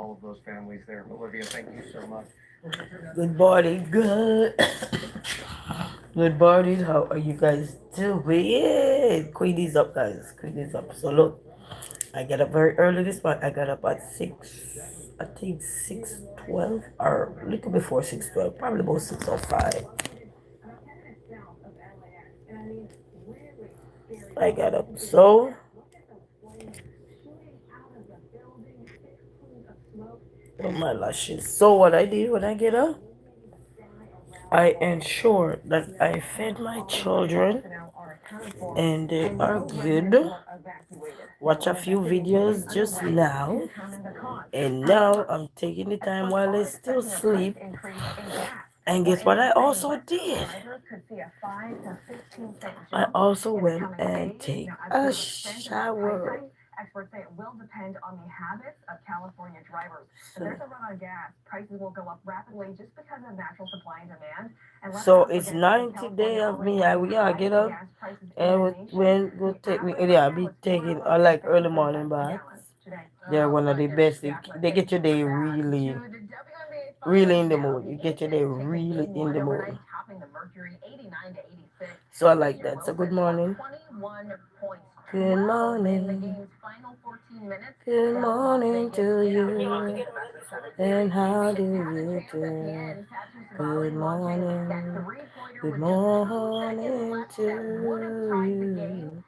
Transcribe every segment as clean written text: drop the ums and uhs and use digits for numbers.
all of those families there. Olivia, thank you so much. Good morning, good. Good morning. How are you guys doing? Queen is up, guys. Queen is up. So look, I get up very early this morning. I got up at 6. I think 6:12 or a little before 6:12. Probably about 6:05. I got up. So oh my lashes. So what I did when I get up, I ensure that I fed my children and they are good. Watch a few videos just now, and now I'm taking the time while they still sleep. And guess what I also did? I also went and take a shower. Experts say it will depend on the habits of California drivers. If there's a run on gas, prices will go up rapidly just because of natural supply and demand. And so it's 90 days of me. I get up and will take me. Yeah, I be taking like early morning baths. They're one of the best. They get your day really in the mood. You get your day really in the mood. So I like that. So good morning. Good morning. Good morning to you. And how do you do? Good morning. Good morning to you.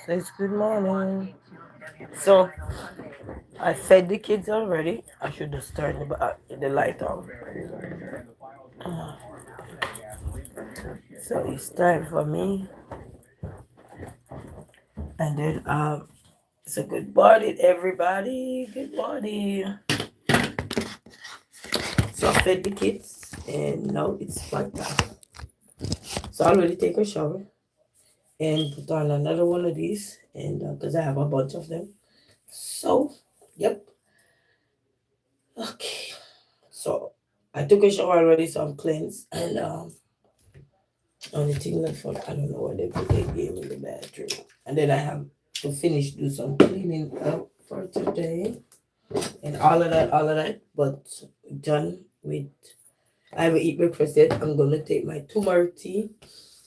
So it's good morning. So I fed the kids already. I should just turn the light off. So it's time for me. And then so good morning everybody. Good morning. So I fed the kids and now it's my time. So I already take a shower and put on another one of these and because I have a bunch of them. So yep. Okay. So I took a shower already, so I'm cleansed and only thing left for I don't know what they put their game in the bathroom. And then I have to finish do some cleaning up for today. And all of that, but done with I haven't eaten breakfast yet. I'm gonna take my turmeric tea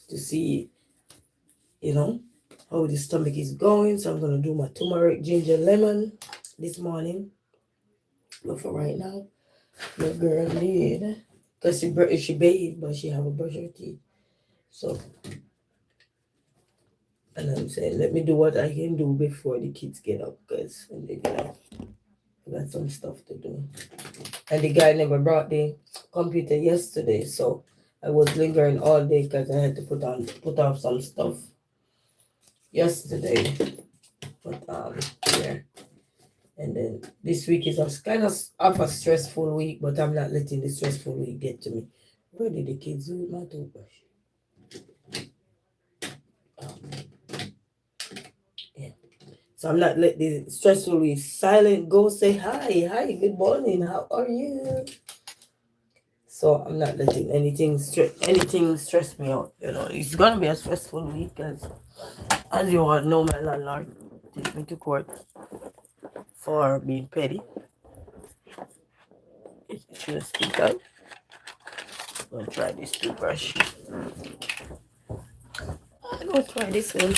to see, you know, how the stomach is going. So I'm gonna do my turmeric ginger lemon this morning. But for right now, my girl did. Because she bathed, but she have a brush her teeth. So, and I'm saying, let me do what I can do before the kids get up. Because when they get up, I got some stuff to do. And the guy never brought the computer yesterday. So, I was lingering all day because I had to put off some stuff yesterday. But, yeah. And then this week is kind of a stressful week, but I'm not letting the stressful week get to me. Where did the kids do with my toothbrush? Yeah. So I'm not letting the stressful week silent go say hi, good morning, how are you? So I'm not letting anything stress me out. You know, it's gonna be a stressful week as you all know, my landlord take me to court for being petty. It should speak out. I'm gonna try this toothbrush. I'm gonna try this one.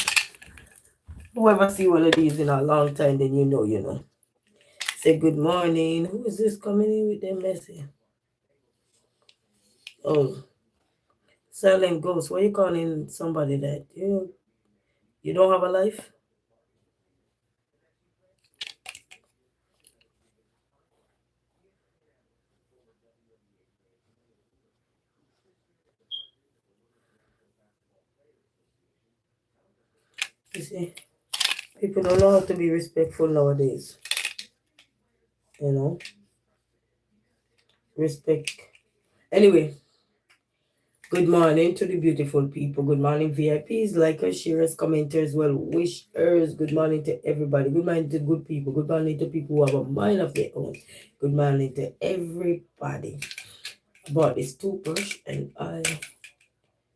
Whoever see one of these in a long time, then you know. Say good morning. Who is this coming in with their message? Oh, silent ghost. Why you calling somebody that you don't have a life? You see, people don't know how to be respectful nowadays. You know, respect. Anyway, good morning to the beautiful people. Good morning, VIPs, likers, sharers, commenters, well wishers. Good morning to everybody. Good morning to good people. Good morning to people who have a mind of their own. Good morning to everybody. Bought this toothbrush and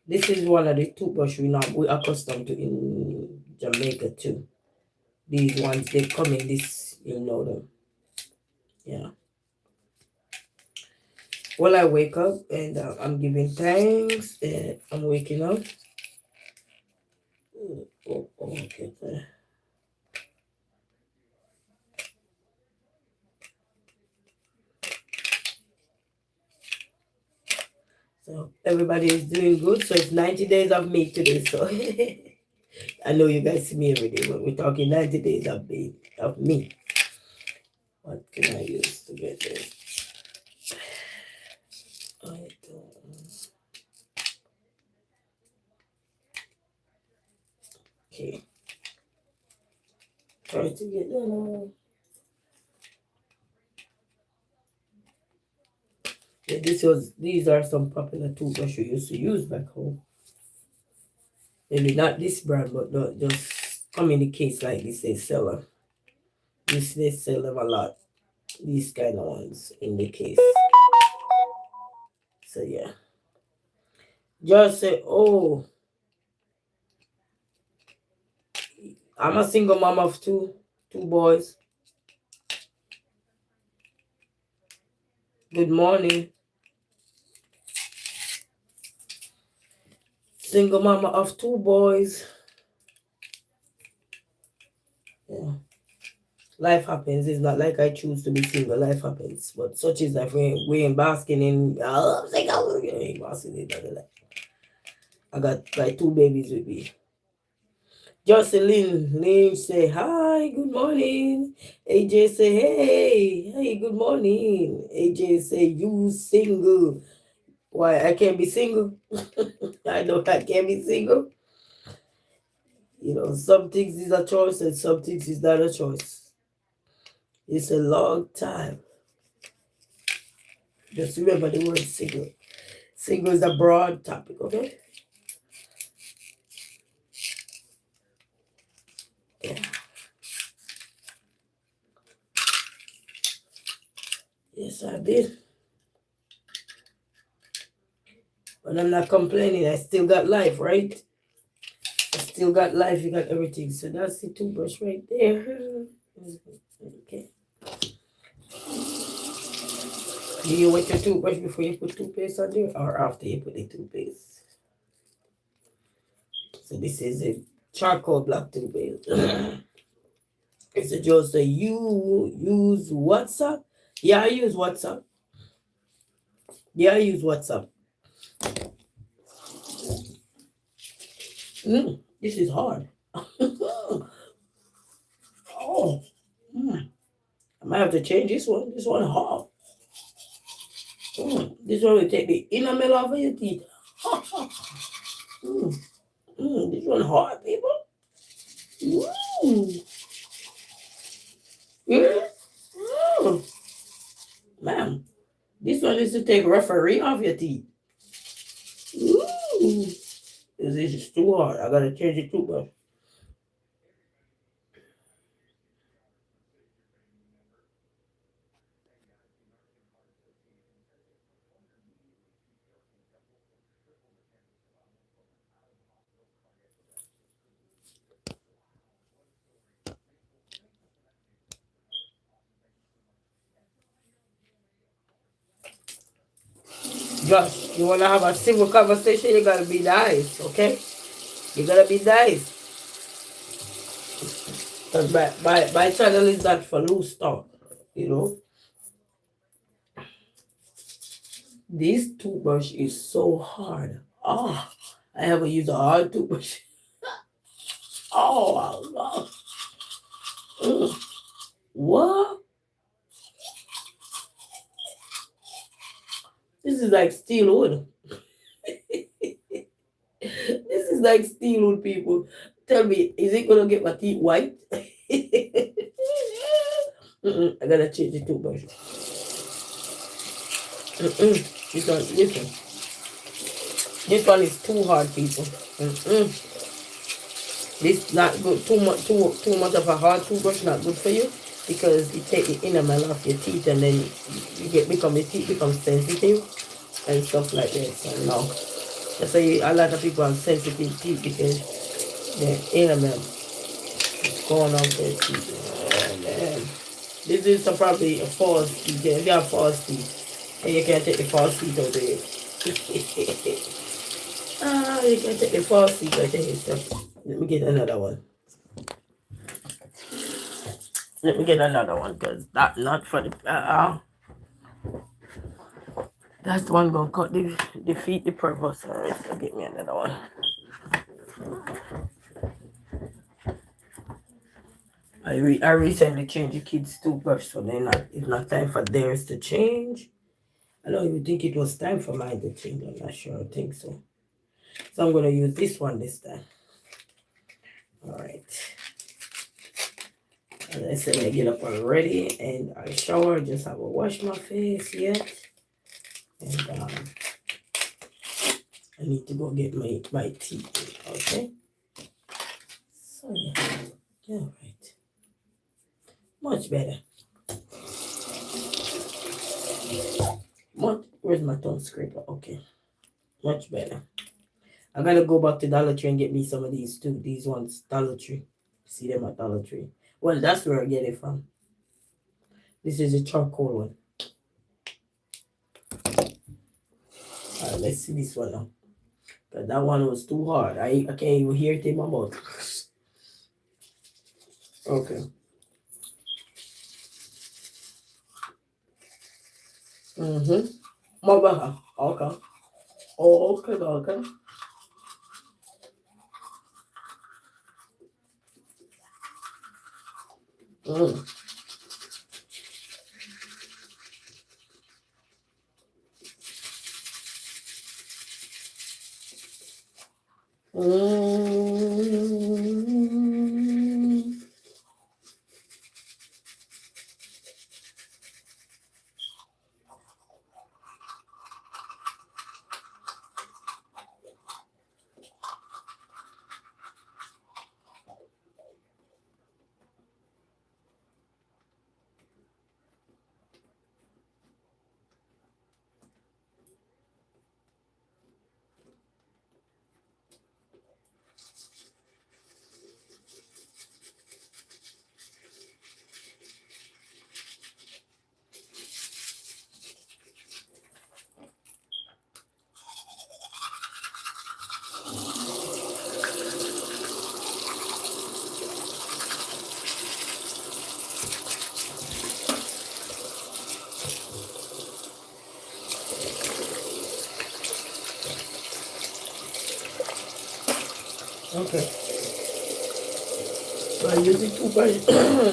this is one of the toothbrush we accustomed to in Jamaica too. These ones they come in this, you know them. Well, I wake up and I'm giving thanks and I'm waking up. Okay. So everybody is doing good. So it's 90 days of me today. So I know you guys see me every day, but we're talking 90 days of me. What can I use to get this? Okay. Try to get that. Yeah, these are some popular toothbrushes we used to use back home. Maybe not this brand, but just come in the case like this. They sell them. They sell them a lot. These kind of ones in the case. So yeah. Just say, oh, I'm a single mom of two boys. Good morning. Single mama of two boys. Yeah. Life happens. It's not like I choose to be single. Life happens. But such is life. We ain't basking in. I'm single. You ain't basking in that. I got like two babies with me. Jocelyn Lynch say hi, good morning. AJ say hey, good morning. AJ say you single. Why I can't be single? I know I can't be single. You know, some things is a choice and some things is not a choice. It's a long time. Just remember the word single. Single is a broad topic, okay? Yeah. Yes, I did. But I'm not complaining. I still got life, right? I still got life. You got everything. So that's the toothbrush right there. Okay. Do you wet your toothbrush before you put toothpaste on there or after you put the toothpaste? So this is a charcoal black toothpaste. It's a just say you use WhatsApp? Yeah, I use WhatsApp. This is hard. Oh, I might have to change this one. This one hard. This one will take the enamel off of your teeth. This one hard, people. Ma'am, this one is to take referee off your teeth. This is too hard. I gotta change it too, bro. Josh, you wanna have a civil conversation, you gotta be nice, okay? You gotta be nice. Because my channel is not for loose talk, you know? This toothbrush is so hard. Oh, I haven't used a hard toothbrush. Oh, what? This is like steel wood. This is like steel wood, people. Tell me, is it gonna get my teeth white? I gotta change the toothbrush. This one is too hard, people. This not good. Too much of a hard toothbrush not good for you because it take the enamel off your teeth and then your teeth become sensitive and stuff like that. So no, that's why a lot of people have sensitive teeth because the enamel is going off their teeth. Oh man, this is probably a false teeth. They have false teeth. And you can't take the false seat out of it. You can't take the false seat out of it. So let me get another one. Let me get another one because that not for the that's the one gonna cut the defeat the purpose. Alright, so get me another one. I recently changed the kids' toothbrush, so it's not time for theirs to change. I don't even think it was time for mine to change. I'm not sure. I think so. So I'm gonna use this one this time. Alright. As I said, I get up already and I shower, just have a wash my face yet. And I need to go get my teeth. Okay. So yeah, right. Much better. Where's my tongue scraper? Okay. Much better. I gotta go back to Dollar Tree and get me some of these too. These ones, Dollar Tree. See them at Dollar Tree. Well, that's where I get it from. This is a charcoal one. Alright, let's see this one now. But that one was too hard. I can't even hear it in my mouth. Okay. Mabaha. Okay. Oh, okay, okay. Okay. So I use it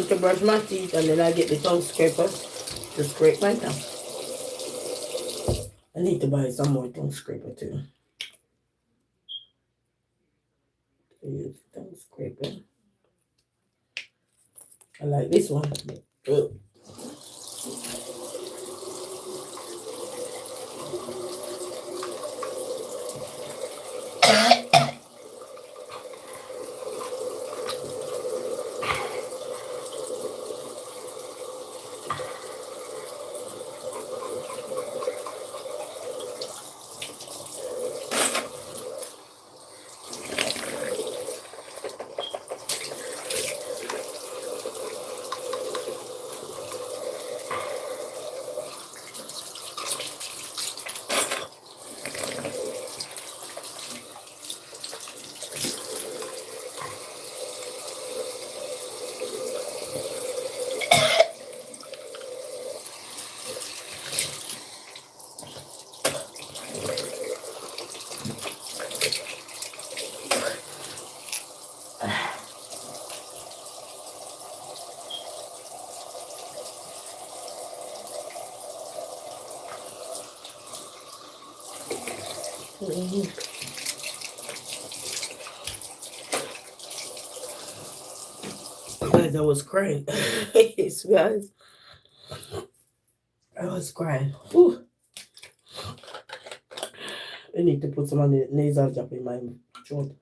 to brush my teeth, and then I get the tongue scraper to scrape my tongue. I need to buy some more tongue scraper too. I use tongue scraper. I like this one. Guys, I was crying. Yes, guys. I was crying. Whew. I need to put some on the nasal drop in my throat.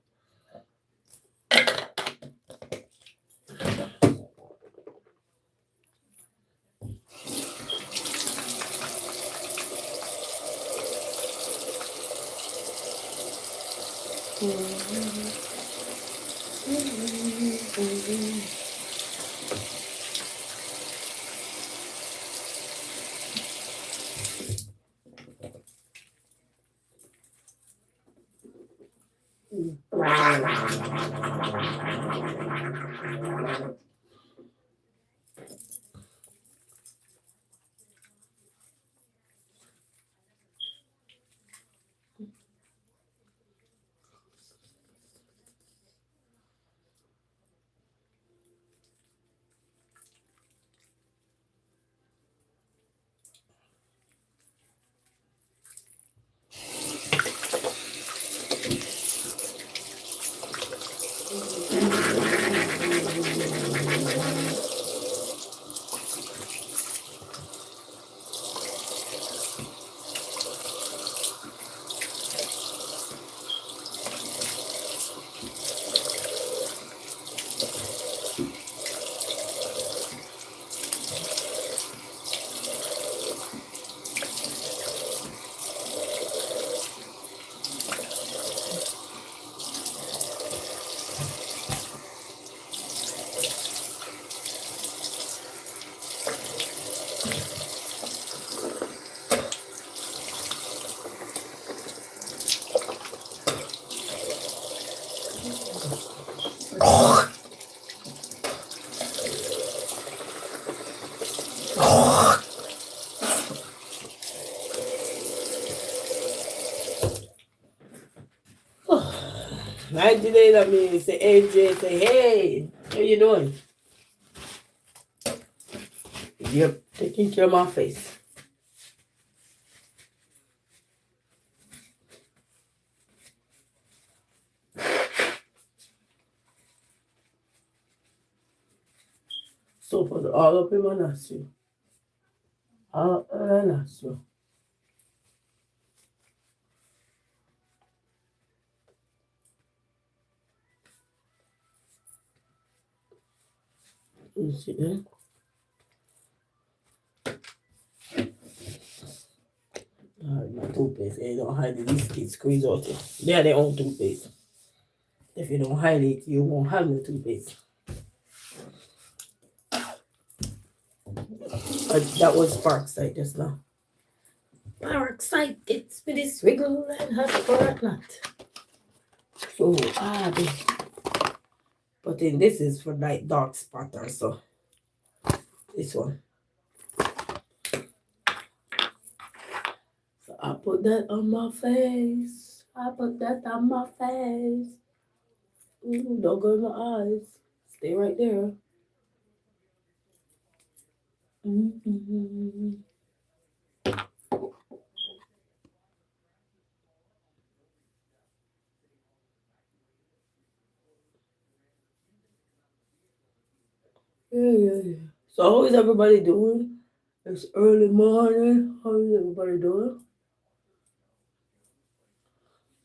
Right today, that means say AJ, say hey, how you doing? Yep, taking care of my face. So for all up in my nostril. All up in my nostril. You see that? My toothpaste. You don't hide it. These kids squeeze out it. They are their own toothpaste. If you don't hide it, you won't have no toothpaste. That was Parkside just now. Parkside gets me this wiggle and hot for a knot. So, but then this is for like dark spot or so. This one. So I put that on my face. I put that on my face. Ooh, don't go in my eyes. Stay right there. Mm-hmm. Yeah. So how is everybody doing? It's early morning. How is everybody doing?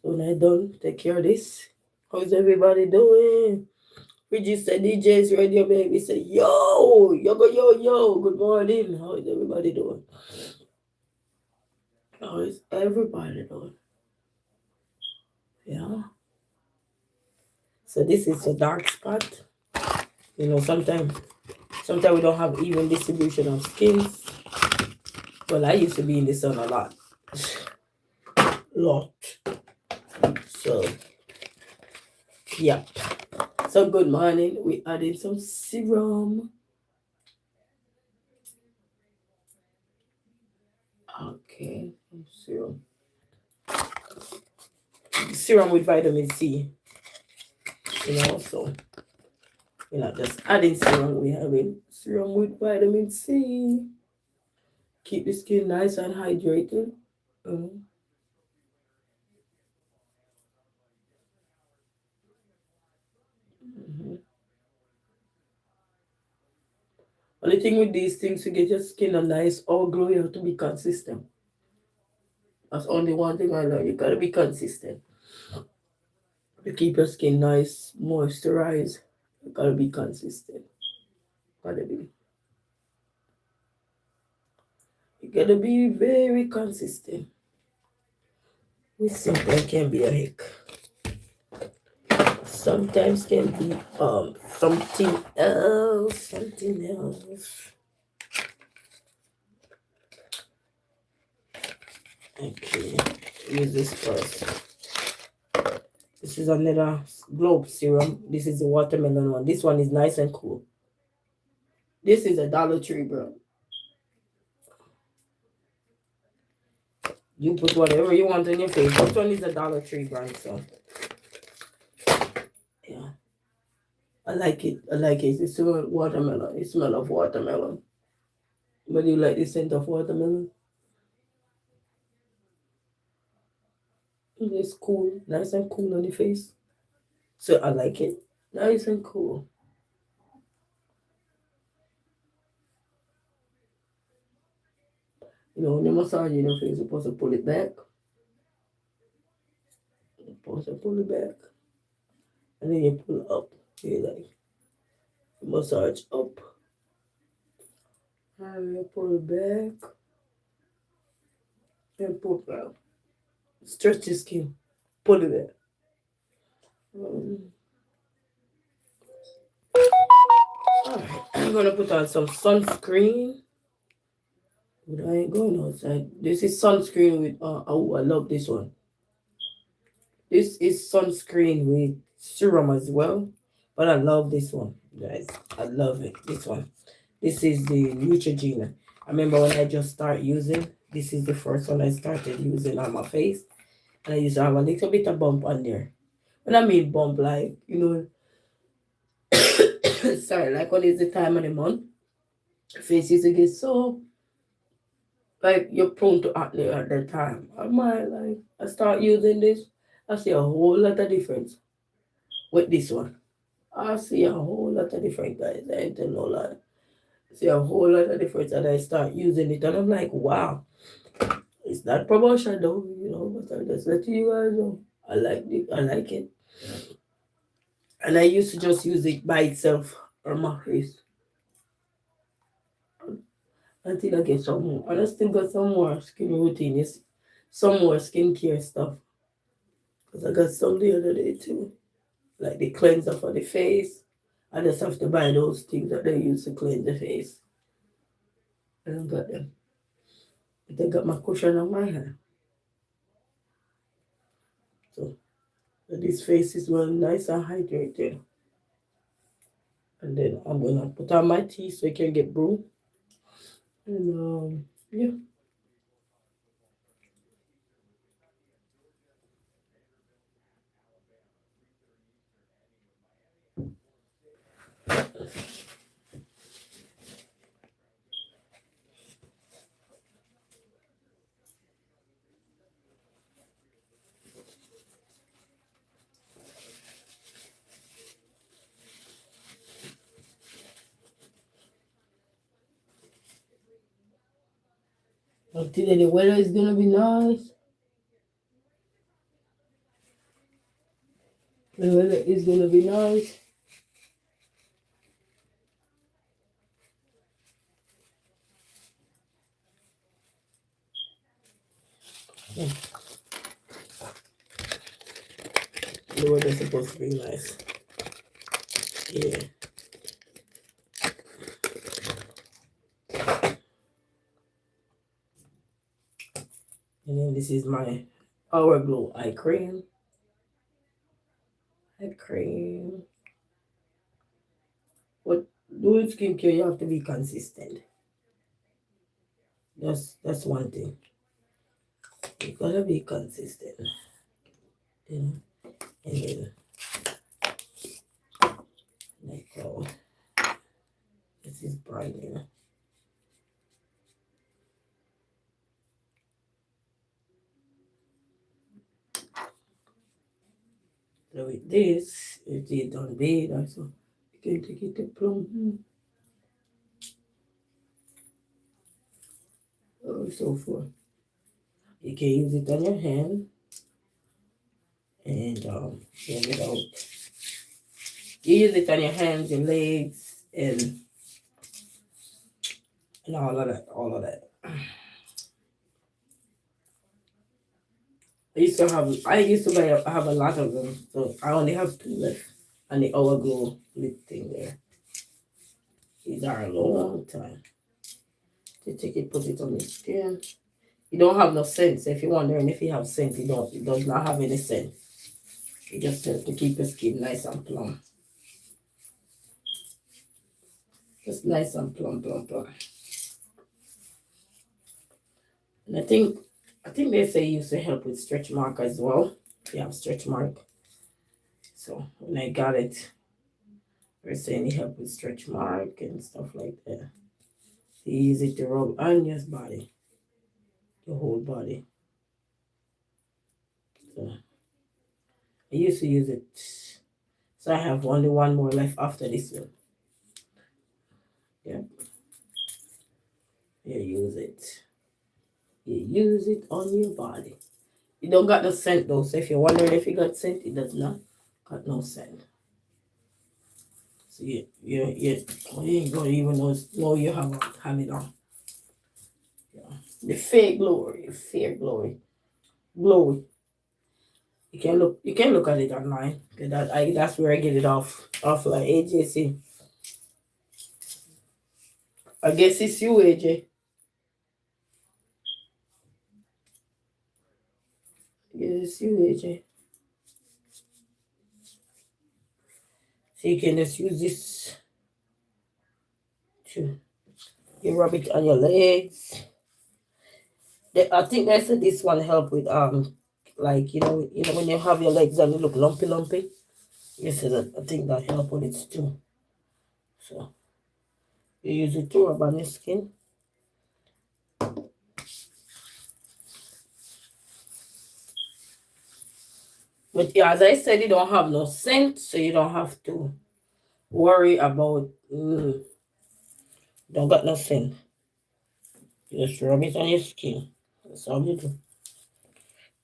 So when I done, take care of this. How's everybody doing? We just said DJ's radio baby. Say yo, yo. Good morning. How is everybody doing? How is everybody doing? Yeah. So this is a dark spot. You know, sometimes we don't have even distribution of skins. Well, I used to be in the sun a lot. So, yeah. So good morning. We added some serum. Okay, serum. Serum with vitamin C. You know, so we're not just adding serum, we're having serum with vitamin C. Keep the skin nice and hydrated. Only thing with these things, to get your skin a nice all glow, you have to be consistent. That's only one thing I learned. You gotta be consistent. To keep your skin nice, moisturized, you gotta be consistent. You gotta be very consistent. With something can be a hick. Sometimes can be something else. Okay, use this first. This is another globe serum. This is the watermelon one. This one is nice and cool. This is a Dollar Tree, bro. You put whatever you want on your face. This one is a Dollar Tree brand, so yeah. I like it. I like it. It smells watermelon. It smells of watermelon. But you like the scent of watermelon? It's cool. Nice and cool on the face. So I like it. Nice and cool. You know, when you massage your face, you're supposed to pull it back. You're supposed to pull it back. And then you pull up. You like massage up. And you pull it back. And pull it out. Stretch your skin. Pull it back. Alright, I'm gonna put on some sunscreen. But I ain't going outside. This is sunscreen with oh, I love this one. This is sunscreen with serum as well. But I love this one, guys. I love it. This one. This is the Neutrogena. I remember when I just started using, this is the first one I started using on my face. And I used to have a little bit of bump on there. When I mean bump, like, you know, sorry, like when it's the time of the month, face used to get so, like, you're prone to acne at that time. I start using this, I see a whole lot of difference with this one. I see a whole lot of difference, guys. I ain't tell no lie. I see a whole lot of difference, and I start using it, and I'm like, wow. It's not promotion though, you know, but I just let you guys know. I like it. And I used to just use it by itself on my face until I get some more. And I still got some more skin routine, some more skincare stuff. Because I got some the other day too. Like the cleanser for the face. I just have to buy those things that they use to cleanse the face. I don't got them. But I got my cushion on my hair. So this face is well nice and hydrated. And then I'm gonna put on my teeth so it can get blue. And yeah. Today the weather is gonna be nice. The weather is gonna be nice. Yeah. The weather is supposed to be nice. Yeah. And then this is my Hour Glow eye cream. Eye cream. But doing skincare, you have to be consistent. That's one thing. You gotta be consistent. You know? And then like this is brightening. So with this, if you don't bathe also, you can take it to plum. Or so forth. You can use it on your hand and get it out. You use it on your hands, your legs, and all of that. I used to have a lot of them, so I only have 2 left. And the Hour Glow lip thing there. These are a long time. You take it, put it on the skin. You don't have no scent. So if you're wondering if you have scent, it does not have any scent. It just helps to keep your skin nice and plump. Just nice and plump. And I think they say it used to help with stretch mark as well. If you have stretch mark. So when I got it, they're saying it help with stretch mark and stuff like that. You use it to rub on your body, your whole body. So I used to use it. So I have only one more left after this one. Yeah. You use it. You use it on your body. It don't got no scent though. So if you're wondering if it got scent, it does not got no scent. So you ain't gonna even know you have it on. Yeah. The fake glory, glory. You can look at it online. That's where I get it off like AJC. I guess it's you, AJ. Yes, you, AJ. So you can just use this to you rub it on your legs. I think they said this one help with like when you have your legs and you look lumpy. Yes, I think that help with it too. So you use it to rub on your skin. But yeah, as I said, you don't have no scent, so you don't have to worry about don't got no scent. You just rub it on your skin. That's all you do.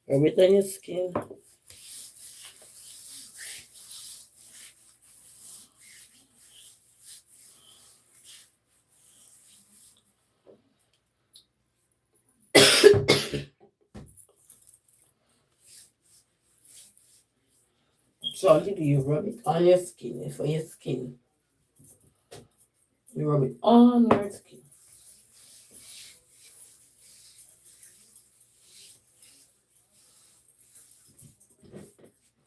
Rub it on your skin. So all you do, you rub it on your skin. For your skin. You rub it on your skin.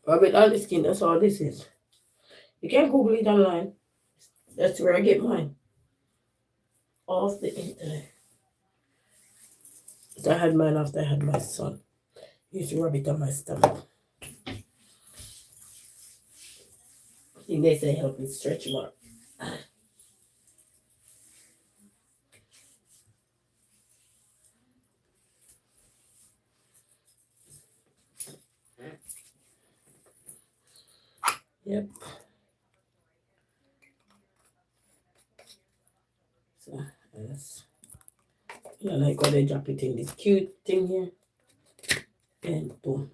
Rub it on the skin, that's all this is. You can Google it online. That's where I get mine. Off the internet. So I had mine after I had my son. I used to rub it on my stomach. I think they say help with stretch mark. Yep. So yes. And I got to drop it in this cute thing here. And boom.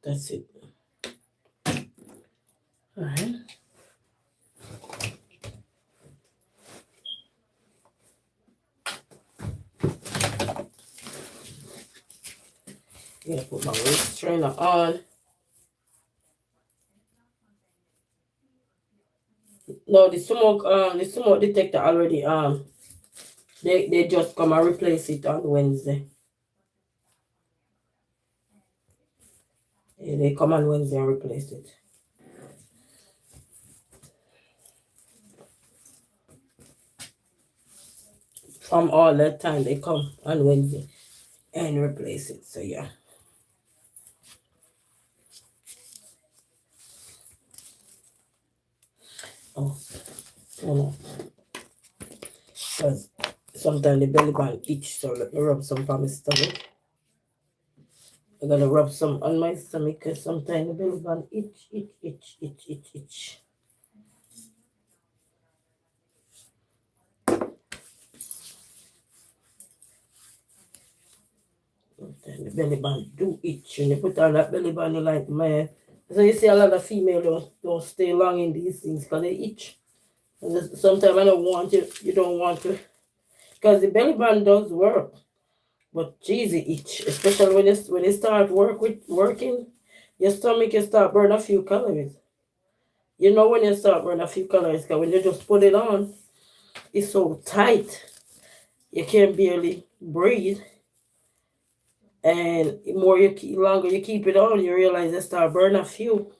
That's it. Alright. Yeah, put my waist trainer on. No, the smoke detector already they just come and replace it on Wednesday. Yeah, they come on Wednesday and replace it. From all that time they come on Wednesday and replace it. So yeah. Oh no. Because sometimes the belly band itch, so let me rub some for my stomach. I'm gonna rub some on my stomach because sometimes the belly band itch. Sometimes the belly band do itch. When you put on that belly band, you like, man. So you see a lot of females don't stay long in these things because they itch. And sometimes I don't want you don't want to. Because the belly band does work. But geez, it itch. Especially when you start working, your stomach can start burn a few calories. You know when you start burn a few calories, because when you just put it on, it's so tight. You can barely breathe. And the more you keep, longer you keep it on, you realize it start burn a few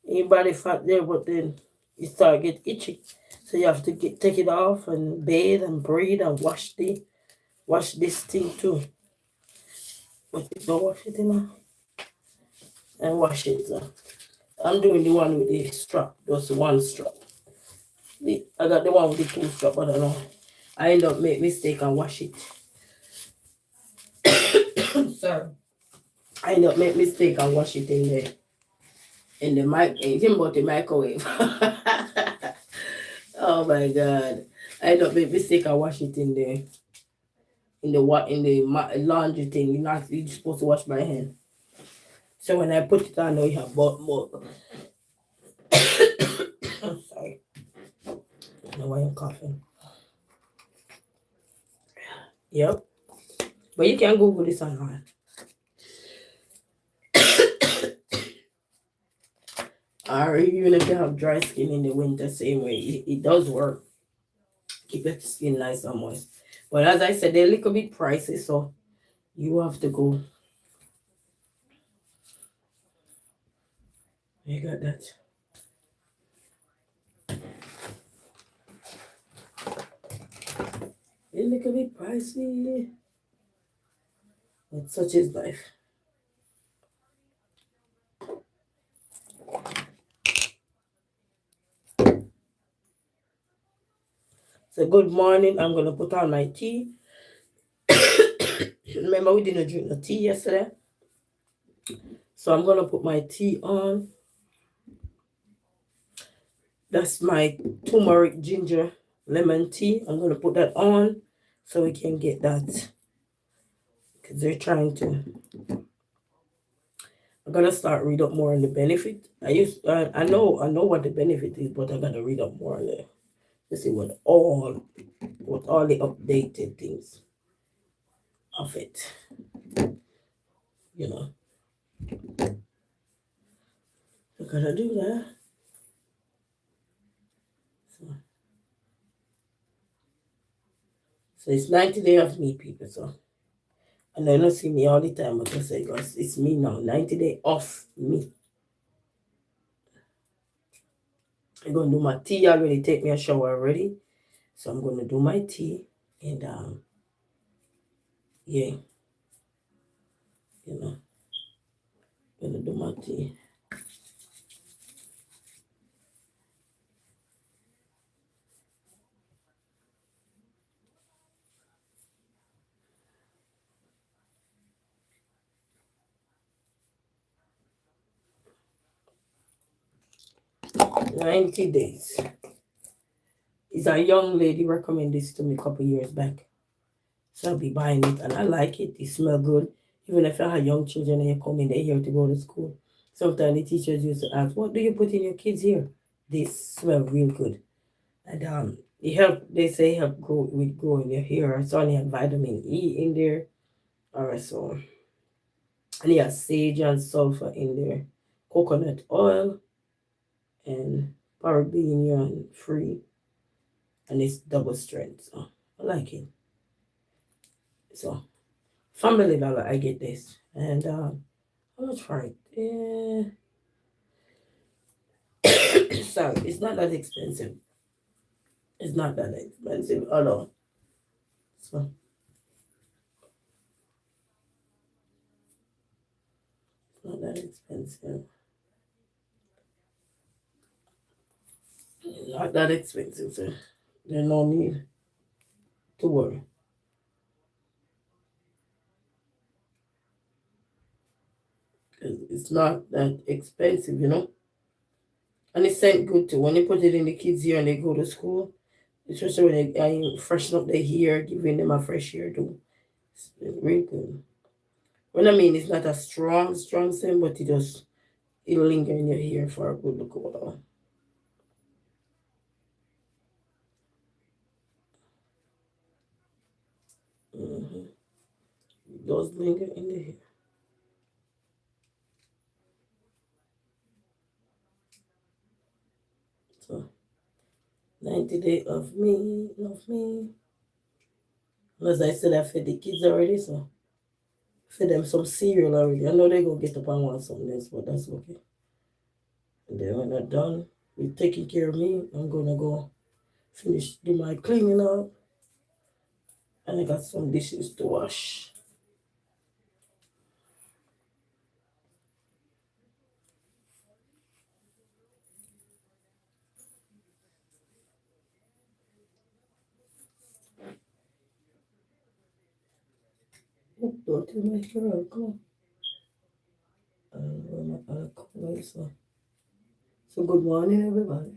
in your body fat there, but then you start get itchy. So you have to take it off and bathe and breathe and wash this thing too. But you don't wash it, and wash it. So I'm doing the one with the strap, just one strap. I got the one with the two strap, but I don't know. I end up make mistake and wash it. Sorry. I end up make mistake and wash it in the microwave. Oh my god. I end up make mistake and wash it in the laundry thing. You're supposed to wash my hand. So when I put it on, now you have more. Sorry. I don't know why I'm coughing. Yep. But you can Google this online. Or even if you have dry skin in the winter, same way. It does work. Keep your skin nice and moist. But as I said, they're a little bit pricey, so you have to go. You got that. A little bit pricey. But such is life. So good morning. I'm gonna put on my tea. Remember we didn't drink the tea yesterday. So I'm gonna put my tea on. That's my turmeric ginger lemon tea. I'm gonna put that on so we can get that. Because they're trying to. I'm gonna start read up more on the benefit. I know what the benefit is, but I gotta read up more on it to see what all the updated things of it. You know. I gotta do that. So it's 90 days of me, people. So and they don't see me all the time, but I say, guys, it's me now. 90 days off me. I'm gonna do my tea already. Take me a shower already. So I'm gonna do my tea and yeah. Gonna do my tea. $90 days. Is a young lady recommended this to me a couple years back. So I'll be buying it and I like it. It smells good. Even if I have young children and you come in, they're here to go to school. Sometimes the teachers used to ask, what do you put in your kids here? They smell real good. And they say help grow with growing your hair. It's only have vitamin E in there. Alright, so and it has sage and sulfur in there. Coconut oil and paraben free. And it's double strength. So I like it. So Family Dollar, I get this. And how much for it? Sorry, it's not that expensive. It's not that expensive at all. So it's not that expensive. Not that expensive, so there's no need to worry. It's not that expensive. And it's sent good too. When you put it in the kids' ear and they go to school, especially when they freshen up their hair, giving them a fresh hair too. It's really good. When I mean it's not a strong scent, but it'll linger in your hair for a good look while. Mm-hmm. It does linger in the hair. So 90 days of me. As I said, I fed the kids already, so fed them some cereal already. I know they go get up and want something else, but that's okay. And then when they're done with taking care of me, I'm gonna go finish do my cleaning up, and I got some dishes to wash. Don't you make sure come on. So good morning, everybody.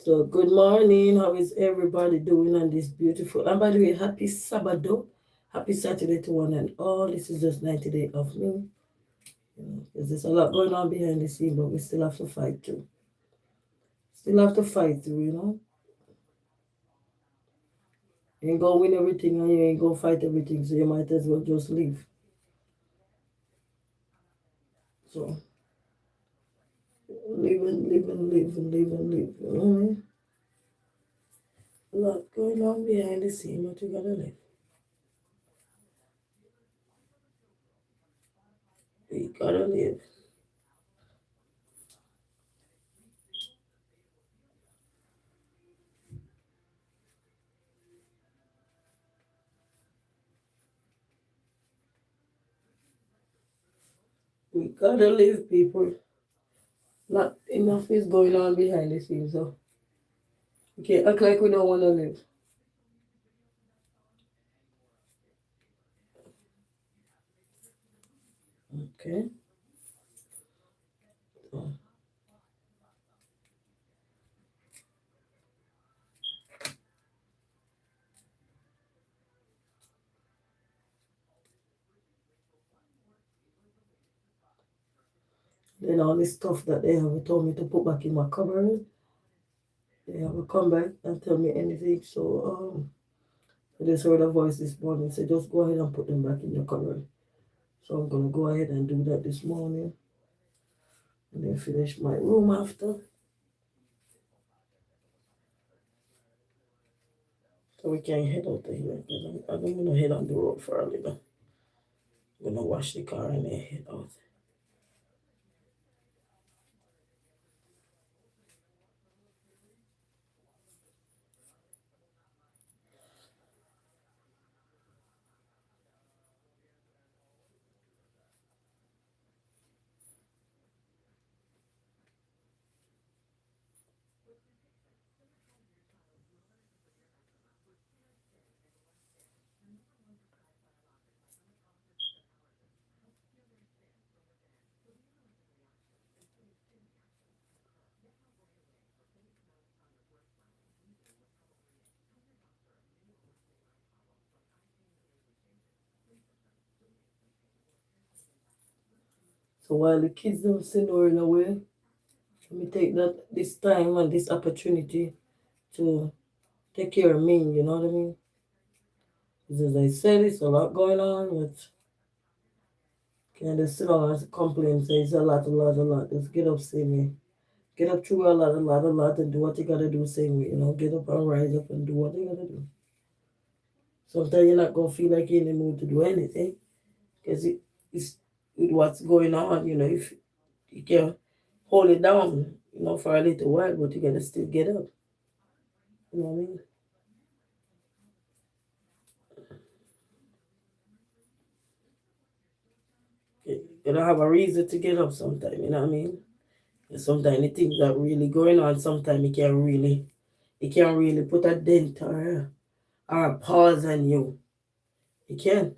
So good morning. How is everybody doing on this beautiful? And by the way, happy Sabado. Happy Saturday to one and all. This is just 90 days of me. Because there's a lot going on behind the scene, but we still have to fight too. Still have to fight through, You ain't gonna win everything and you ain't gonna fight everything, so you might as well just leave. So live and live and live and live and live. You know what I mean? A lot going on behind the scene, but you gotta live. We gotta live. We gotta live, people. Not enough is going on behind the scenes, so we can't act like we don't wanna live. Okay? So, then all this stuff that they have told me to put back in my cupboard, they haven't come back and tell me anything. So I just heard a voice this morning say just go ahead and put them back in your cupboard. So I'm gonna go ahead and do that this morning and then finish my room after. So we can head out of here because I'm gonna head on the road for a little. I'm gonna wash the car and then head out. So while the kids don't snoring away, let me take this time and this opportunity to take care of me, you know what I mean? Because as I said, it's a lot going on, but can't just sit down and complain, say it's a lot, a lot, a lot. Just get up, say me. Get up through a lot, a lot, a lot, and do what you gotta do, same way, Get up and rise up and do what you gotta do. Sometimes you're not gonna feel like you're in the mood to do anything because it's with what's going on, if you can hold it down, for a little while, but you gotta still get up. You know what I mean? You gotta have a reason to get up sometime, you know what I mean? And sometimes the things that really going on, sometimes you can't really It can really put a dent or a pause on you. It can.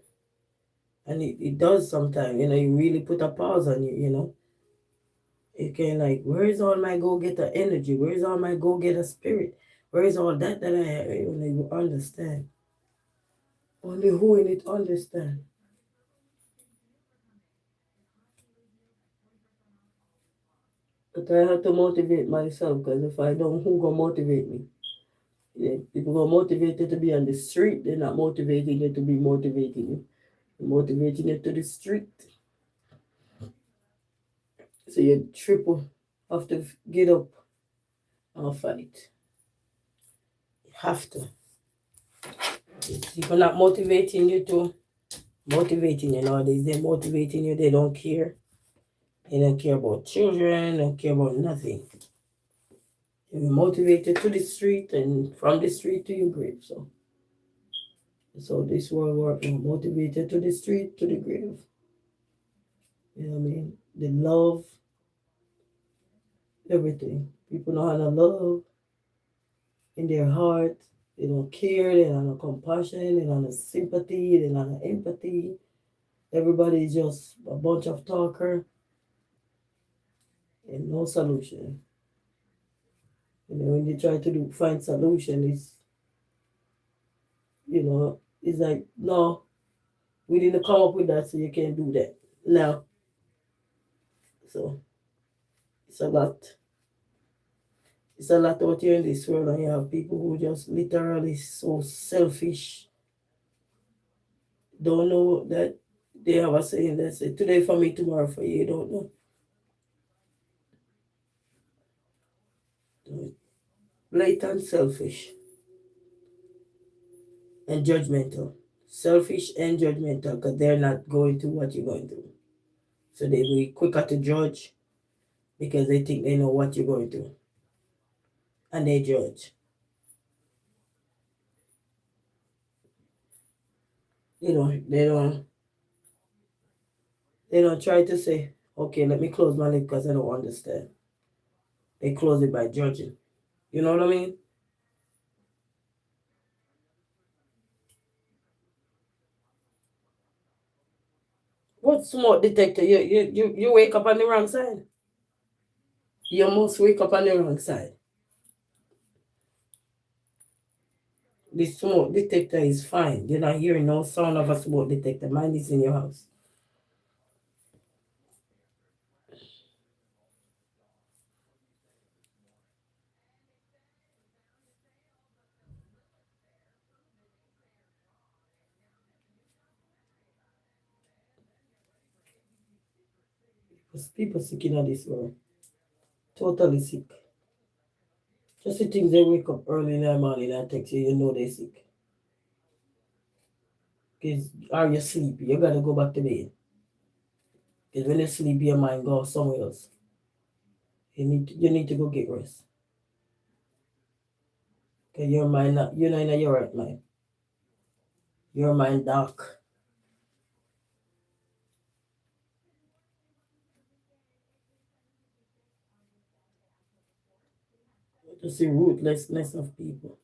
And it does sometimes, you really put a pause on you. It can like, where's all my go-getter energy? Where's all my go-getter spirit? Where's all that I have? You understand. Only who in it understand. But I have to motivate myself because if I don't, who gonna motivate me? Yeah, people are motivated to be on the street. They're not motivating you to be motivating you. They're motivating you to the street. So you triple have to get up and fight. You have to. If people not motivating you to motivating you nowadays. They're motivating you. They don't care. They don't care about children. They don't care about nothing. You're motivated to the street and from the street to your grave. So this world work motivated to the street to the grave. You know what I mean? The love, everything. People know how to love in their heart. They don't care. They don't have no compassion. They don't have no sympathy. They don't have no empathy. Everybody is just a bunch of talker and no solution. When you try to find solution, it's like, no, we didn't come up with that, so you can't do that. No. So it's a lot. It's a lot out here in this world, and you have people who just literally so selfish. Don't know that they have a saying that say, today for me, tomorrow for you. You don't know. Blatant selfish and judgmental. Selfish and judgmental because they're not going through what you're going through. So they will be quicker to judge because they think they know what you're going through. And they judge. They don't try to say, okay, let me close my lip because I don't understand. They close it by judging. You know what I mean? What smoke detector? You wake up on the wrong side. You must wake up on the wrong side. The smoke detector is fine. You're not hearing no sound of a smoke detector. Mine is in your house. People sick in this world. Totally sick. Just the things they wake up early in the morning and text you, you know they're sick. Because are you sleepy? You gotta go back to bed. Because when you sleep, your mind goes somewhere else. You need to go get rest. Because your mind you're not in your right mind. Your mind dark. To see ruthlessness of people.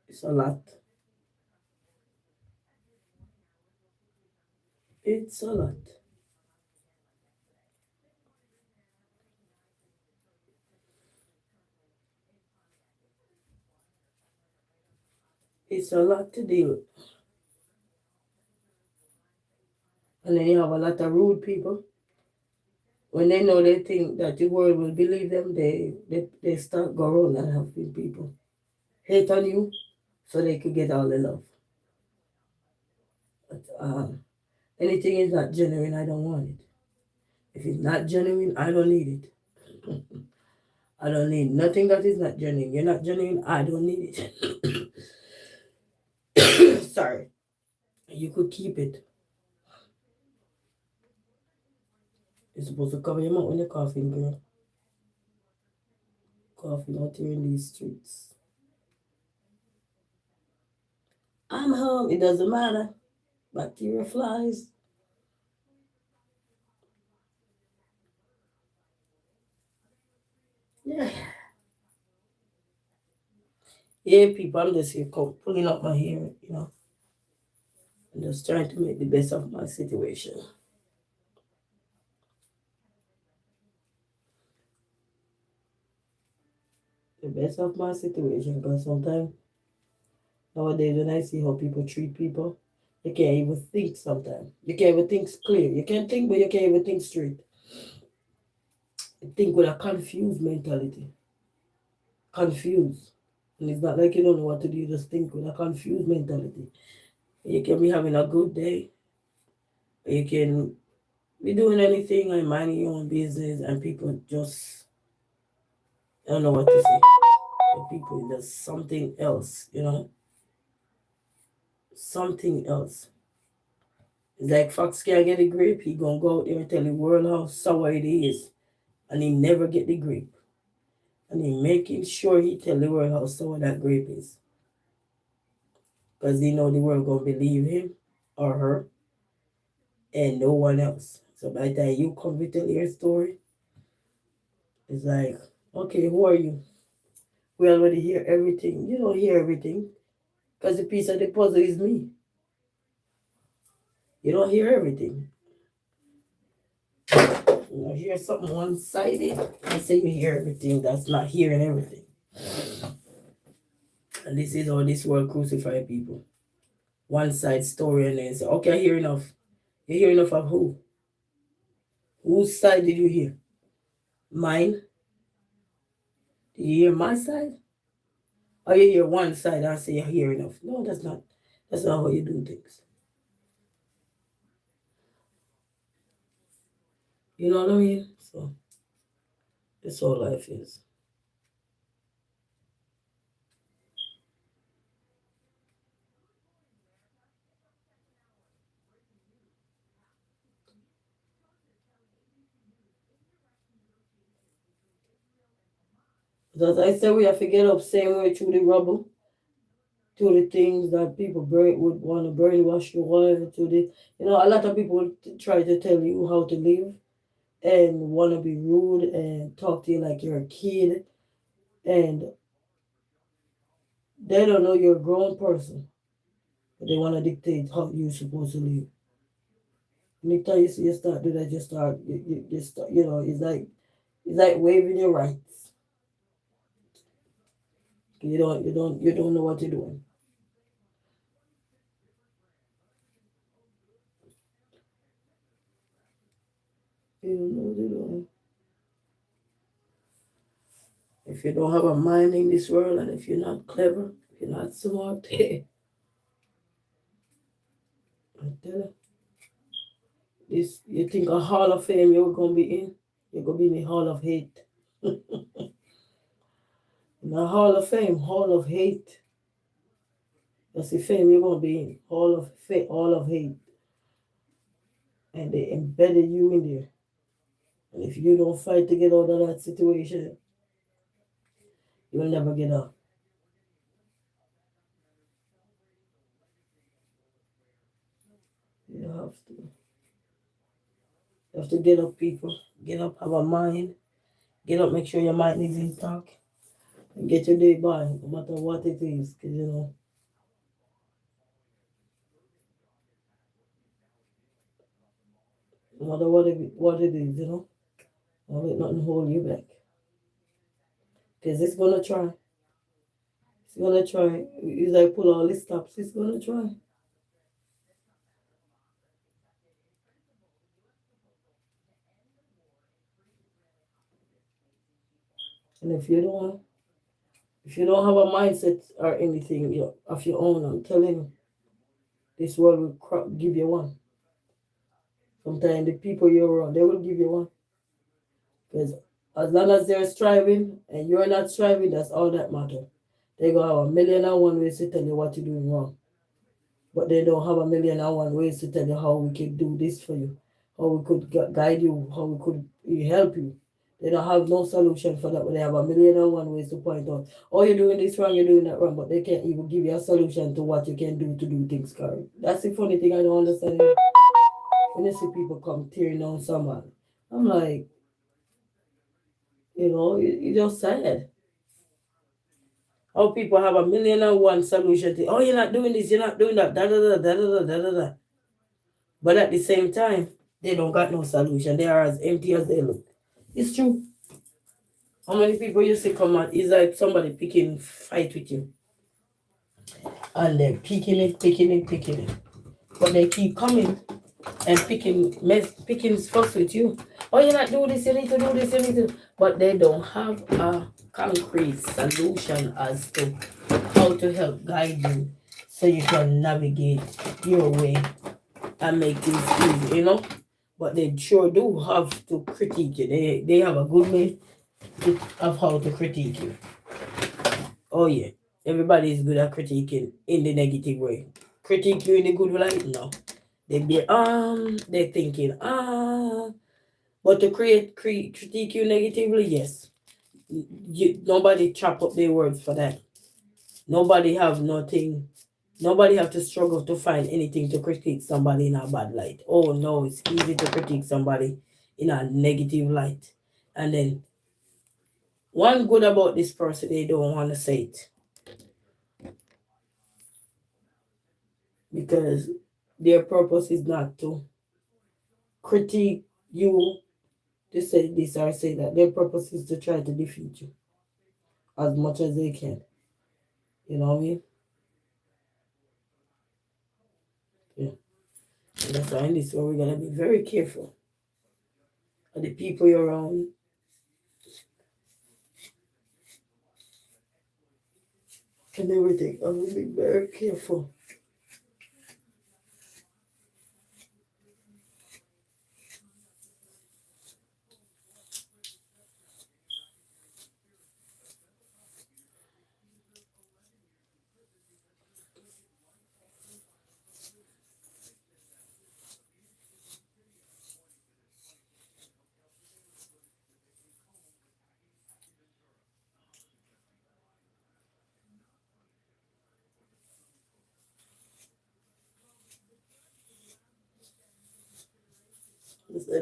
It's a lot. It's a lot. It's a lot to deal with. And then you have a lot of rude people. When they know they think that the world will believe them, they start go around and helping people hate on you so they could get all the love. But anything is not genuine, I don't want it. If it's not genuine, I don't need it. I don't need nothing that is not genuine. You're not genuine, I don't need it. Sorry. You could keep it. You're supposed to cover your mouth when you're coughing, girl. Coughing out here in these streets. I'm home. It doesn't matter. Bacteria flies. Yeah. Yeah, people, I'm just here pulling up my hair, and just trying to make the best of my situation. The best of my situation, because sometimes nowadays when I see how people treat people, you can't even think sometimes. You can't even think clear. You can think, but you can't even think straight. You think with a confused mentality. Confused. And it's not like you don't know what to do, you just think with a confused mentality. You can be having a good day, you can be doing anything and minding your own business, and people just, I don't know what to say. The people just something else. Something else. It's like Fox can't get a grip, he gonna go out there and tell the world how sour it is, and he never get the grape. And he making sure he tell the world how sour that grape is. Because he know the world gonna believe him or her and no one else. So by the time you come to tell your story, it's like, okay, who are you? We already hear everything. You don't hear everything because the piece of the puzzle is me. You don't hear everything. You hear something one sided and say you hear everything. That's not hearing everything. And this is how this world crucify people. One side story and then say, okay, I hear enough. You hear enough of who? Whose side did you hear? Mine? Did you hear my side? Or you hear one side and say you hear enough? No, that's not how you do things. You know what I mean? So that's all life is. But as I said, we have to get up same way through the rubble, to the things that people would want to brainwash you on, to the, a lot of people try to tell you how to live and want to be rude and talk to you like you're a kid, and they don't know you're a grown person, but they want to dictate how you're supposed to live. Anytime you see you start doing that, you start, it's like waving your rights. You don't know what you're doing. You don't know what you're doing. If you don't have a mind in this world, and if you're not clever, if you're not smart, I tell you, this you think a hall of fame you're gonna be in, you're gonna be in the hall of hate. In a hall of fame, hall of hate. That's the fame you're gonna be in. Hall of hate. And they embedded you in there. And if you don't fight to get out of that situation, you'll never get out. You have to. You have to get up, people. Get up, have a mind. Get up, make sure your mind is intact. And get your day by, no matter what it is. Because, no matter what it is, don't let nothing hold you back. Because it's going to try. It's going to try. It's like pull all the stops. It's going to try. And if you don't have a mindset or anything of your own, I'm telling you, this world will give you one. Sometimes the people you're around, they will give you one. Because as long as they're striving and you're not striving, that's all that matters. They gonna have a million and one ways to tell you what you're doing wrong. But they don't have a million and one ways to tell you how we can do this for you, how we could guide you, how we could help you. They don't have no solution for that, but they have a million and one ways to point out, oh, you're doing this wrong, you're doing that wrong, but they can't even give you a solution to what you can do to do things correct. That's the funny thing I don't understand. When you see people come tearing down someone, I'm like, It's just sad. How people have 1,000,001 solution to, oh, you're not doing this, you're not doing that, da da da da da da da da. But at the same time, they don't got no solution. They are as empty as they look. It's true. How many people you see come out? It's like somebody picking fight with you. And they're picking it. But they keep coming and picking stuff with you. Oh, you're not doing this, you need to do this, you need to. But they don't have a concrete solution as to how to help guide you so you can navigate your way and make things easy. But they sure do have to critique you. They have a good way of how to critique you. Oh yeah, everybody is good at critiquing in the negative way. Critique you in the good light, no. They're thinking but to critique you negatively, yes. Nobody chop up their words for that. Nobody have nothing. Nobody have to struggle to find anything to critique somebody in a bad light. Oh no, it's easy to critique somebody in a negative light. And then one good about this person, they don't want to say it. Because their purpose is not to critique you to say this or say that. Their purpose is to try to defeat you as much as they can. You know what I mean? Yeah. And that's why in this one we're gonna be very careful of the people you're around. And everything. I will be very careful.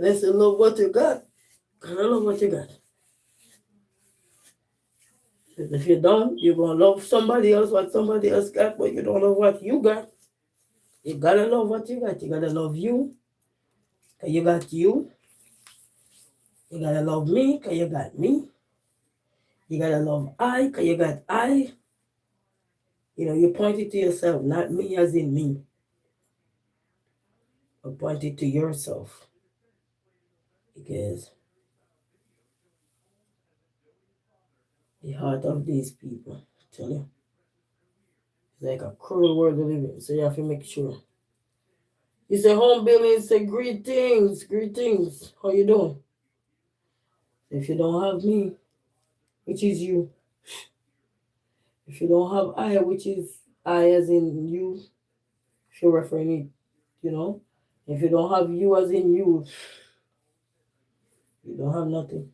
Let's love what you got. I love what you got. If you don't, you're gonna love somebody else what somebody else got, but you don't love what you got. You gotta love what you got. You gotta love you. Cause you got you. You gotta love me, cause you got me. You gotta love I, cause you got I. You point it to yourself, not me as in me. But point it to yourself. Because the heart of these people, I tell you, it's like a cruel world to live in. So you have to make sure. You say home building, say greetings. How you doing? If you don't have me, which is you. If you don't have I, which is I as in you, if you're referring it, if you don't have you as in you don't have nothing.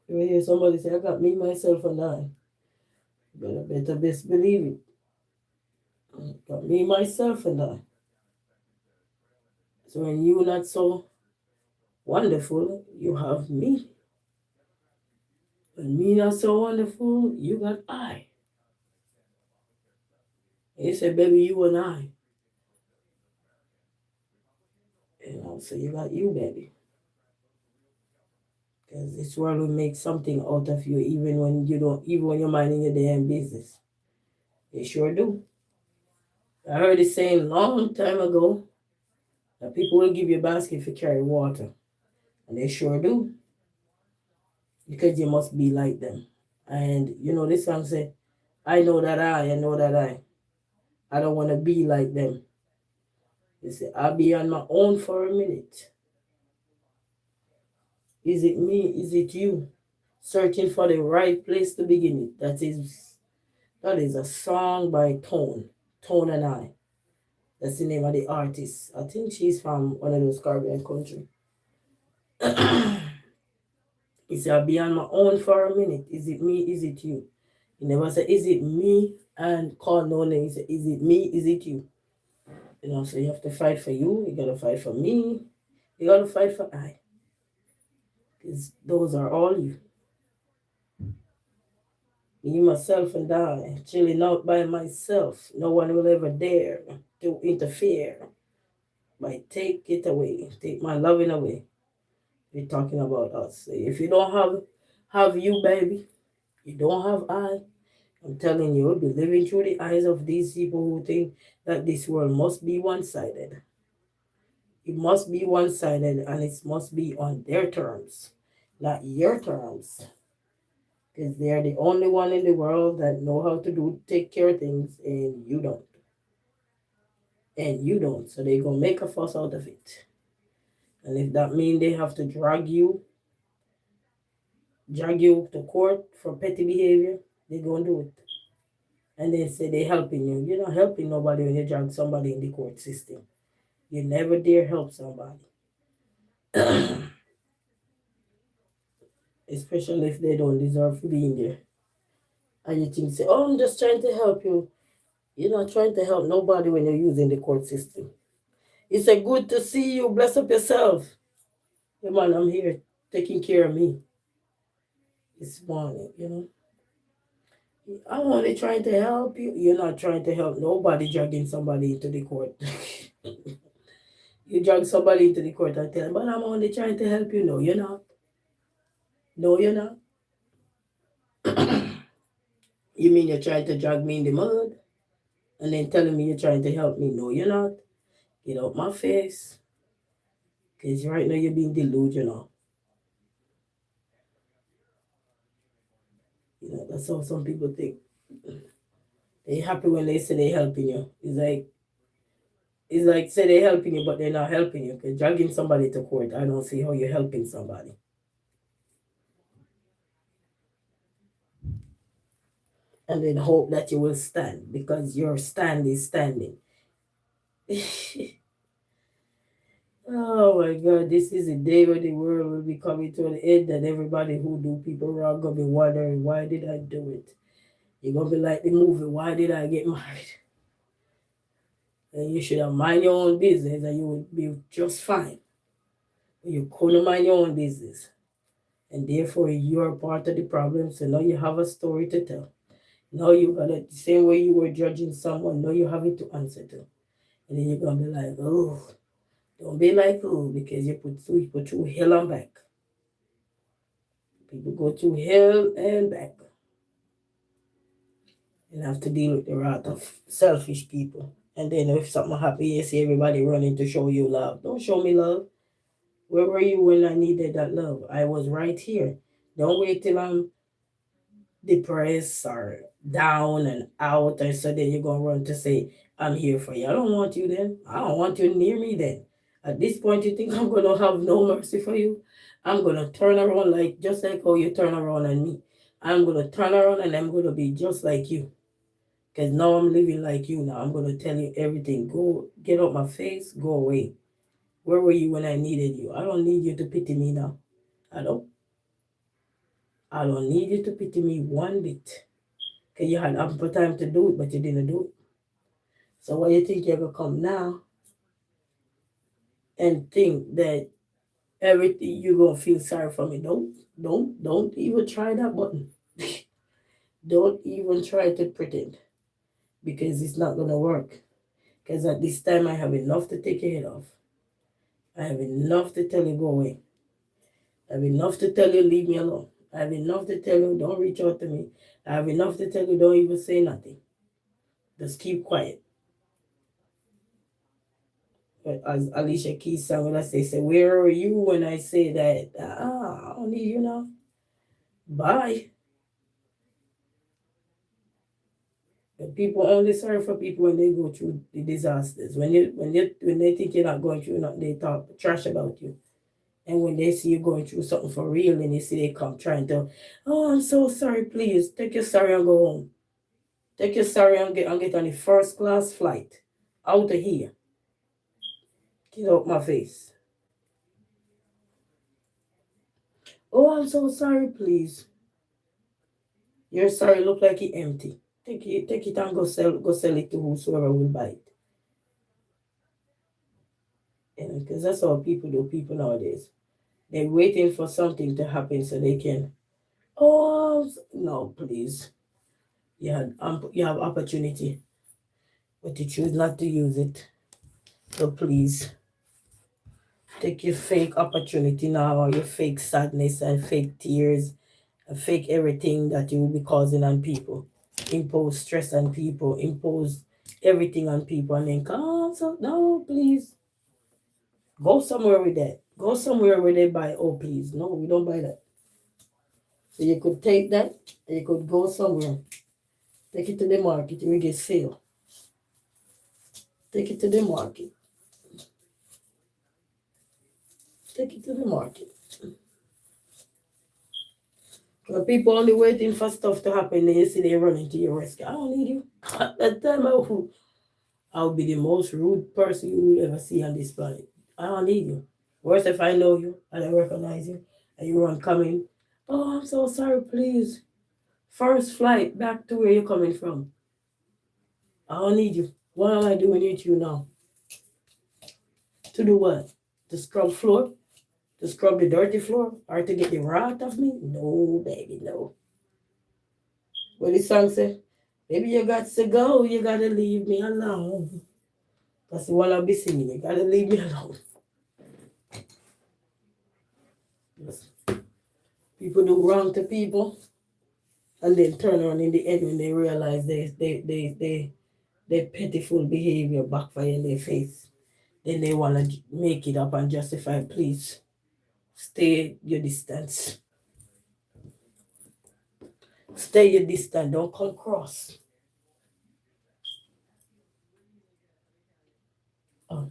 You hear somebody say, I got me, myself, and I. You better best believe it. I got me, myself, and I. So when you're not so wonderful, you have me. When me not so wonderful, you got I. He said, baby, you and I. So you got you, baby. Because this world will make something out of you even when you're minding your damn business. They sure do. I heard it saying long time ago that people will give you a basket to carry water. And they sure do. Because you must be like them. And this song said, I know that I know that I don't want to be like them. They say, I'll be on my own for a minute. Is it me? Is it you? Searching for the right place to begin it. That is a song by Tone and I. That's the name of the artist. I think she's from one of those Caribbean countries. He said, I'll be on my own for a minute. Is it me? Is it you? He never said, is it me? And call no name. He said, is it me? Is it you? So you have to fight for you. You got to fight for me. You got to fight for I. Because those are all you. Me, myself, and I, chilling out by myself. No one will ever dare to interfere. But take it away. Take my loving away. We're talking about us. If you don't have you, baby, you don't have I. I'm telling you, you'll be living through the eyes of these people who think that this world must be one-sided. It must be one-sided, and it must be on their terms, not your terms. Because they're the only one in the world that know how to take care of things, and you don't. And you don't. So they're gonna make a fuss out of it. And if that means they have to drag you to court for petty behavior, they're gonna do it. And they say they're helping you. You're not helping nobody when you drag somebody in the court system. You never dare help somebody. Especially if they don't deserve to be in there. And you think, say, oh, I'm just trying to help you. You're not trying to help nobody when you're using the court system. It's a good to see you. Bless up yourself. Yeah, man, I'm here taking care of me this morning. I'm only trying to help you. You're not trying to help nobody dragging somebody into the court. You drag somebody into the court and tell them, but I'm only trying to help you. No, you're not. No, you're not. You mean you're trying to drag me in the mud and then telling me you're trying to help me? No, you're not. Get out my face. Because right now you're being delusional. That's how some people think. They're happy when they say they're helping you. It's like say they're helping you, but they're not helping you. Because dragging somebody to court, I don't see how you're helping somebody. And then hope that you will stand because your stand is standing. Oh my God, this is a day where the world will be coming to an end and everybody who do people wrong gonna be wondering, why did I do it? You're gonna be like the movie, Why Did I Get Married? And you should have mind your own business and you would be just fine. But you couldn't mind your own business. And therefore you're part of the problem. So now you have a story to tell. Now you got it the same way you were judging someone, now you have it to answer to. And then you're gonna be like, oh, don't be like because you put people through hell and back. People go through hell and back. And have to deal with the wrath of selfish people. And then if something happens, you see everybody running to show you love. Don't show me love. Where were you when I needed that love? I was right here. Don't wait till I'm depressed or down and out, and so then you're gonna run to say, I'm here for you. I don't want you then. I don't want you near me then. At this point, you think I'm gonna have no mercy for you? I'm gonna turn around just like how you turn around on me. I'm gonna turn around and I'm gonna be just like you. Because now I'm living like you now. I'm gonna tell you everything. Go get out my face, go away. Where were you when I needed you? I don't need you to pity me now. I don't. I don't need you to pity me one bit. Because you had ample time to do it, but you didn't do it. So why you think you're going to come now and think that everything you're going to feel sorry for me? Don't even try that button. Don't even try to pretend. Because it's not going to work. Because at this time I have enough to take your head off. I have enough to tell you go away. I have enough to tell you leave me alone. I have enough to tell you don't reach out to me. I have enough to tell you don't even say nothing. Just keep quiet. But as Alicia Keys sang when I say, where are you when I say that? I don't need you now. Bye. But people only sorry for people when they go through the disasters. When they think you're not going through nothing, they talk trash about you. And when they see you going through something for real and they see they come trying to, oh, I'm so sorry, please. Take your sorry and go home. Take your sorry and get on the first class flight. Out of here. Get out my face. Oh, I'm so sorry, please. Your sorry look like it empty. Take it and go sell it to whosoever will buy it. Because that's how people do people nowadays. They're waiting for something to happen so they can. Oh no, please. You have opportunity, but you choose not to use it. So please take your fake opportunity now, or your fake sadness and fake tears and fake everything that you will be causing on people. Impose stress on people, impose everything on people, and then come. So no, please go somewhere with that. Go somewhere where they buy. Oh, please, no, we don't buy that. So you could take that, and you could go somewhere. Take it to the market, you will get sale. Take it to the market. Take it to the market. When people only waiting for stuff to happen, then you see they running to your rescue. I don't need you. At that time, I'll be the most rude person you will ever see on this planet. I don't need you. Worse if I know you and I recognize you and you run coming. Oh, I'm so sorry, please. First flight back to where you're coming from. I don't need you. What am I doing with you now? To do what? To scrub floor? To scrub the dirty floor? Or to get the rot off me? No, baby, no. What the song say? Baby, you got to go. You gotta leave me alone. That's the one I'll be singing. You gotta leave me alone. Yes. People do wrong to people and then turn around in the end when they realize their pitiful behavior backfire in their face. Then they wanna make it up and justify. Please stay your distance. Stay your distance. Don't come cross. Oh,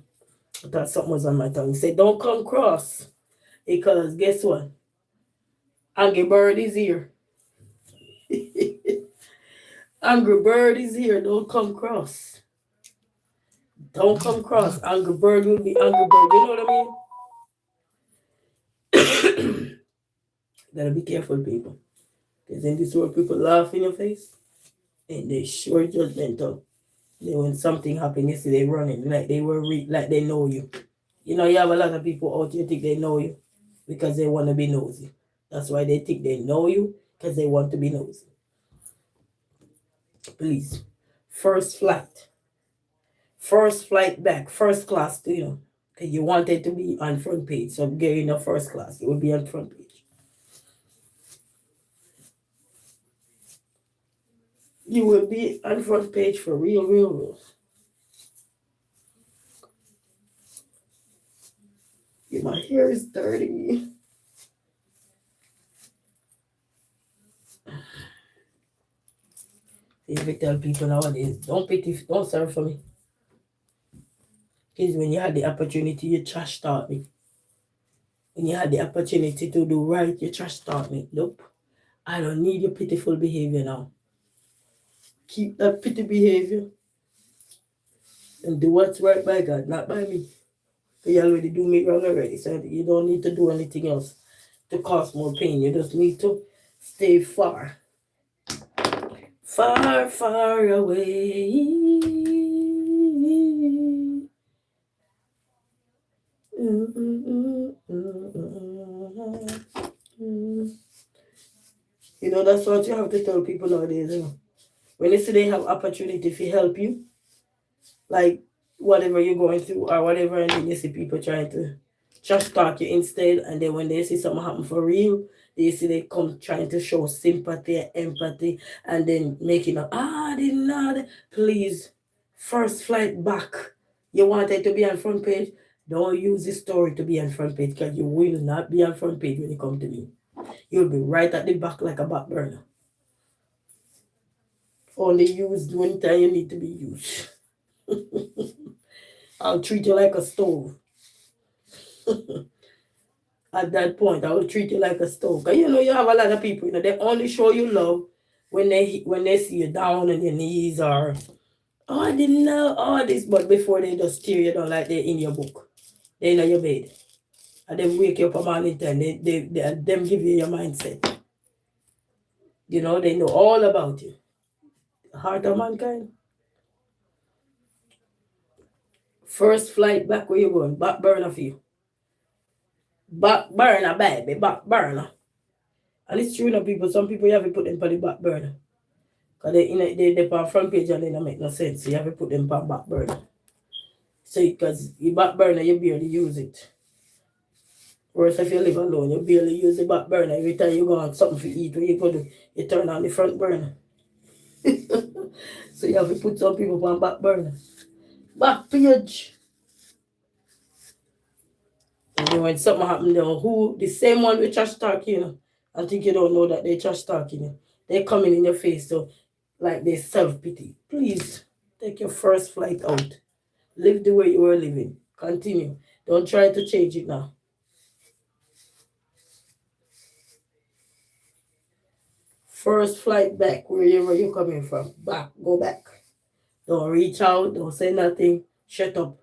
I thought something was on my tongue. Say don't come cross. Because guess what? Angry Bird is here. Angry Bird is here. Don't come cross. Don't come cross. Angry Bird will be Angry Bird. You know what I mean? Gotta be careful, people. Because in this world, people laugh in your face and they sure judgmental. Then when something happens, you see they running like they were like they know you. You know, you have a lot of people out here think they know you because they want to be nosy. That's why they think they know you because they want to be nosy. Please, first flight. First flight back, first class to you. You wanted to be on front page, so get in the first class. You will be on front page. You will be on front page for real, real, real. Yeah, my hair is dirty. If you tell people nowadays, don't serve for me. Because when you had the opportunity, you trash talk me. When you had the opportunity to do right, you trash talk me. Nope. I don't need your pitiful behavior now. Keep that pity behavior and do what's right by God, not by me. You already do me wrong already, so you don't need to do anything else to cause more pain. You just need to stay far, far, far away. You know, that's what you have to tell people nowadays. You know? When they say they have opportunity to help you, like whatever you're going through or whatever, and then you see people trying to just talk you instead, and then when they see something happen for real, they see they come trying to show sympathy and empathy, and then making up, I did not, please, first flight back. You wanted to be on front page? Don't use this story to be on front page because you will not be on front page when you come to me. You'll be right at the back like a back burner. Only used when time you need to be used. I'll treat you like a stove. At that point, I will treat you like a stove. Cause you know you have a lot of people, you know, they only show you love when they see you down on your knees or oh I didn't know all this, but before they just steer you down like they're in your book. They're in your bed. And then wake you up a morning time, they them give you your mindset. You know, they know all about you. Heart of mankind. First flight back where you're going, back burner for you. Back burner, baby, back burner. And it's true, you know, people. Some people you have to put them on the back burner. Because they on front page and they don't make no sense. So you have to put them on back burner. So because your back burner, you barely use it. Whereas if you live alone, you barely use the back burner. Every time you go on something to eat, what you go do, you turn on the front burner. So you have to put some people on back burner. Back page. And then when something happen there, who the same one with trash talking, you know, I think you don't know that they trash talking you. They coming in your face, so like they self-pity. Please take your first flight out. Live the way you were living. Continue. Don't try to change it now. First flight back wherever you're coming from. Back. Go back. Don't reach out. Don't say nothing. Shut up.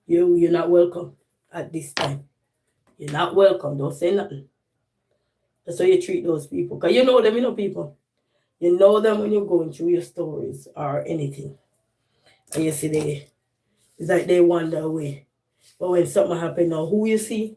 You're not welcome at this time. You're not welcome. Don't say nothing. That's how you treat those people. Because you know them, you know people. You know them when you're going through your stories or anything. And you see it's like they wander away. But when something happen now, who you see?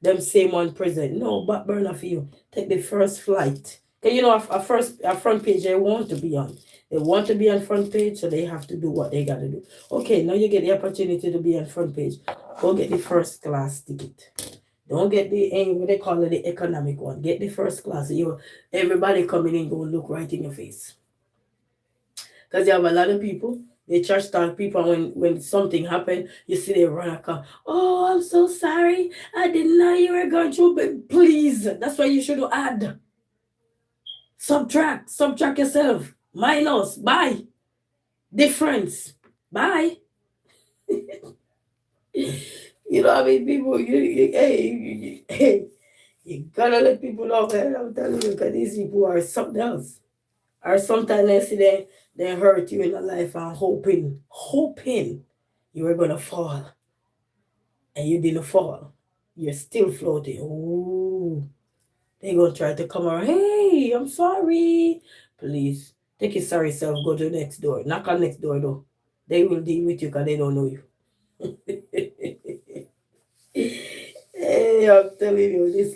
Them same one present. No, back burner for you. Take the first flight. Because you know, a front page they want to be on. They want to be on front page, so they have to do what they got to do. Okay, now you get the opportunity to be on front page. Go get the first class ticket. Don't get the what they call it, the economic one. Get the first class. Everybody coming in going look right in your face. Because you have a lot of people, they trash talk people, and when something happen, you see they run a car. Oh, I'm so sorry. I didn't know you were going through, but please, that's why you should add. Subtract yourself. Minus, bye. Difference, bye. You know what I mean? People, hey, you gotta let people know, man. I'm telling you, because these people are something else. Or sometimes they see they hurt you in a life and hoping you were gonna fall. And you didn't fall. You're still floating. Ooh. They gonna try to come around. Hey, I'm sorry. Please. Take your sorry self, go to the next door. Knock on next door though. They will deal with you because they don't know you. Hey, I'm telling you, this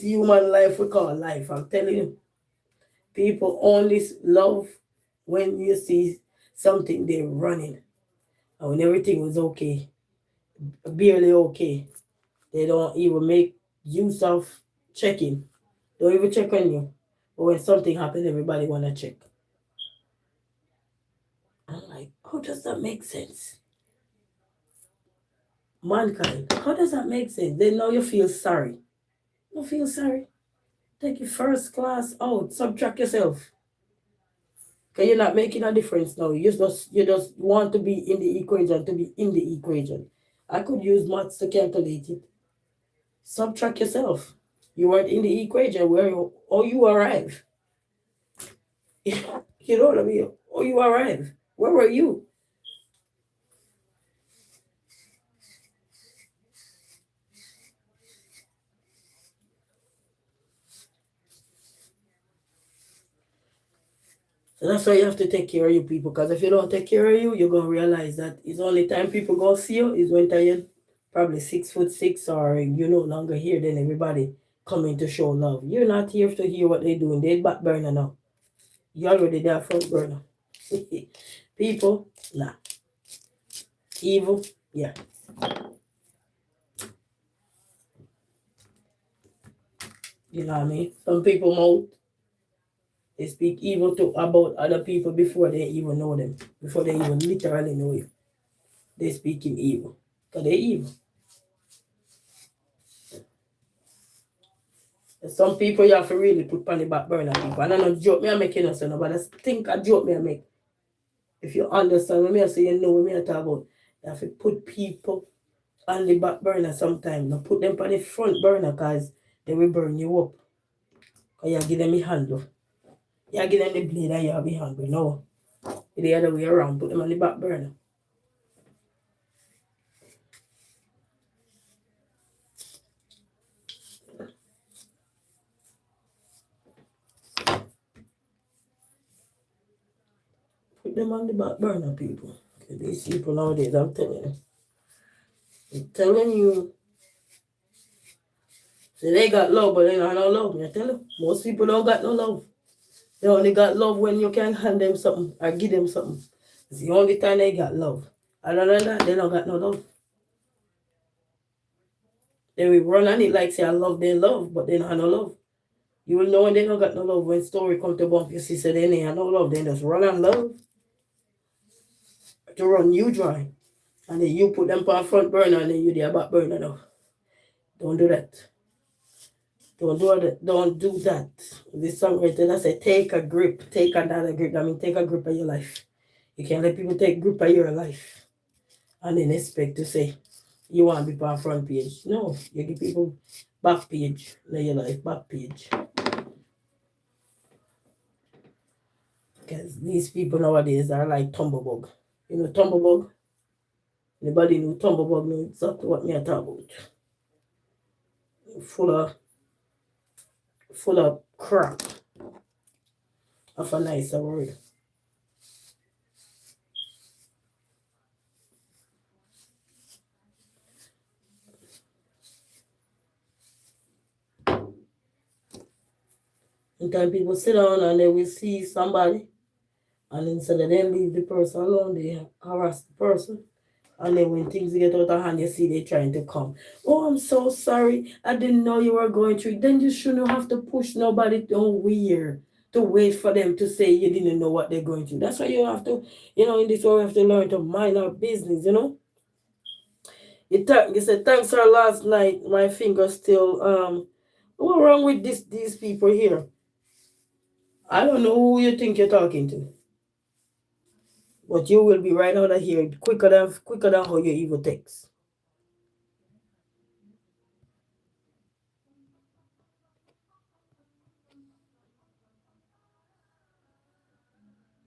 human life we call life, I'm telling you, people only love when you see something they're running. And when everything was okay, barely okay, they don't even make use of checking. Don't even check on you. But when something happens, everybody want to check. I'm like, how does that make sense? Mankind, how does that make sense? Then now you feel sorry. You feel sorry. Take your first class out. Subtract yourself. Because you're not making a difference now. You just want to be in the equation to be in the equation. I could use maths to calculate it. Subtract yourself. You weren't in the equation where you arrive. You know what I mean? Or you arrive. Where were you? So that's why you have to take care of you people. Because if you don't take care of you, you're gonna realize that it's only time people go see you is when you're probably 6'6" or you're no longer here, then everybody coming to show love. You're not here to hear what they're doing. They back burner now. You already there front burner. People, nah. Evil, yeah. You know what I mean? Some people mouth, they speak evil about other people before they even know them, before they even literally know you. They speak in evil. Because they're evil. Some people you have to really put on the back burner people. And I don't joke me I make no sense, but I think a joke me I make. If you understand what I say, you know what I talk about. You have to put people on the back burner sometimes. Not put them on the front burner because they will burn you up. Because you give them the handle. You give them the blade and you have the handle. No. It's the other way around. Put them on the back burner. Put them on the back burner, people. These people nowadays, I'm telling you. I'm telling you. So they got love, but they don't have no love. I tell you, most people don't got no love. They only got love when you can hand them something or give them something. It's the only time they got love. Other than that, they don't got no love. They will run on it like say I love their love, but they don't have no love. You will know when they don't got no love when story come to bump you see say they ain't have no love, they just run on love to run you dry. And then you put them on front burner and then you their back burner now. Don't do that. Don't do that. Don't do that. This songwriter that say take a grip, take another grip. I mean take a grip of your life. You can't let people take grip of your life and then expect to say you want to be on front page. No, you give people back page in your life, back page. Because these people nowadays are like tumblebug. You know tumblebug? Anybody know tumblebug know exactly what me I talk about. Full of crap. Of a nicer word. Sometimes people sit down and they will see somebody and instead of them leave the person alone, they harass the person. And then when things get out of hand, you see they trying to come. Oh, I'm so sorry. I didn't know you were going through it. Then you shouldn't have to push nobody nowhere to wait for them to say you didn't know what they're going through. That's why you have to, in this way we have to learn to mind our business, You said, thanks sir, last night, my finger still, what's wrong with these people here? I don't know who you think you're talking to. But you will be right out of here quicker than how you even text.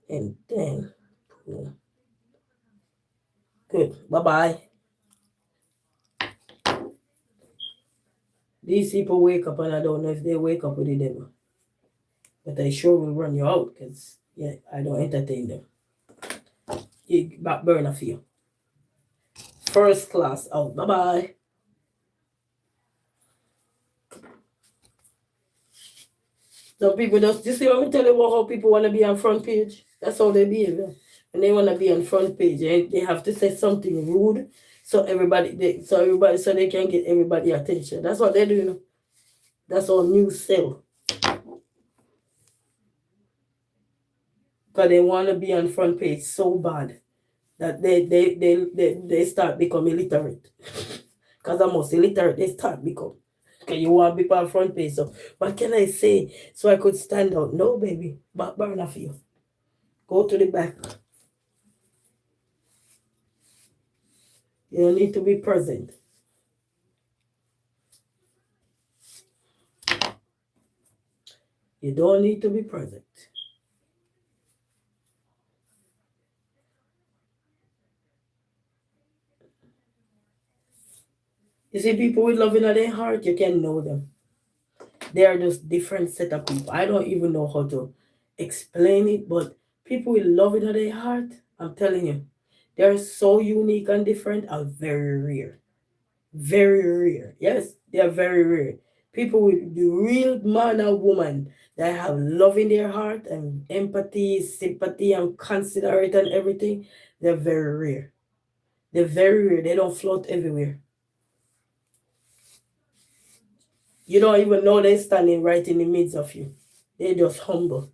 And then, good. Bye-bye. These people wake up and I don't know if they wake up with the devil. But I sure will run you out because, I don't entertain them. You back burner for you. First class out. Bye-bye. Some people just, you see what I'm telling you about how people want to be on front page? That's how they behave. And they want to be on front page. They have to say something rude so they can get everybody attention. That's what they do, That's all news sell. Because they want to be on front page so bad that they start becoming illiterate. Because I'm most illiterate, they start become. Okay, you want people on front page, so what can I say so I could stand out? No, baby, back burner for you. Go to the back. You don't need to be present. You don't need to be present. You see, people with love in their heart, you can know them. They are just different set of people. I don't even know how to explain it, but people with love in their heart, I'm telling you, they're so unique and different and very rare. Very rare. Yes, they are very rare. People with the real man or woman that have love in their heart and empathy, sympathy, and considerate and everything, they're very rare. They're very rare. They don't float everywhere. You don't even know they're standing right in the midst of you. They're just humble.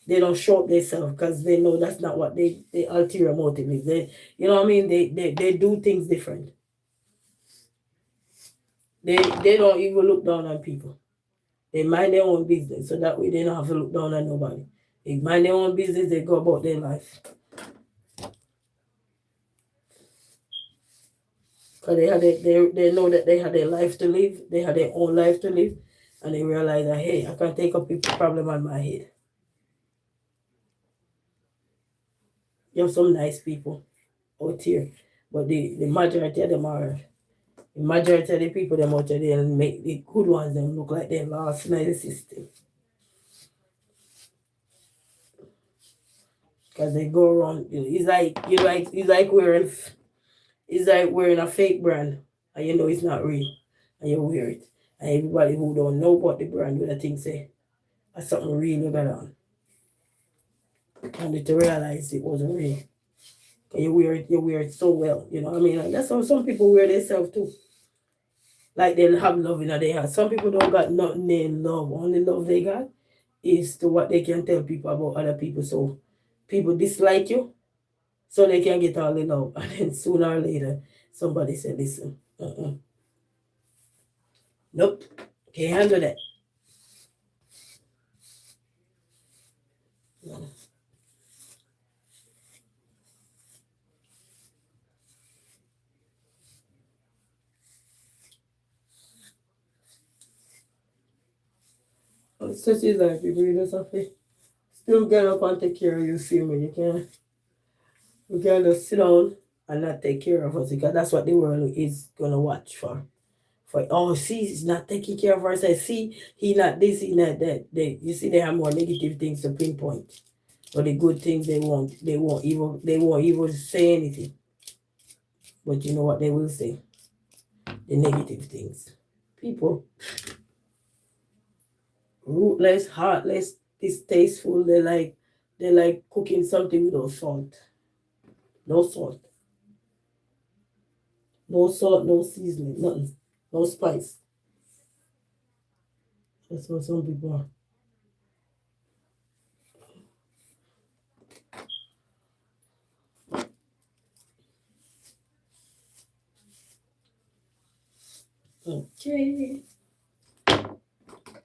They don't show up themselves because they know that's not what they ulterior motive is. You know what I mean? They do things different. They don't even look down on people. They mind their own business, so that way they don't have to look down on nobody. They mind their own business, they go about their life. Because they know that they have their life to live, they have their own life to live, and they realize that, hey, I can't take up people's problem on my head. You have some nice people out here, but the majority of them are, the majority of the people them out there, and make the good ones them look like they lost in the system. Because they go around, it's like wearing It's like wearing a fake brand and you know it's not real and you wear it. And everybody who don't know about the brand will think say that's something real you got on. And to realize it wasn't real. You wear it so well, you know what I mean? And that's how some people wear themselves too. Like they have love in their heart. Some people don't got nothing they love. Only love they got is to what they can tell people about other people. So people dislike you so they can get all the love. And then sooner or later, somebody said, listen, nope, can't handle that. No. Such is life, people. You just have to still get up and take care of you, feel me? You can't just sit down and not take care of us because that's what the world is going to watch for. Oh, see, he's not taking care of herself. See, he not this, he not that. You see, they have more negative things to pinpoint. But the good things they won't even say anything. But you know what they will say? The negative things. People, rootless, heartless, distasteful. They like cooking something without salt. No salt. No salt, no seasoning, nothing. No spice. That's what some people are. Okay.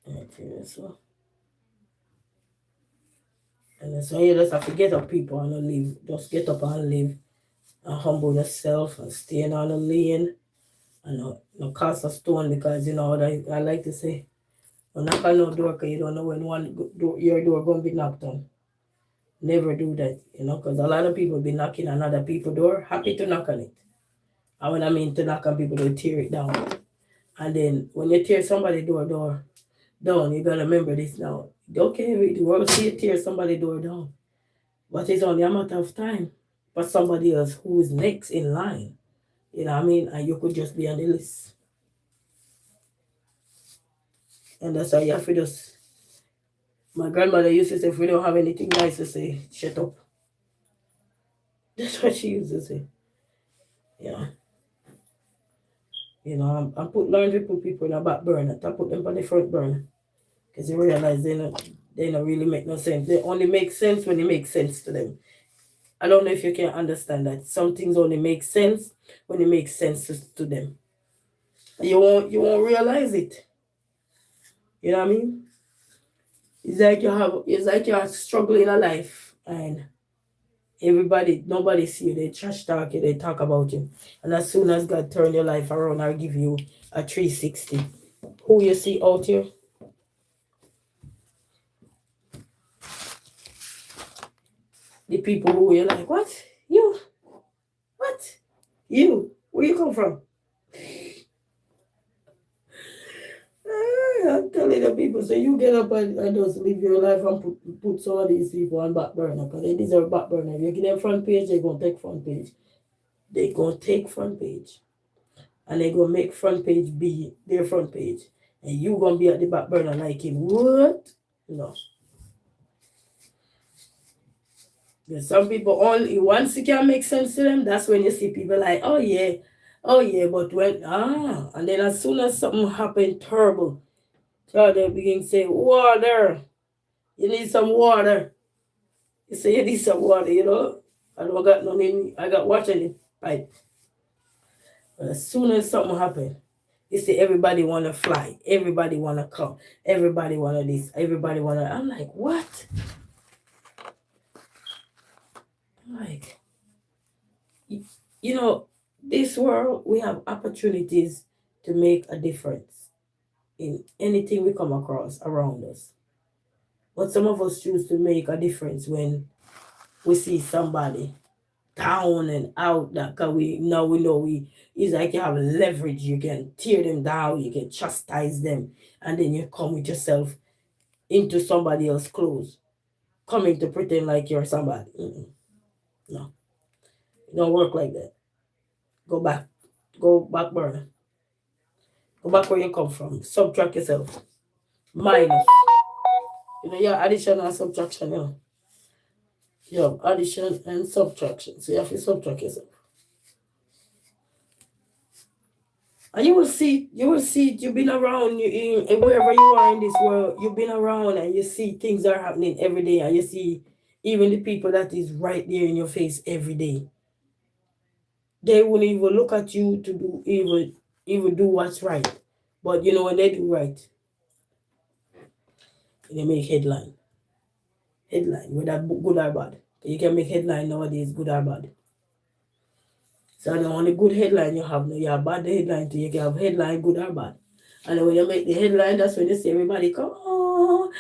Okay, so. And so you just have to get up, people, and live. Just get up and live. And humble yourself and stay in on the lane. And not cast a stone because, you know, what I like to say, don't knock on no door because you don't know when your door going to be knocked on. Never do that, you know, because a lot of people be knocking on other people's door, happy to knock on it. And when I mean to knock on people, they tear it down. And then when you tear somebody's door down, you got to remember this now. Okay, the world see you tear somebody's door down. But it's only a matter of time for somebody else who is next in line. You know what I mean? And you could just be on the list. And that's how you have to just. My grandmother used to say, if we don't have anything nice to say, shut up. That's what she used to say. Yeah. You know, I learn to put people in the back burner. I put them on the front burner. Because you realize they don't really make no sense. They only make sense when it makes sense to them. I don't know if you can understand that. Some things only make sense when it makes sense to them. And you won't realize it. You know what I mean? It's like you're struggling in a life and nobody see you, they trash talk you, they talk about you. And as soon as God turn your life around or give you a 360, who you see out here? The people who you're like, what? You? What? You? Where you come from? I'm telling the people, so you get up and just live your life and put some of these people on back burner because they deserve back burner. If you give them front page, they're going to take front page. They're going to take front page. And they're going to make front page be their front page. And you going to be at the back burner like him. What? No. There's some people only, once it can make sense to them, that's when you see people like, oh yeah, but when, and then as soon as something happened terrible, so they begin to say, water, you need some water. You say, you need some water, you know. I don't got no name, I got water in the pipe. But as soon as something happened, you see everybody want to fly, everybody want to come, everybody want to this, everybody want to, I'm like, what? Like, you know, this world, we have opportunities to make a difference in anything we come across around us. But some of us choose to make a difference when we see somebody down and out that cause we know it's like you have leverage, you can tear them down, you can chastise them, and then you come with yourself into somebody else's clothes, coming to pretend like you're somebody. No, it don't work like that. Go back. Go back burner. Go back where you come from. Subtract yourself. Minus. You know, yeah, addition and subtraction, you know. You have addition and subtraction. So you have to subtract yourself. And you will see, you've been around, wherever you are in this world, you've been around and you see things are happening every day, and you see even the people that is right there in your face every day. They won't even look at you to do even do what's right. But you know when they do right, they make headline. Headline, whether good or bad. You can make headline nowadays, good or bad. So the only good headline you have, no, you have bad headline too. You can have headline good or bad. And then when you make the headline, that's when you see everybody come,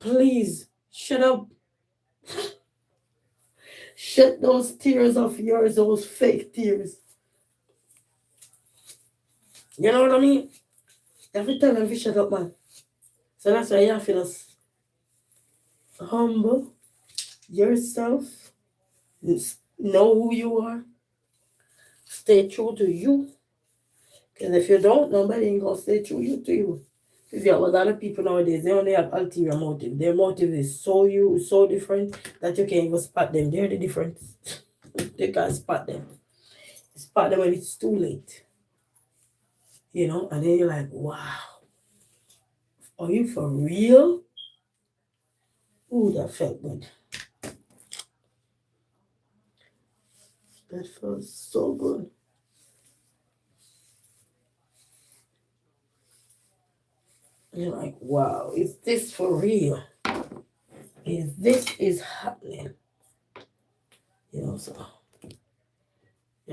please, shut up. Shut those tears of yours, those fake tears. You know what I mean? Every time I shut up, man. So that's why you have to just humble yourself. Know who you are. Stay true to you. Because if you don't, nobody ain't gonna stay true to you. Because you have a lot of people nowadays, they only have ulterior motive. Their motive is so different that you can't even spot them. They're the difference. You can't spot them. Spot them when it's too late. You know, and then you're like, wow. Are you for real? Ooh, that felt good. That felt so good. You're like, wow, is this for real? Is this happening? You know, so you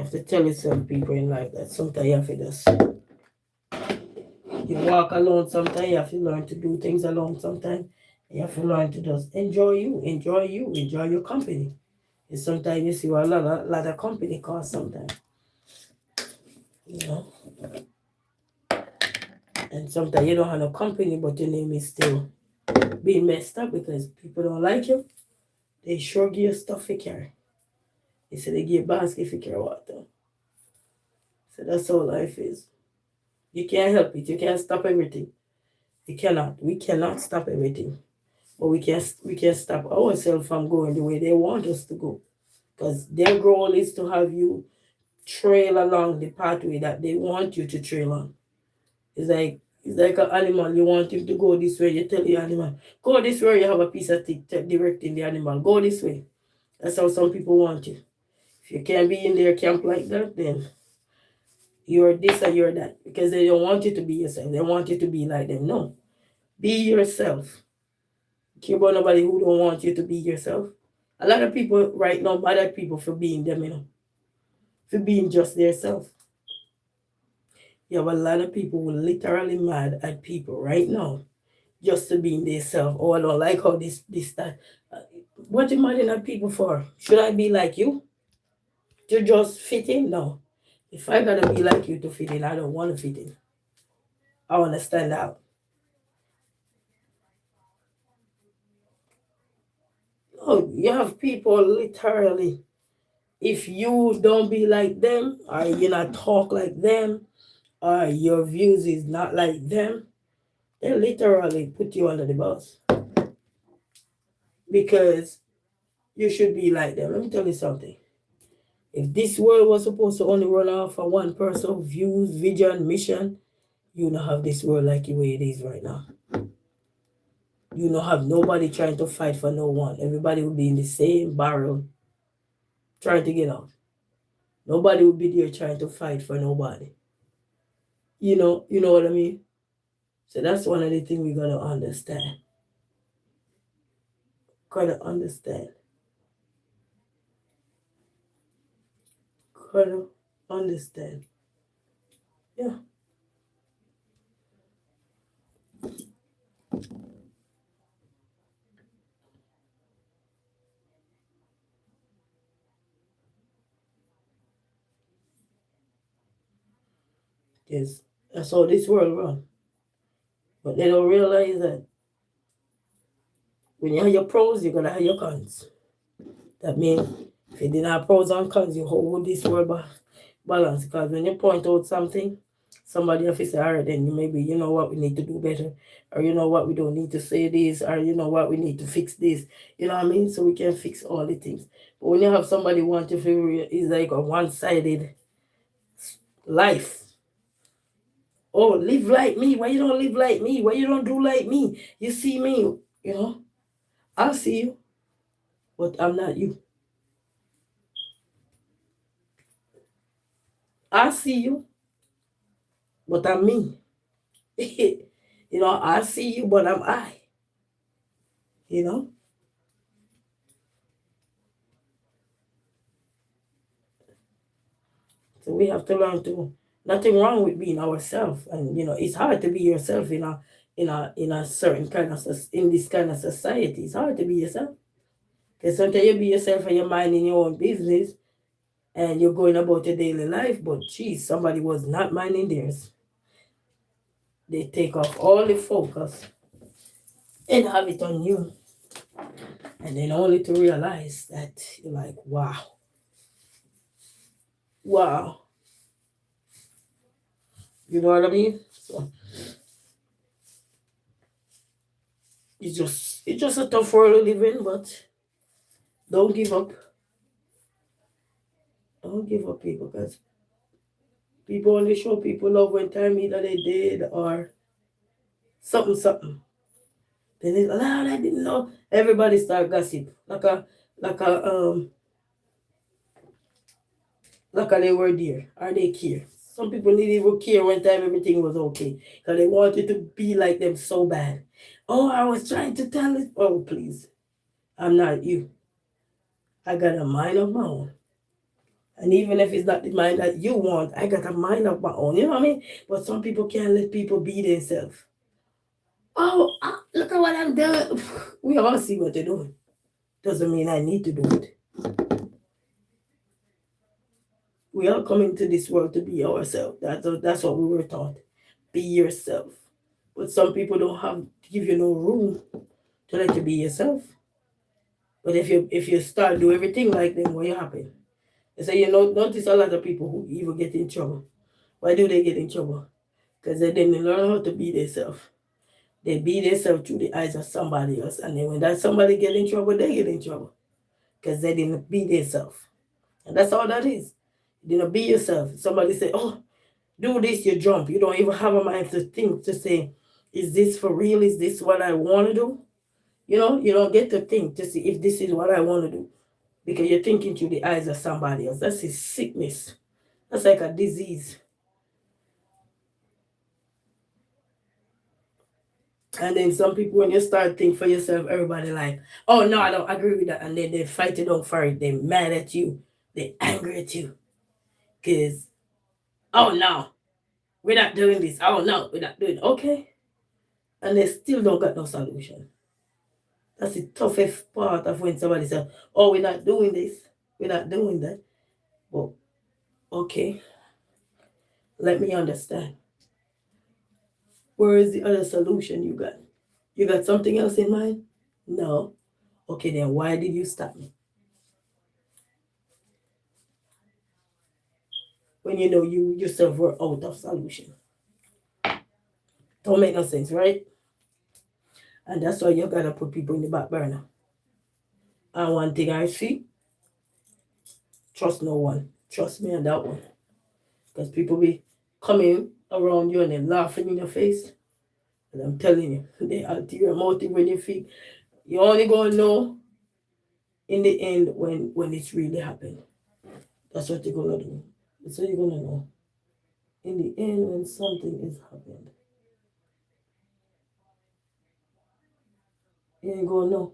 have to tell yourself, people in life, that sometimes you have to just you walk alone. Sometimes you have to learn to do things alone. Sometimes you have to learn to just enjoy your company. And sometimes you see what a lot of company costs sometimes. You know. And sometimes you don't have no company, but your name is still being messed up because people don't like you. They sure give you stuff you carry. They say they give you basket if you carry water. So that's how life is. You can't help it. You can't stop everything. You cannot. We cannot stop everything. But we can stop ourselves from going the way they want us to go. Because their goal is to have you trail along the pathway that they want you to trail on. It's like an animal. You want him to go this way. You tell the animal, go this way. You have a piece of stick directing the animal. Go this way. That's how some people want you. If you can't be in their camp like that, then you're this or you're that. Because they don't want you to be yourself. They want you to be like them. No. Be yourself. Care about nobody who don't want you to be yourself. A lot of people right now mad at people for being them, you know. For being just their self. You have a lot of people who literally mad at people right now just to being their self. Oh, I don't like how this, that. What you mad at people for? Should I be like you? To just fit in? No. If I gotta be like you to fit in, I don't want to fit in. I want to stand out. No, you have people literally. If you don't be like them, or you not talk like them, or your views is not like them, they literally put you under the bus. Because you should be like them. Let me tell you something. If this world was supposed to only run off of one person, views, vision, mission, you don't have this world like the way it is right now. You don't have nobody trying to fight for no one. Everybody will be in the same barrel trying to get out. Nobody will be there trying to fight for nobody. You know what I mean? So that's one of the things we gotta understand. Gotta understand. Gotta understand. Yeah. Yes. That's how this world runs. But they don't realize that when you have your pros, you're gonna have your cons. That means if you didn't have pros and cons, you hold this world balance. Because when you point out something, somebody else say, all right, then maybe you know what we need to do better, or you know what we don't need to say this, or you know what we need to fix this. You know what I mean? So we can fix all the things. But when you have somebody want to feel it's like a one-sided life. Oh, live like me. Why you don't live like me? Why you don't do like me? You see me, you know? I see you, but I'm not you. I see you, but I'm me. You know, I see you, but I'm I. You know? So we have to learn to nothing wrong with being ourselves. And you know, it's hard to be yourself in a certain kind of in this kind of society. It's hard to be yourself. Because sometimes you be yourself and you're minding your own business and you're going about your daily life, but geez, somebody was not minding theirs. They take off all the focus and have it on you. And then only to realize that you're like, wow. Wow. You know what I mean? So it's just a tough world to live in, but don't give up. Don't give up, people, because people only show people love when time either they did or something, something. Then it's, oh, I didn't know. Everybody start gossip. Like a they were there or they care. Some people didn't even care when time everything was okay. Because they wanted to be like them so bad. Oh, I was trying to tell it. Oh, please. I'm not you. I got a mind of my own. And even if it's not the mind that you want, I got a mind of my own. You know what I mean? But some people can't let people be themselves. Oh, look at what I'm doing. We all see what they're doing. Doesn't mean I need to do it. We all come into this world to be ourselves. That's what we were taught. Be yourself. But some people don't have give you no room to let you be yourself. But if you start do everything like them, what happen? So you know, notice a lot of people who even get in trouble. Why do they get in trouble? Because they didn't learn how to be themselves. They be themselves through the eyes of somebody else. And then when that somebody get in trouble, they get in trouble. Because they didn't be themselves. And that's all that is. You didn't be yourself. Somebody say, oh, do this, you jump. You don't even have a mind to think, to say, is this for real? Is this what I want to do? You know, you don't get to think to see if this is what I want to do. Because you're thinking through the eyes of somebody else. That's a sickness. That's like a disease. And then some people, when you start thinking for yourself, everybody like, oh no, I don't agree with that. And then they fight it on for it. They're mad at you. They're angry at you. Because, oh no, we're not doing this. Oh no, we're not doing it. Okay. And they still don't got no solution. That's the toughest part of when somebody says, oh, we're not doing this. We're not doing that. Well, okay. Let me understand. Where is the other solution you got? You got something else in mind? No. Okay, then why did you stop me? When you know you yourself were out of solution. Don't make no sense, right? And that's why you gotta put people in the back burner. And one thing I see, trust no one. Trust me on that one. Because people be coming around you and they're laughing in your face. And I'm telling you, the ulterior motive when you feel you only gonna know in the end when it's really happened. That's what you're gonna do. That's what you're gonna know. In the end when something is happened. You ain't gonna know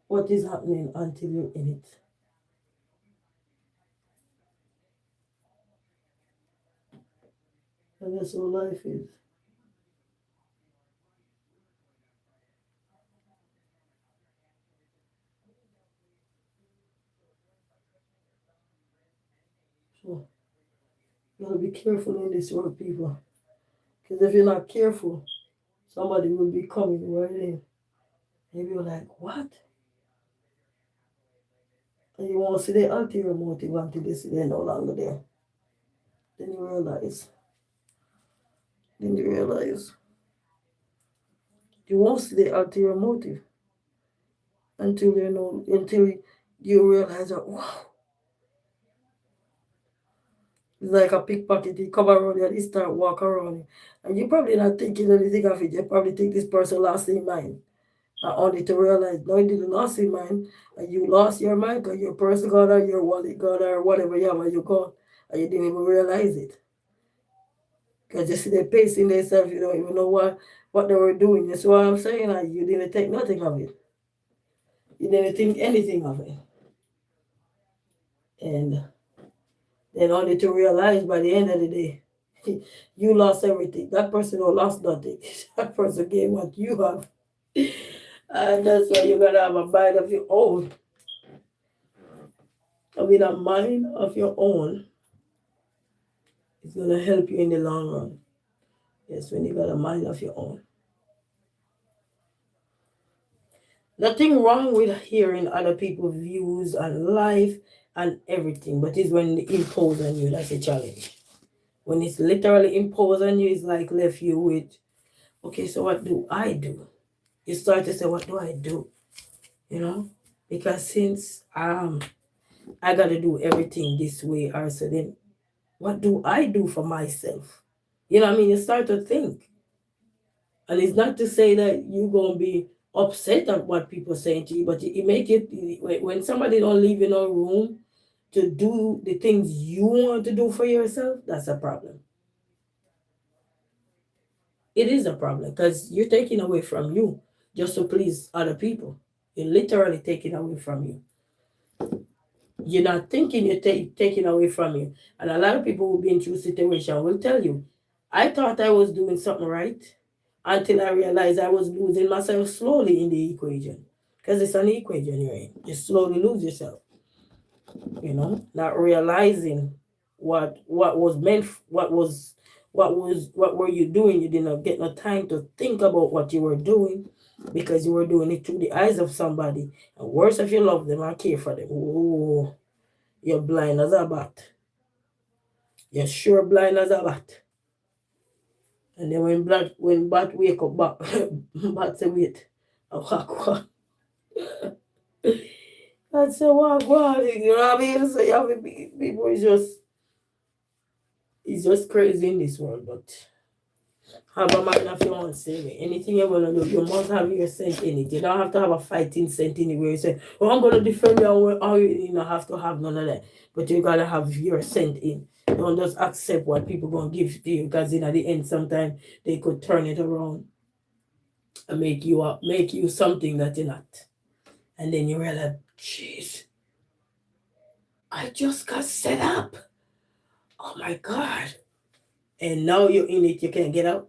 what is happening until you're in it. And that's what life is. So you gotta be careful in this world, people. Because if you're not careful, somebody will be coming right in. And you'll be like, what? And you won't see the ulterior motive until you see they're no longer there. Then you realize. Then you realize you won't see the ulterior motive until you realize that wow, it's like a pickpocket. He come around you and he start walk around you. And you probably not thinking anything of it. You probably think this person lost their mind. And only to realize no, you didn't lost your mind, and you lost your mind because your purse gone or your wallet gone or whatever you have and you gone, and you didn't even realize it. Because you see they're pacing themselves, you don't even know what they were doing. That's what I'm saying. Like, you didn't take nothing of it. You didn't think anything of it. And then only to realize by the end of the day, you lost everything. That person don't lost nothing. That person gave what you have. And that's why you gotta have a mind of your own. I mean, a mind of your own is gonna help you in the long run. Yes, when you got a mind of your own. Nothing wrong with hearing other people's views on life and everything, but it's when they impose on you that's a challenge. When it's literally imposed on you, it's like left you with, okay, so what do I do? You start to say, what do I do? You know? Because since I gotta do everything this way, or so then what do I do for myself? You know what I mean? You start to think. And it's not to say that you're gonna be upset at what people saying to you, but it make it when somebody don't leave you no room to do the things you want to do for yourself, that's a problem. It is a problem because you're taking away from you just to please other people. You're literally taking away from you. You're not thinking you're taking away from you. And a lot of people who've been through situation will tell you, I thought I was doing something right until I realized I was losing myself slowly in the equation. Because it's an equation you're in. You slowly lose yourself. Not realizing what was meant, what were you doing. You didn't get no time to think about what you were doing because you were doing it through the eyes of somebody. And worse if you love them and care for them. Oh, you're blind as a bat. You're sure blind as a bat. And then when bat wake up, bat say wait, I walk. I say walk, you know what I mean? So you have people it's just crazy in this world, but have a mind of your own saving. Anything you're gonna do, you must have your scent in it. You don't have to have a fighting scent in it where you say, oh, I'm gonna defend you, you don't have to have none of that. But you gotta have your scent in. Don't just accept what people gonna give to you because at the end sometimes they could turn it around and make you something that you're not. And then you realize, jeez, I just got set up. Oh my God. And now you're in it, you can't get out.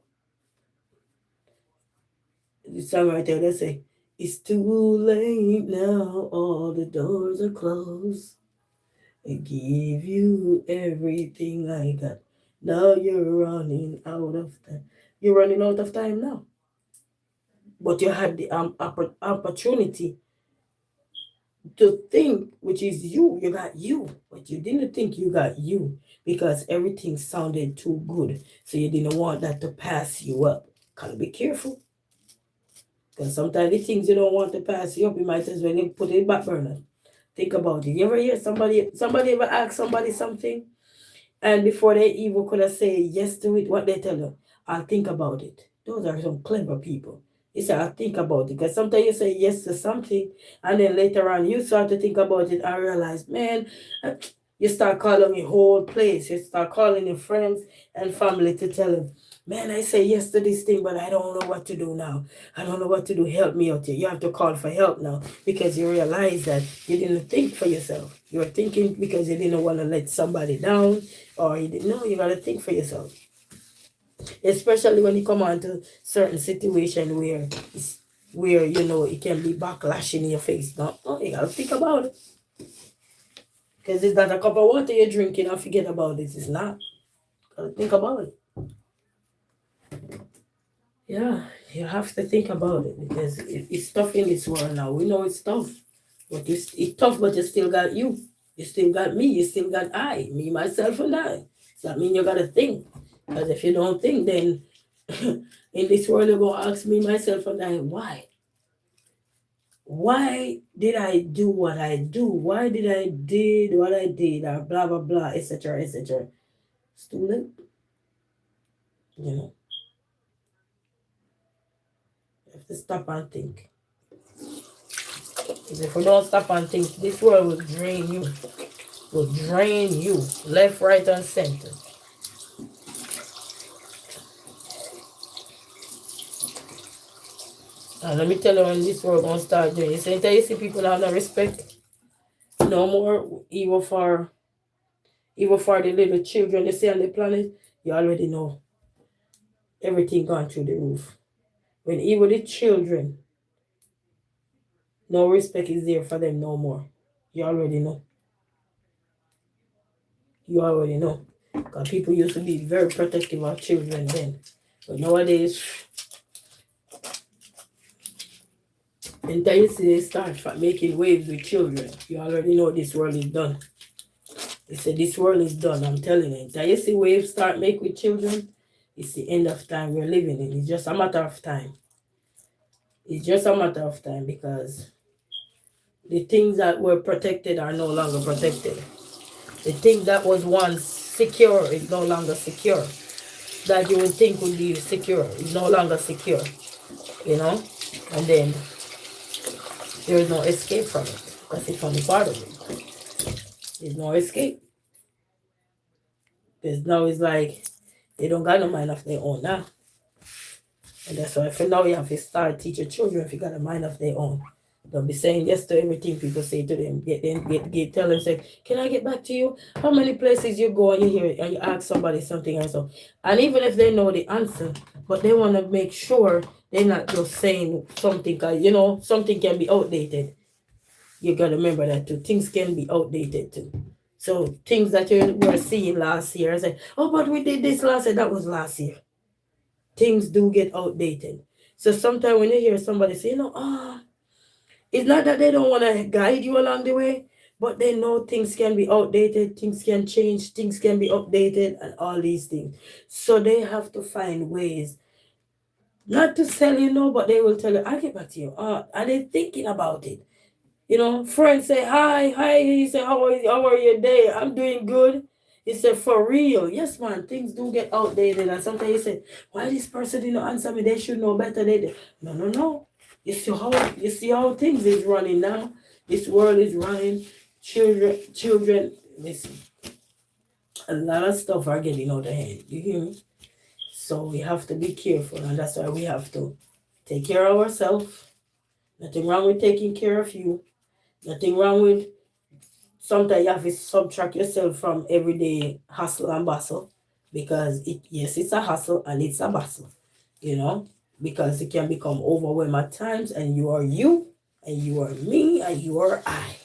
The songwriter they say, it's too late now, all the doors are closed. I give you everything I got. Now you're running out of time. You're running out of time now. But you had the opportunity to think, which is you got you, but you didn't think you got you because everything sounded too good. So you didn't want that to pass you up. Gotta be careful. Because sometimes the things you don't want to pass you up, you might as well put it back burner. Think about it. You ever hear somebody ever ask somebody something, and before they even could have said yes to it, what they tell you? I'll think about it. Those are some clever people. They say, I'll think about it. Because sometimes you say yes to something, and then later on you start to think about it and realize, man, you start calling your whole place. You start calling your friends and family to tell them, man, I say yes to this thing, but I don't know what to do now. I don't know what to do. Help me out here. You have to call for help now because you realize that you didn't think for yourself. You were thinking because you didn't want to let somebody down, or you didn't know. You got to think for yourself. Especially when you come on to certain situation where it can be backlash in your face. No, you got to think about it. Because it's not a cup of water you're drinking and forget about it. It's not. Got to think about it. Yeah, you have to think about it because it's tough in this world now. We know it's tough. But it's tough, but you still got you. You still got me. You still got I, me, myself, and I. So that means you got to think. Because if you don't think, then in this world, you're going to ask me, myself, and I, why? Why did I do what I do? Why did I did what I did? Or blah, blah, blah, etc., etc. It's too late. You know, you have to stop and think. Because if we don't stop and think, this world will drain you. Will drain you left, right, and center. And let me tell you, when this world gonna start doing, you see people have no respect. No more even for the little children they see on the planet. You already know everything gone through the roof. When even the children, no respect is there for them no more. You already know. You already know. Because people used to be very protective of children then. But nowadays, until you see they start making waves with children, you already know this world is done. They say this world is done, I'm telling you. Until you see waves start make with children, it's the end of time we're living in. It's just a matter of time. It's just a matter of time because the things that were protected are no longer protected. The thing that was once secure is no longer secure. That you would think would be secure is no longer secure. You know? And then there is no escape from it. That's the funny part of it. There's no escape. Because now it's like they don't got no mind of their own now. And that's why for now you have to start teaching children if you got a mind of their own. Don't be saying yes to everything people say to them. Tell them, say, can I get back to you? How many places you go and you hear it and you ask somebody something and so. And even if they know the answer, but they want to make sure they're not just saying something, because you know, something can be outdated. You got to remember that too. Things can be outdated too. So things that you were seeing last year, I say, oh, but we did this last year. That was last year. Things do get outdated. So sometimes when you hear somebody say, you know, it's not that they don't want to guide you along the way, but they know things can be outdated, things can change, things can be updated, and all these things. So they have to find ways not to tell you no, but they will tell you, I'll get back to you. And they're thinking about it. You know, friends say, hi. He say, how are you day? I'm doing good. He said, for real. Yes, man, things do get outdated. And sometimes you say, why this person didn't answer me? They should know better. No. You see how things is running now. This world is running. Children, listen. A lot of stuff are getting out of hand. You hear me? So we have to be careful. And that's why we have to take care of ourselves. Nothing wrong with taking care of you. Nothing wrong with sometimes you have to subtract yourself from everyday hustle and bustle because it's a hustle and it's a bustle, you know, because it can become overwhelming at times and you are you and you are me and you are I.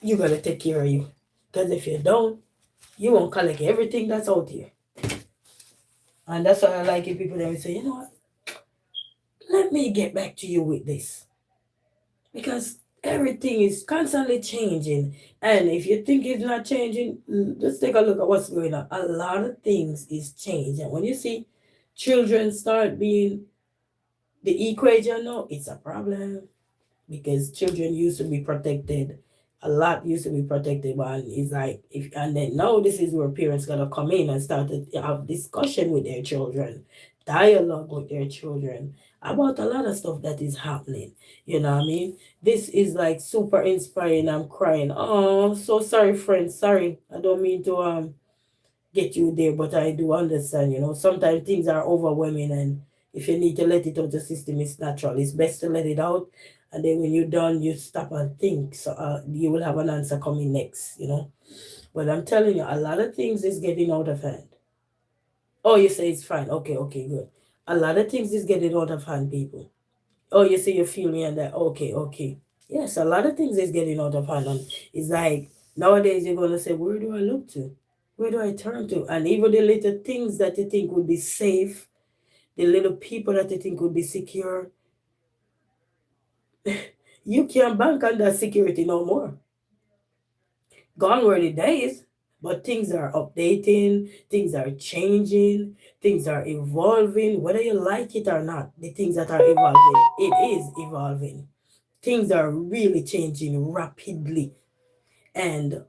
You gotta take care of you because if you don't, you won't collect everything that's out here. And that's why I like it. People that will say, you know what, let me get back to you with this because everything is constantly changing. And if you think it's not changing, let's take a look at what's going on. A lot of things is changing. And when you see children start being the equation now, it's a problem. Because children used to be protected. A lot used to be protected, but it's like and then now this is where parents gotta come in and start to have discussion with their children, dialogue with their children about a lot of stuff that is happening. You know what I mean? This is like super inspiring. I'm crying. Oh, so sorry, friends. Sorry. I don't mean to get you there, but I do understand, you know. Sometimes things are overwhelming and if you need to let it out the system, it's natural. It's best to let it out. And then when you're done, you stop and think. So you will have an answer coming next, you know. But I'm telling you, a lot of things is getting out of hand. Oh, you say it's fine. Okay, good. A lot of things is getting out of hand, people. Oh, you say you feel me and that. Okay. Yes, a lot of things is getting out of hand. And it's like nowadays you're going to say, where do I look to? Where do I turn to? And even the little things that you think would be safe, the little people that you think would be secure, You can't bank on that security no more. Gone were the days, but things are updating, things are changing, things are evolving, whether you like it or not. The things that are evolving, it is evolving. Things are really changing rapidly, and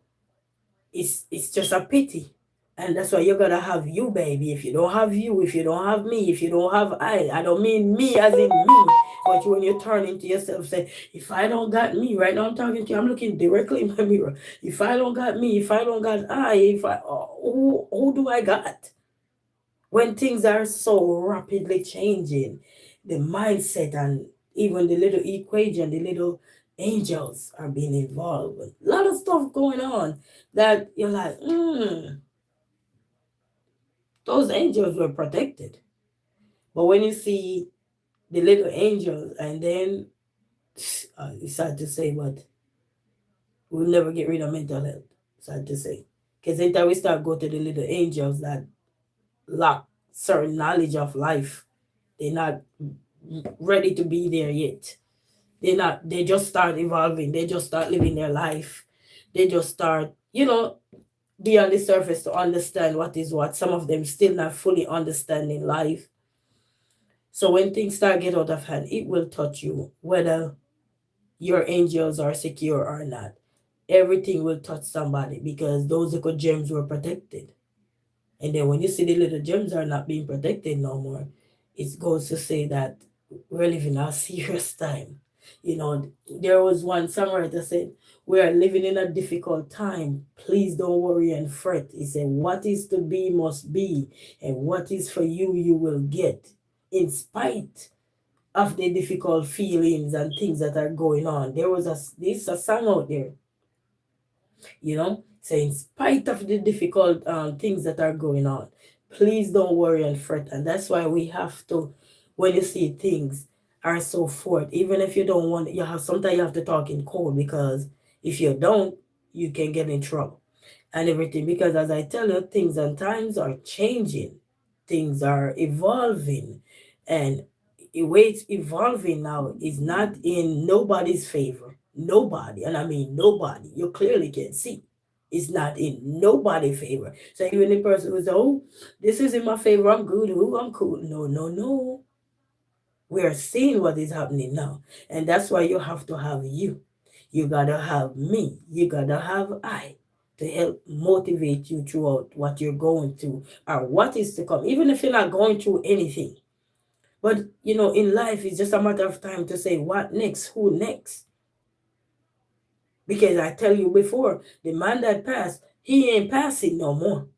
it's just a pity. And that's why you gotta have you, baby. If you don't have you, if you don't have me, if you don't have I don't mean me as in me, but when you turn into yourself, say, if I don't got me, right now I'm talking to you, I'm looking directly in my mirror. If I don't got me, if I don't got I, if I, who do I got? When things are so rapidly changing, the mindset and even the little equation, the little angels are being involved. A lot of stuff going on that you're like, those angels were protected. But when you see the little angels, and then it's sad to say, but we'll never get rid of mental health. Sad to say. Because anytime we start go to the little angels that lack certain knowledge of life, they're not ready to be there yet. They just start evolving, they just start living their life, they just start, be on the surface to understand what is what. Some of them still not fully understanding life. So when things start get out of hand, it will touch you, whether your angels are secure or not. Everything will touch somebody because those little gems were protected. And then when you see the little gems are not being protected no more, it goes to say that we're living a serious time. There was one songwriter said, we are living in a difficult time. Please don't worry and fret. He said, what is to be must be, and what is for you, you will get. In spite of the difficult feelings and things that are going on. There was a song out there, say, in spite of the difficult things that are going on, please don't worry and fret. And that's why we have to, when you see things are so forth, even if you don't want, sometimes you have to talk in code, because if you don't, you can get in trouble and everything. Because as I tell you, things and times are changing, things are evolving, and the way it's evolving now is not in nobody's favor. Nobody, and I mean nobody, you clearly can see. It's not in nobody's favor. So even the person who says, oh, this is in my favor, I'm good, I'm cool. No, no, no. We are seeing what is happening now. And that's why you have to have you. You gotta have me. You gotta have I to help motivate you throughout what you're going through or what is to come, even if you're not going through anything. But in life, it's just a matter of time to say what next, who next. Because I tell you before, the man that passed, he ain't passing no more.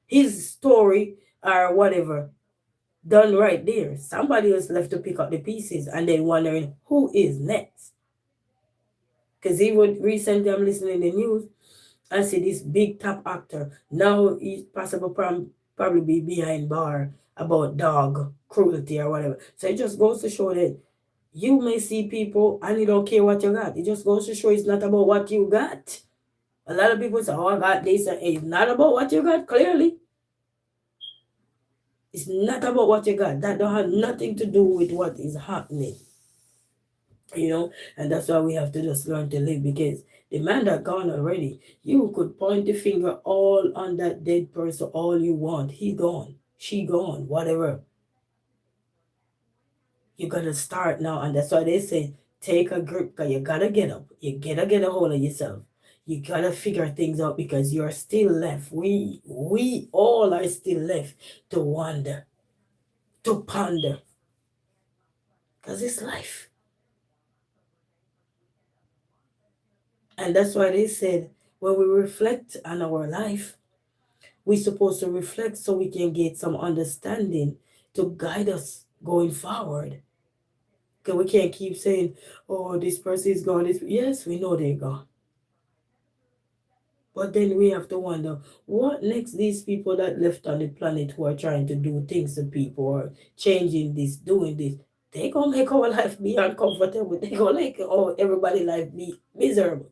His story or whatever done right there. Somebody else left to pick up the pieces, and then wondering who is next. Because even recently I'm listening to the news, I see this big top actor. Now he's possible probably be behind bar about dog cruelty or whatever. So it just goes to show that you may see people and you don't care what you got. It just goes to show it's not about what you got. A lot of people say, oh, I got this. It's not about what you got, clearly. It's not about what you got. That don't have nothing to do with what is happening. And that's why we have to just learn to live, because the man that gone already, you could point the finger all on that dead person all you want. He gone. She gone. Whatever. You gotta start now. And that's why they say, take a grip, because you gotta get up. You gotta get a hold of yourself. You gotta figure things out, because you're still left. We all are still left to wonder, to ponder. Because it's life. And that's why they said, when we reflect on our life, we're supposed to reflect so we can get some understanding to guide us going forward. Because we can't keep saying, oh, this person is gone. Yes, we know they're gone. But then we have to wonder, what next? These people that left on the planet who are trying to do things to people or changing this, doing this, they going to make our life be uncomfortable. They going to make everybody's life be miserable.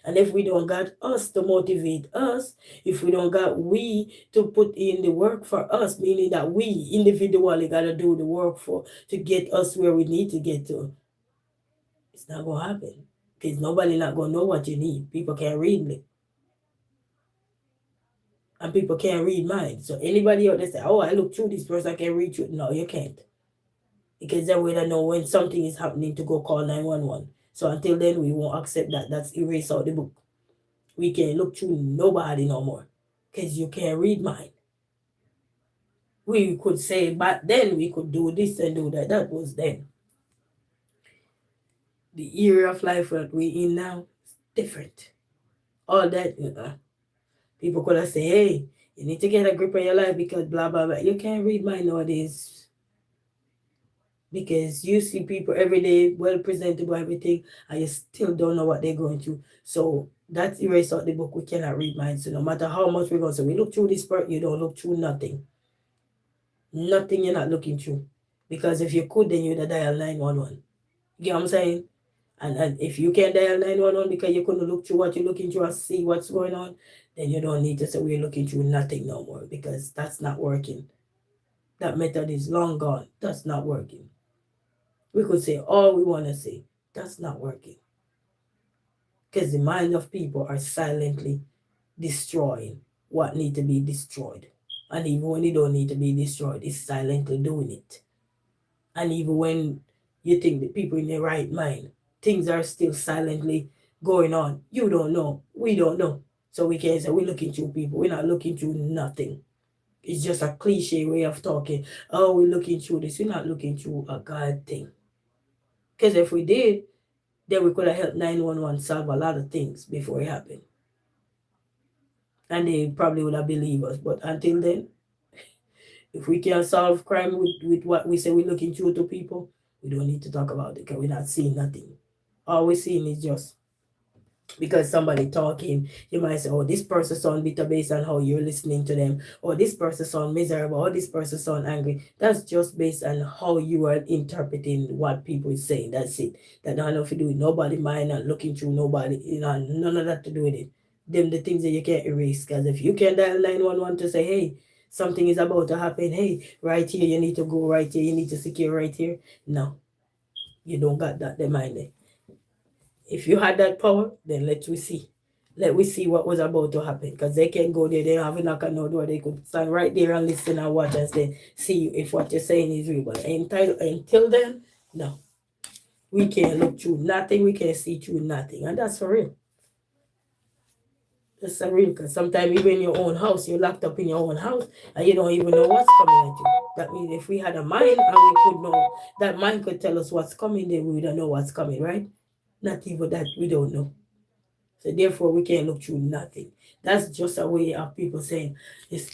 And if we don't got us to motivate us, if we don't got we to put in the work for us, meaning that we individually got to do the work to get us where we need to get to, It's not gonna happen. Because nobody not gonna know what you need. People can't read it. And people can't read minds. So anybody out there say, oh, I look through this person, I can read through. No, you can't. Because then we don't know when something is happening to go call 911. So until then, we won't accept that. That's erase out the book. We can't look through nobody no more. Because you can't read mind. We could say back then we could do this and do that. That was then. The era of life that we in now is different. All that, people could have said, hey, you need to get a grip on your life because blah, blah, blah. You can't read mind nowadays because you see people every day, well presentable, everything, and you still don't know what they're going through. So that's erase out the book. We cannot read minds. So no matter how much we're going to say, we look through this part, you don't look through nothing. Nothing you're not looking through. Because if you could, then you'd have dial 911. You get what I'm saying? And if you can't dial 911 because you couldn't look through what you're looking through and see what's going on, then you don't need to say we're looking through nothing no more because that's not working. That method is long gone. That's not working. We could say all we want to say. That's not working. Because the mind of people are silently destroying what need to be destroyed. And even when it don't need to be destroyed, it's silently doing it. And even when you think the people in their right mind, things are still silently going on. You don't know. We don't know. So we can't say we're looking through people. We're not looking through nothing. It's just a cliche way of talking. Oh, we're looking through this. We're not looking through a God thing. Because if we did, then we could have helped 911 solve a lot of things before it happened. And they probably would have believed us. But until then, if we can't solve crime with what we say we're looking through to people, we don't need to talk about it because we're not seeing nothing. All we're seeing is just because somebody talking, you might say, oh, this person sound bitter based on how you're listening to them, or this person sound miserable, or this person sound angry. That's just based on how you are interpreting what people is saying. That's it. That don't have to do with nobody mind and looking through nobody, none of that to do with it. Them the things that you can't erase. Because if you can dial 911 to say, hey, something is about to happen, hey, right here, you need to go right here, you need to secure right here. No, you don't got that the mind there. If you had that power, then let we see. Let we see what was about to happen. Because they can go there, they don't have a knock on no door. They could stand right there and listen and watch and say, see if what you're saying is real. But until then, no. We can't look through nothing. We can't see through nothing. And that's for real. That's for real. Because sometimes even in your own house, you're locked up in your own house and you don't even know what's coming at you. That means if we had a mind and we could know, that mind could tell us what's coming, then we don't know what's coming, right? Not even that we don't know. So therefore we can't look through nothing. That's just a way of people saying, it's,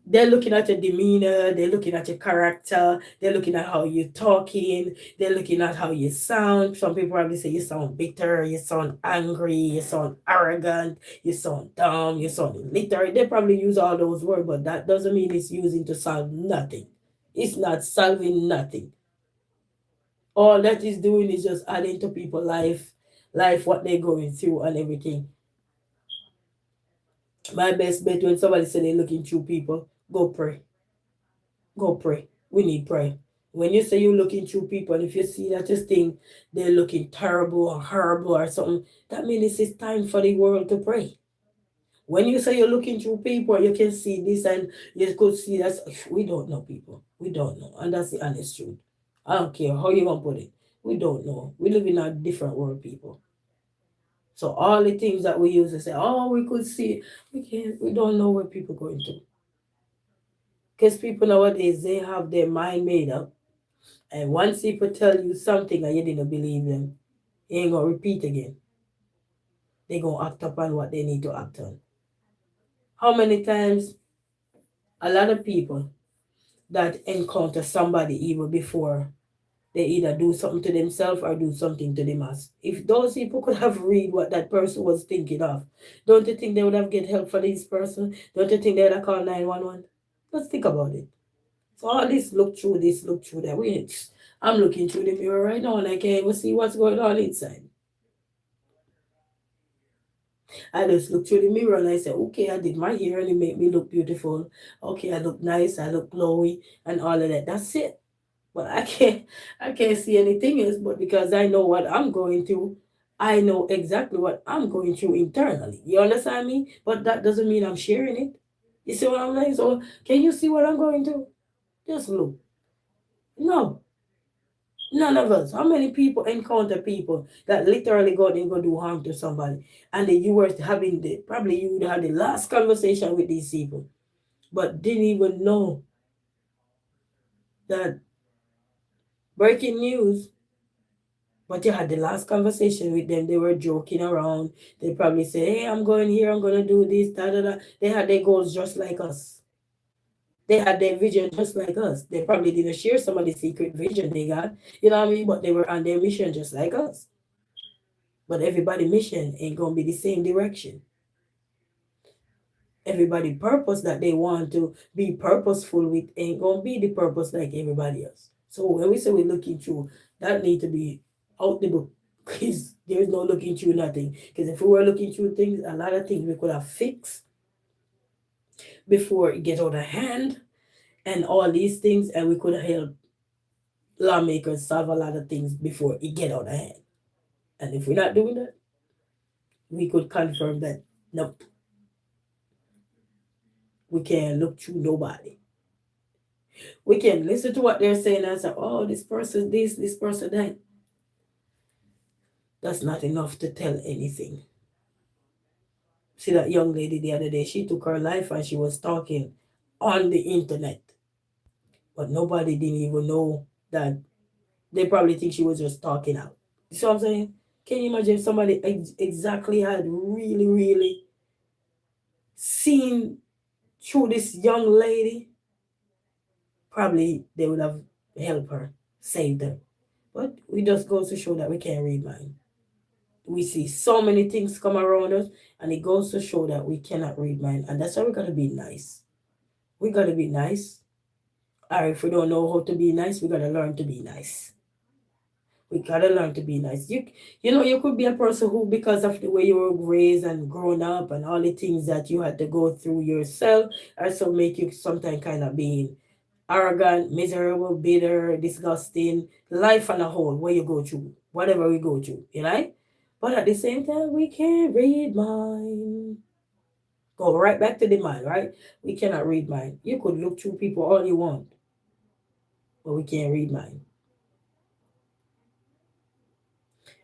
they're looking at your demeanor, they're looking at your character, they're looking at how you're talking, they're looking at how you sound. Some people probably say you sound bitter, you sound angry, you sound arrogant, you sound dumb, you sound illiterate. They probably use all those words, but that doesn't mean it's using to solve nothing. It's not solving nothing. All that is doing is just adding to people's life what they're going through and everything. My best bet when somebody say they're looking through people, go pray. Go pray. We need prayer. When you say you're looking through people, and if you see that this thing they're looking terrible or horrible or something, that means it's time for the world to pray. When you say you're looking through people, you can see this and you could see that we don't know people. We don't know. And that's the honest truth. I don't care how you want to put it. We don't know. We live in a different world, people. So all the things that we use to say, oh, we could see, we don't know what people going through. Because people nowadays, they have their mind made up. And once people tell you something and you didn't believe them, you ain't going to repeat again. They're going to act upon what they need to act on. How many times a lot of people that encounter somebody even before they either do something to themselves or do something to the mass. If those people could have read what that person was thinking of, don't you think they would have get help for this person? Don't you think they would have called 911? Let's think about it. So all this, look through that. I'm looking through the mirror right now and I can't even see what's going on inside. I just look through the mirror and I say, okay, I did my hair and it made me look beautiful. Okay, I look nice, I look glowy and all of that. That's it. But I can't see anything else. But because I know what I'm going through, I know exactly what I'm going through internally. You understand me? But that doesn't mean I'm sharing it. You see what I'm saying? So can you see what I'm going through? Just look. No, none of us. How many people encounter people that literally go and go do harm to somebody, and then you were having the probably you would have the last conversation with these people, but didn't even know that breaking news. But you had the last conversation with them. They were joking around. They probably say, "Hey, I'm going here. I'm gonna do this." Da da da. They had their goals just like us. They had their vision just like us. They probably didn't share some of the secret vision they got. You know what I mean? But they were on their mission just like us. But everybody' mission ain't gonna be the same direction. Everybody' purpose that they want to be purposeful with ain't gonna be the purpose like everybody else. So when we say we're looking through, that need to be out the book. Because there's no looking through nothing. Because if we were looking through things, a lot of things we could have fixed before it get out of hand and all these things, and we could have helped lawmakers solve a lot of things before it get out of hand. And if we're not doing that, we could confirm that nope, we can't look through nobody. We can listen to what they're saying and say, oh, this person this person that. That's not enough to tell anything. See that young lady the other day, she took her life and she was talking on the internet. But nobody didn't even know that they probably think she was just talking out. You see what I'm saying? Can you imagine if somebody exactly had really, really seen through this young lady? Probably they would have helped her, saved her. But we just goes to show that we can't read mind. We see so many things come around us, and it goes to show that we cannot read mind. And that's why we gotta be nice. We gotta be nice. Or if we don't know how to be nice, we gotta learn to be nice. We gotta learn to be nice. You could be a person who, because of the way you were raised and grown up and all the things that you had to go through yourself, also make you sometimes kind of being arrogant, miserable, bitter, disgusting, life on a whole, where you go through, whatever we go through, you know? But at the same time, we can't read mind. Go right back to the mind, right? We cannot read mind. You could look through people all you want, but we can't read mind.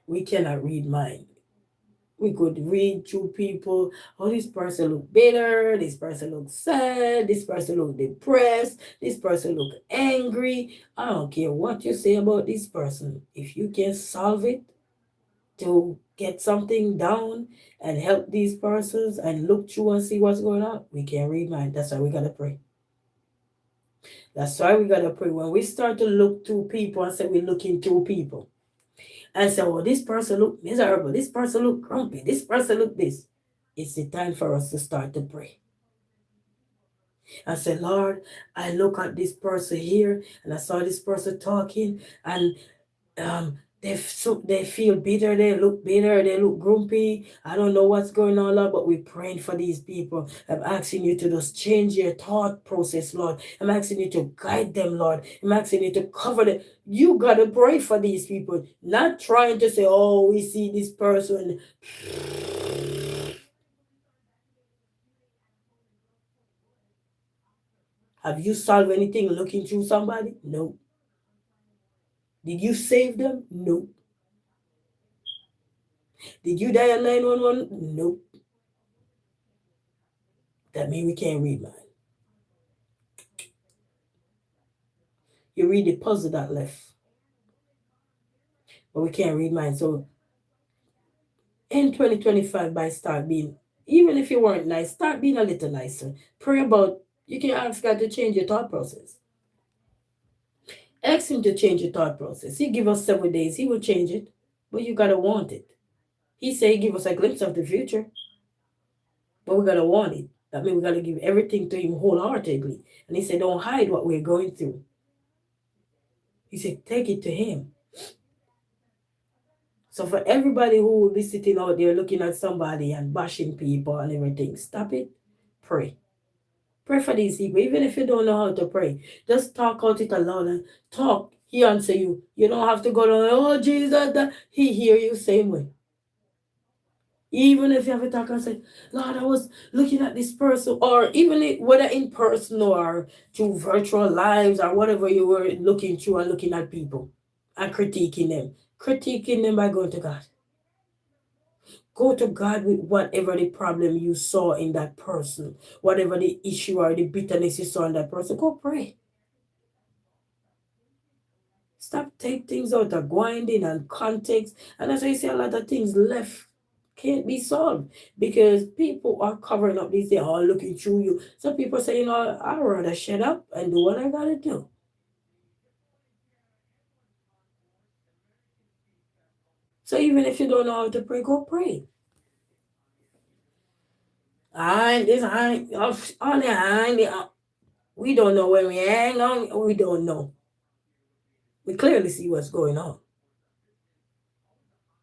We cannot read mind. We could read through people. Oh, this person look bitter. This person look sad. This person look depressed. This person look angry. I don't care what you say about this person. If you can solve it to get something down and help these persons and look through and see what's going on, we can read mind. That's why we gotta pray. That's why we gotta pray. When we start to look through people and say we're looking through people, and say, oh, this person look miserable, this person look grumpy, this person look this. It's the time for us to start to pray. And say, Lord, I look at this person here and I saw this person talking and they feel bitter, they look grumpy. I don't know what's going on, Lord, but we're praying for these people. I'm asking you to just change your thought process, Lord. I'm asking you to guide them, Lord. I'm asking you to cover them. You gotta pray for these people, not trying to say, oh, we see this person. Have you solved anything looking through somebody? No. Did you save them? No. Did you dial 911? Nope. That means we can't read mind. You read the puzzle that left, but we can't read mind. So in 2025, by start being, even if you weren't nice, start being a little nicer. Pray about, you can ask God to change your thought process. Ask Him to change your thought process. He give us 7 days, He will change it, but you gotta want it. He say He give us a glimpse of the future, but we gotta want it. That means we gotta give everything to Him wholeheartedly. And He said, don't hide what we're going through. He said, take it to Him. So for everybody who will be sitting out there looking at somebody and bashing people and everything, stop it. Pray. Pray for these people. Even if you don't know how to pray, just talk out it aloud and talk. He answer you. You don't have to go down, oh Jesus, he hear you same way. Even if you have a talk and say, Lord, I was looking at this person, or even whether in person or through virtual lives or whatever you were looking through and looking at people and critiquing them by going to God. Go to God with whatever the problem you saw in that person, whatever the issue or the bitterness you saw in that person. Go pray. Stop take things out of grinding and context. And that's why you see a lot of things left can't be solved because people are covering up these things, all looking through you. Some people say, I'd rather shut up and do what I gotta do. So even if you don't know how to pray, go pray. We don't know when we hang on, we don't know. We clearly see what's going on.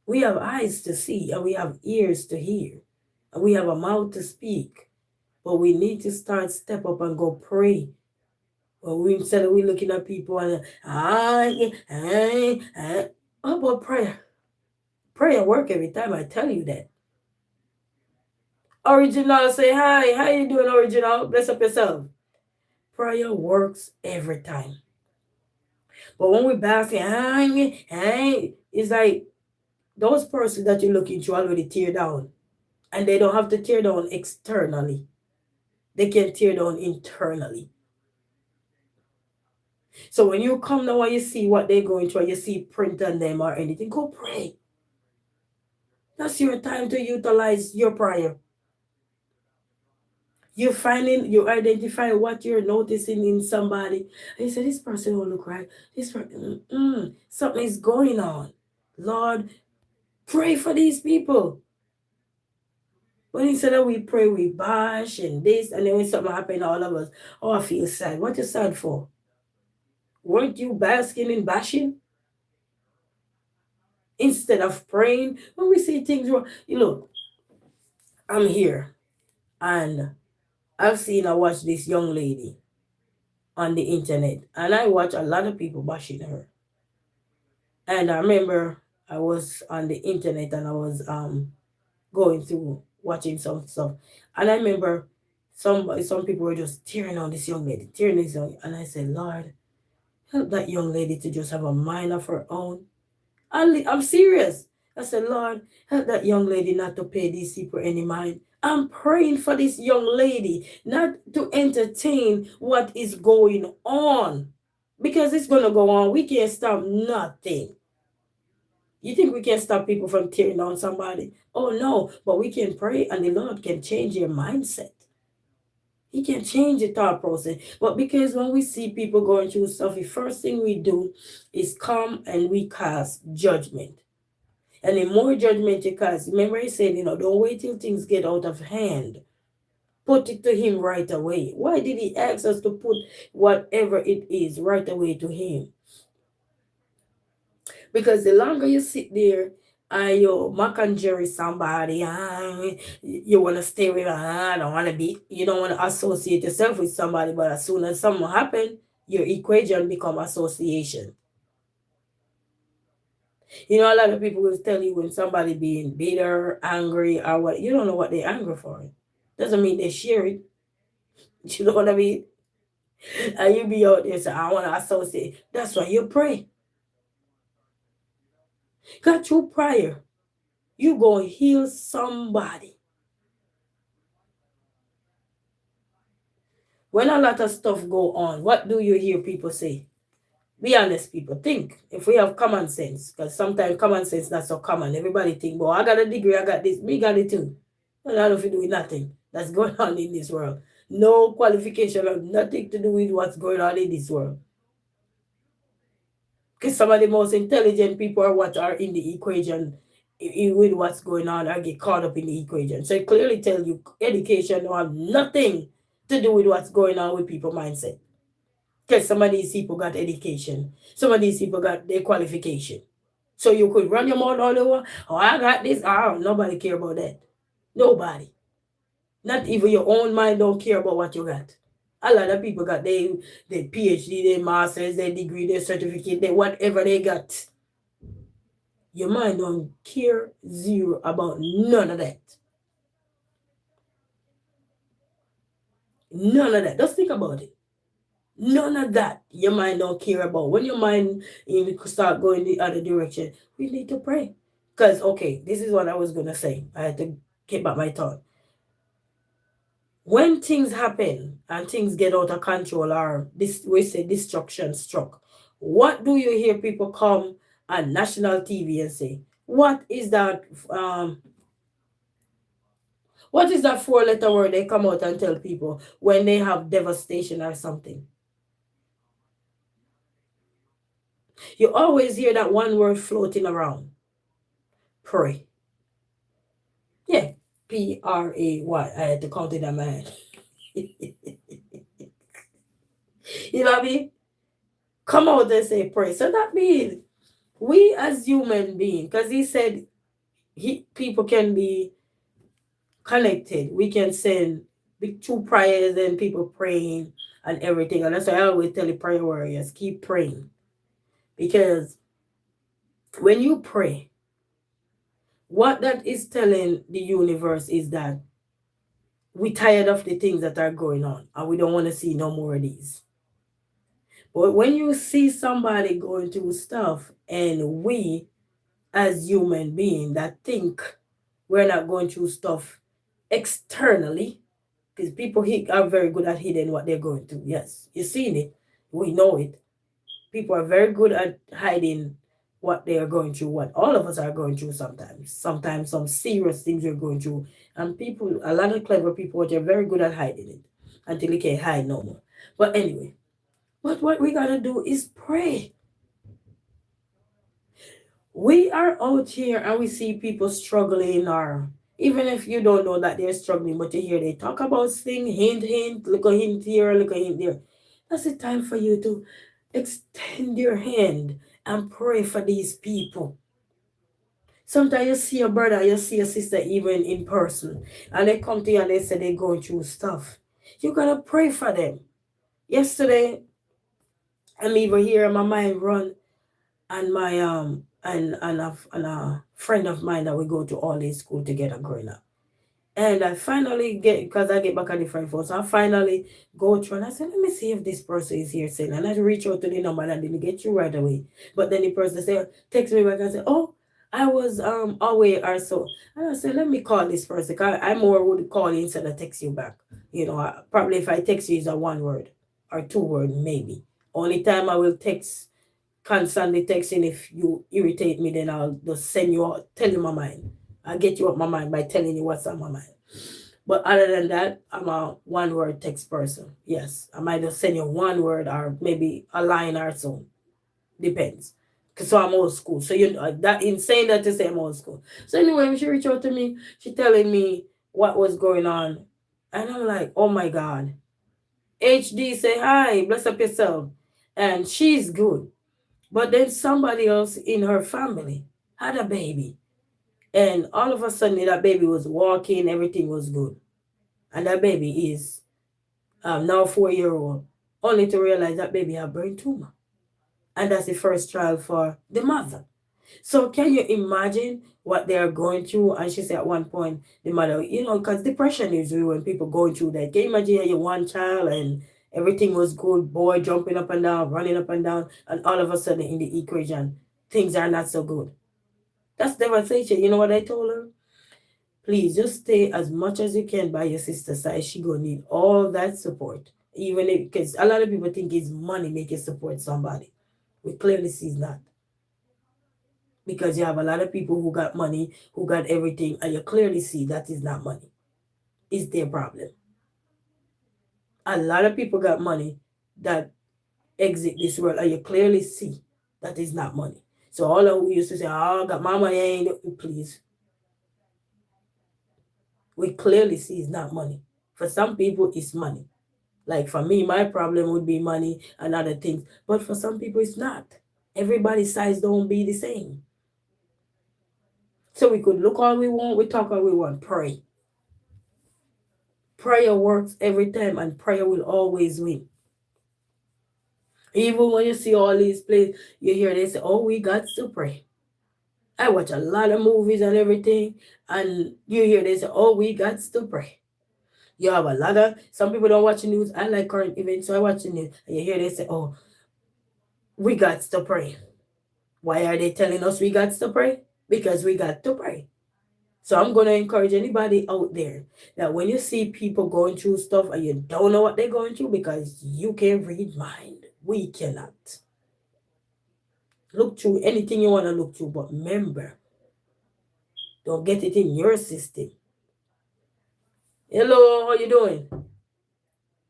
We have eyes to see and we have ears to hear and we have a mouth to speak. But we need to step up and go pray. Well, instead of we looking at people and how about prayer? Prayer work every time, I tell you that. Original say hi. How you doing, Original? Bless up yourself. Prayer works every time. But when we back it's like those persons that you're looking to already tear down. And they don't have to tear down externally. They can tear down internally. So when you come now and you see what they're going through, you see print on them or anything, go pray. That's your time to utilize your prayer. You identify what you're noticing in somebody. And you say, this person don't look right. This person, something is going on. Lord, pray for these people. But instead of we pray, we bash and this, and then when something happens, all of us, I feel sad. What you sad for? Weren't you basking in bashing? Instead of praying, when we see things wrong, look, I'm here and I watch this young lady on the internet and I watch a lot of people bashing her. And I remember I was on the internet and I was going through watching some stuff. And I remember some people were just tearing on this young lady, and I said, Lord, help that young lady to just have a mind of her own. I'm serious. I said, Lord, help that young lady not to pay these people any mind. I'm praying for this young lady not to entertain what is going on. Because it's going to go on. We can't stop nothing. You think we can stop people from tearing down somebody? Oh, no. But we can pray and the Lord can change your mindset. He can change the thought process. But because when we see people going through stuff, the first thing we do is come and we cast judgment. And the more judgment you cast, remember he said, don't wait till things get out of hand. Put it to him right away. Why did he ask us to put whatever it is right away to him? Because the longer you sit there and you mock and jerry somebody, you want to stay with, I don't want to be, you don't want to associate yourself with somebody, but as soon as something happens, your equation become association. A lot of people will tell you when somebody being bitter, angry, or what, you don't know what they're angry for. Doesn't mean they share it. You know what I mean? And you be out there saying, I want to associate. That's why you pray. God, through prayer, you go and heal somebody. When a lot of stuff go on, what do you hear people say? Be honest, people. Think. If we have common sense, because sometimes common sense not so common. Everybody think, I got a degree, I got this, me got it too. Well, I don't feel doing nothing that's going on in this world. No qualification have nothing to do with what's going on in this world. Because some of the most intelligent people are what are in the equation with what's going on or get caught up in the equation. So it clearly tells you education don't have nothing to do with what's going on with people's mindset. Because some of these people got education. Some of these people got their qualification. So you could run your mouth all over. I got this. Nobody care about that. Nobody. Not even your own mind don't care about what you got. A lot of people got their PhD, their masters, their degree, their certificate, their whatever they got. Your mind don't care zero about none of that. None of that. Just think about it. None of that your mind don't care about. When your mind start going the other direction, we need to pray. Because, okay, this is what I was going to say. I had to get back my thought. When things happen and things get out of control or this we say destruction struck, what do you hear people come on national TV and say? Um what is that four-letter word they come out and tell people when they have devastation or something? You always hear that one word floating around. Pray. Yeah. Pray. I had to count it in my head. You know what I mean? Come out and say pray. So that means we as human beings, because he said people can be connected. We can send big two prayers and people praying and everything. And that's why I always tell the prayer warriors, keep praying. Because when you pray, what that is telling the universe is that we're tired of the things that are going on and we don't want to see no more of these. But when you see somebody going through stuff and we as human beings that think we're not going through stuff externally, because people are very good at hiding what they're going through. Yes, you've seen it. We know it. People are very good at hiding what they are going through, what all of us are going through sometimes. Sometimes some serious things we're going through. And people, a lot of clever people, are very good at hiding it until they can't hide no more. But anyway, what we got to do is pray. We are out here and we see people struggling, or even if you don't know that they're struggling, but you hear they talk about things, hint, look a hint here, look a hint there. That's the time for you to extend your hand and pray for these people. Sometimes you see a brother, you see a sister even in person, and they come to you and they say they're going through stuff. You gotta pray for them. Yesterday, I'm even here and my mind run, and my and a friend of mine that we go to all this school together growing up. And I finally because I get back on the different phone, so I finally go through and I said, let me see if this person is here saying, and I reach out to the number and I didn't get you right away. But then the person said, text me back and say, oh, I was away or so. And I said, let me call this person. I more would call you instead of text you back. You know, probably if I text you is a one word or two word, maybe. Only time I will text constantly texting, if you irritate me, then I'll just send you out, tell you my mind. I'll get you up my mind by telling you what's on my mind. But other than that, I'm a one word text person. Yes, I might just send you one word or maybe a line or so. Depends. Cause so I'm old school. So you know that in saying that to say I'm old school. So anyway, when she reached out to me, she telling me what was going on. And I'm like, oh my God. HD say hi, bless up yourself. And she's good. But then somebody else in her family had a baby. And all of a sudden, that baby was walking, everything was good. And that baby is now 4-year-old, only to realize that baby had brain tumor. And that's the first child for the mother. So can you imagine what they are going through? And she said at one point, the mother, because depression is real when people going through that. Can you imagine you one child and everything was good, boy jumping up and down, running up and down, and all of a sudden in the equation, things are not so good. That's devastation. You know what I told her? Please just stay as much as you can by your sister's side. She gonna need all that support. Even if, because a lot of people think it's money make you support somebody. We clearly see it's not. Because you have a lot of people who got money, who got everything, and you clearly see that is not money. It's their problem. A lot of people got money that exit this world, and you clearly see that is not money. So all of who used to say, oh, I got my money, ain't please. We clearly see it's not money. For some people, it's money. Like for me, my problem would be money and other things. But for some people, it's not. Everybody's size don't be the same. So we could look all we want, we talk all we want, pray. Prayer works every time, and prayer will always win. Even when you see all these plays, you hear they say, "Oh, we got to pray." I watch a lot of movies and everything, and you hear they say, "Oh, we got to pray." You have a lot of some people don't watch the news. I like current events, so I watch the news, and you hear they say, "Oh, we got to pray." Why are they telling us we got to pray? Because we got to pray. So I'm going to encourage anybody out there that when you see people going through stuff and you don't know what they're going through, because you can read mind, we cannot. Look through anything you want to look through, but remember, don't get it in your system. Hello, how you doing?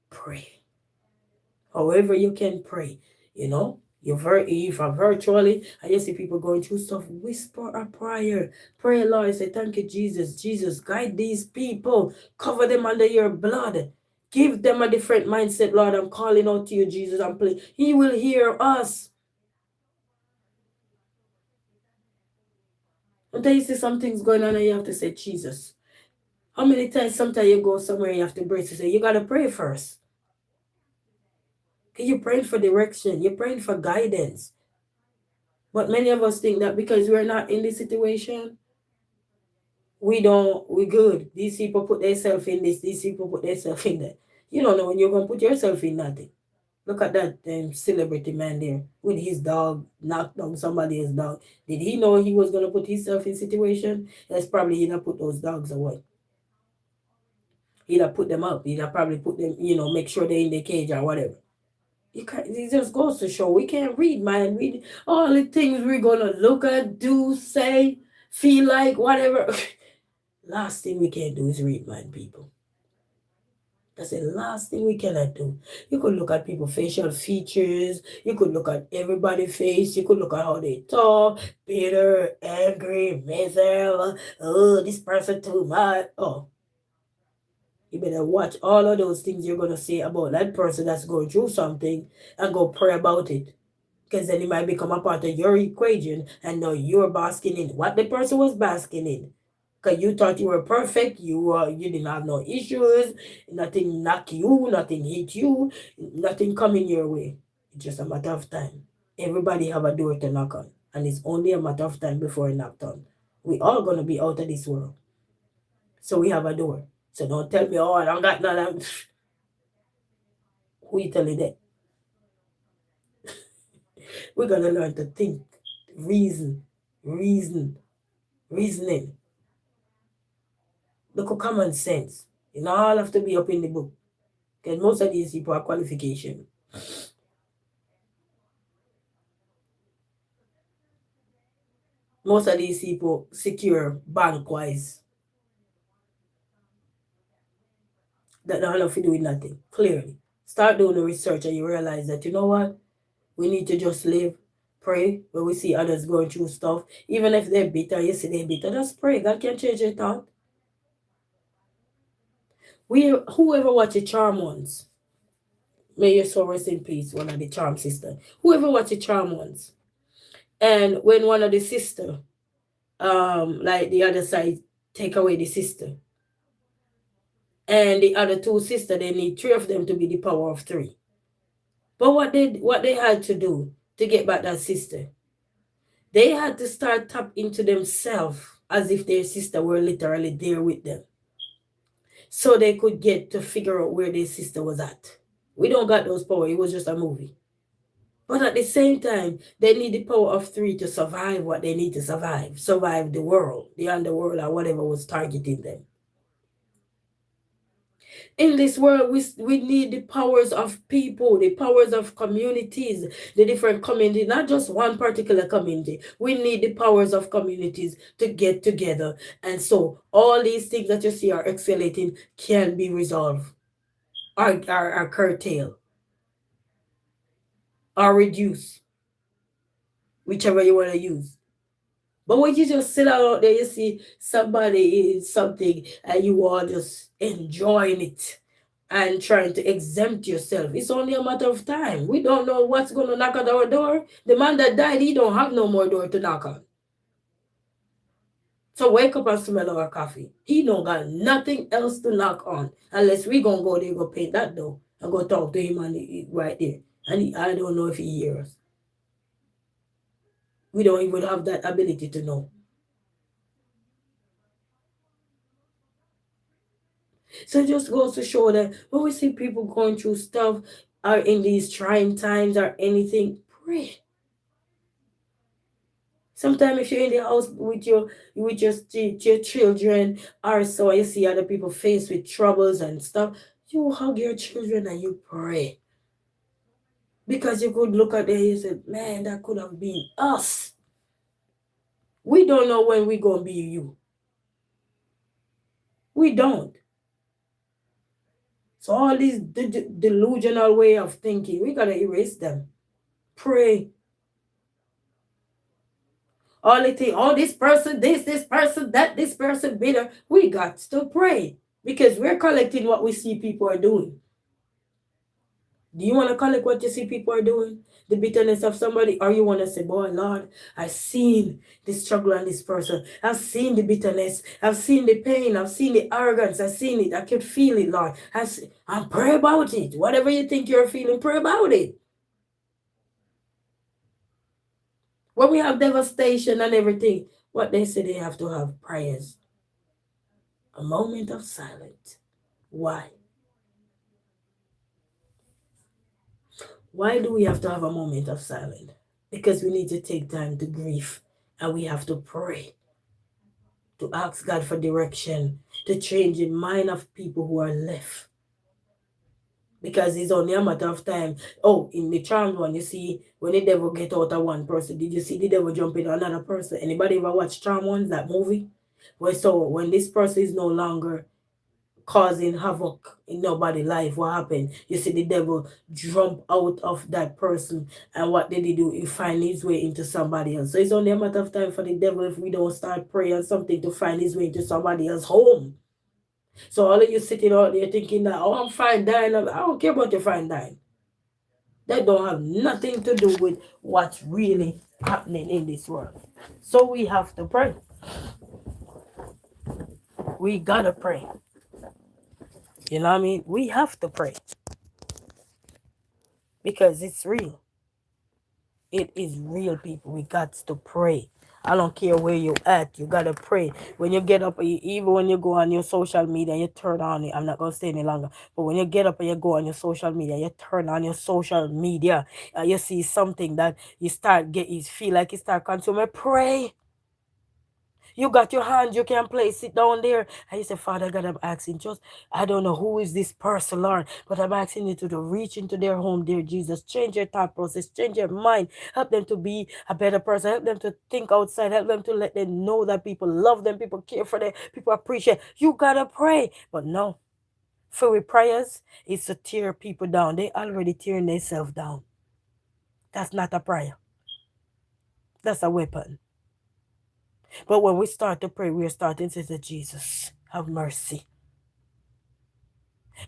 Pray. However you can pray, you know. If I'm virtually and you see people going through stuff, whisper a prayer. Pray, Lord. Say, thank you, Jesus. Jesus, guide these people. Cover them under your blood. Give them a different mindset, Lord. I'm calling out to you, Jesus. I'm praying. He will hear us. And then you see some things going on and you have to say, Jesus. How many times sometimes you go somewhere and you have to brace to say, you got to pray first. You're praying for direction. You're praying for guidance. But many of us think that because we're not in this situation, we good. These people put themselves in this, these people put themselves in that. You don't know when you're going to put yourself in nothing. Look at that celebrity man there with his dog, knocked down somebody's dog. Did he know he was going to put himself in situation? That's probably he'd have put those dogs away. He'd have put them up. He'd have probably put them, make sure they're in the cage or whatever. It just goes to show we can't read, man. Read all the things we're gonna look at, do, say, feel like, whatever. Last thing we can do is read, man, people. That's the last thing we cannot do. You could look at people's facial features. You could look at everybody's face. You could look at how they talk. Bitter, angry, miserable. Oh, this person too much. Oh. You better watch all of those things you're going to say about that person that's going through something and go pray about it. Because then it might become a part of your equation and now you're basking in what the person was basking in. Because you thought you were perfect, you didn't have no issues, nothing knock you, nothing hit you, nothing coming your way. It's just a matter of time. Everybody have a door to knock on. And it's only a matter of time before it knocked on. We all going to be out of this world. So we have a door. So don't tell me, oh, I don't got none. Who you telling that? We're going to learn to think, reasoning. Look at common sense. You don't all have to be up in the book. Because most of these people are qualification. Most of these people secure bank-wise. That don't have to do with nothing, clearly. Start doing the research and you realize that, you know what? We need to just live, pray, when we see others going through stuff. Even if they're bitter, you see they're bitter, just pray. God can change your thought. Whoever watched the Charm Ones, may your soul rest in peace, one of the Charm sisters. Whoever watched the Charm Ones, and when one of the sister, like the other side, take away the sister, and the other two sisters, they need 3 of them to be the power of 3. But what they had to do to get back that sister, they had to start tap into themselves as if their sister were literally there with them. So they could get to figure out where their sister was at. We don't got those power. It was just a movie. But at the same time, they need the power of 3 to survive what they need to survive. Survive the world, the underworld, or whatever was targeting them. In this world, we need the powers of people, the powers of communities, the different communities, not just one particular community. We need the powers of communities to get together. And so all these things that you see are escalating can be resolved, are curtailed, or reduced, whichever you want to use. But when you just sit out there, you see somebody in something and you are just enjoying it and trying to exempt yourself. It's only a matter of time. We don't know what's going to knock at our door. The man that died, he don't have no more door to knock on. So wake up and smell our coffee. He don't got nothing else to knock on unless we gonna go there, go pay that door and go talk to him and right there. And I don't know if he hears us. We don't even have that ability to know. So it just goes to show that when we see people going through stuff or in these trying times or anything, pray. Sometimes if you're in the house with your children or so you see other people faced with troubles and stuff, you hug your children and you pray. Because you could look at them and you say, man, that could have been us. We don't know when we're gonna be you. We don't. So all these delusional way of thinking, we gotta erase them. Pray. All the thing, oh, this person, this person, that, this person bitter. We got to pray because we're collecting what we see people are doing. Do you want to collect what you see people are doing? The bitterness of somebody? Or you want to say, boy, Lord, I've seen the struggle on this person. I've seen the bitterness. I've seen the pain. I've seen the arrogance. I've seen it. I can feel it, Lord. And pray about it. Whatever you think you're feeling, pray about it. When we have devastation and everything, what they say they have to have prayers. A moment of silence. Why? Why do we have to have a moment of silence? Because we need to take time to grieve and we have to pray, to ask God for direction, to change the mind of people who are left. Because it's only a matter of time. Oh, in the Charmed one, you see, when the devil get out of one person, did you see the devil jump into another person? Anybody ever watch Charmed one, that movie? So when this person is no longer causing havoc in nobody's life, what happened? You see the devil jump out of that person, and what did he do? He find his way into somebody else. So it's only a matter of time for the devil if we don't start praying something to find his way into somebody else's home. So all of you sitting out there thinking that, oh, I'm fine dying. I don't care about your fine dying. That don't have nothing to do with what's really happening in this world. So we have to pray. We gotta pray. You know what I mean? We have to pray. Because it's real. It is real, people. We got to pray. I don't care where you at. You gotta pray. When you get up, even when you go on your social media, you turn on it. I'm not gonna stay any longer. But when you get up and you go on your social media, you turn on your social media, and you see something that you feel like you start consuming. Pray. You got your hand, you can play, sit down there. And you say, Father God, I'm asking just, I don't know who is this person, Lord, but I'm asking you to reach into their home, dear Jesus. Change their thought process, change their mind. Help them to be a better person. Help them to think outside. Help them to let them know that people love them, people care for them, people appreciate. You got to pray. But no, for with prayers, it's to tear people down. They already tearing themselves down. That's not a prayer. That's a weapon. But when we start to pray, we are starting to say, Jesus, have mercy.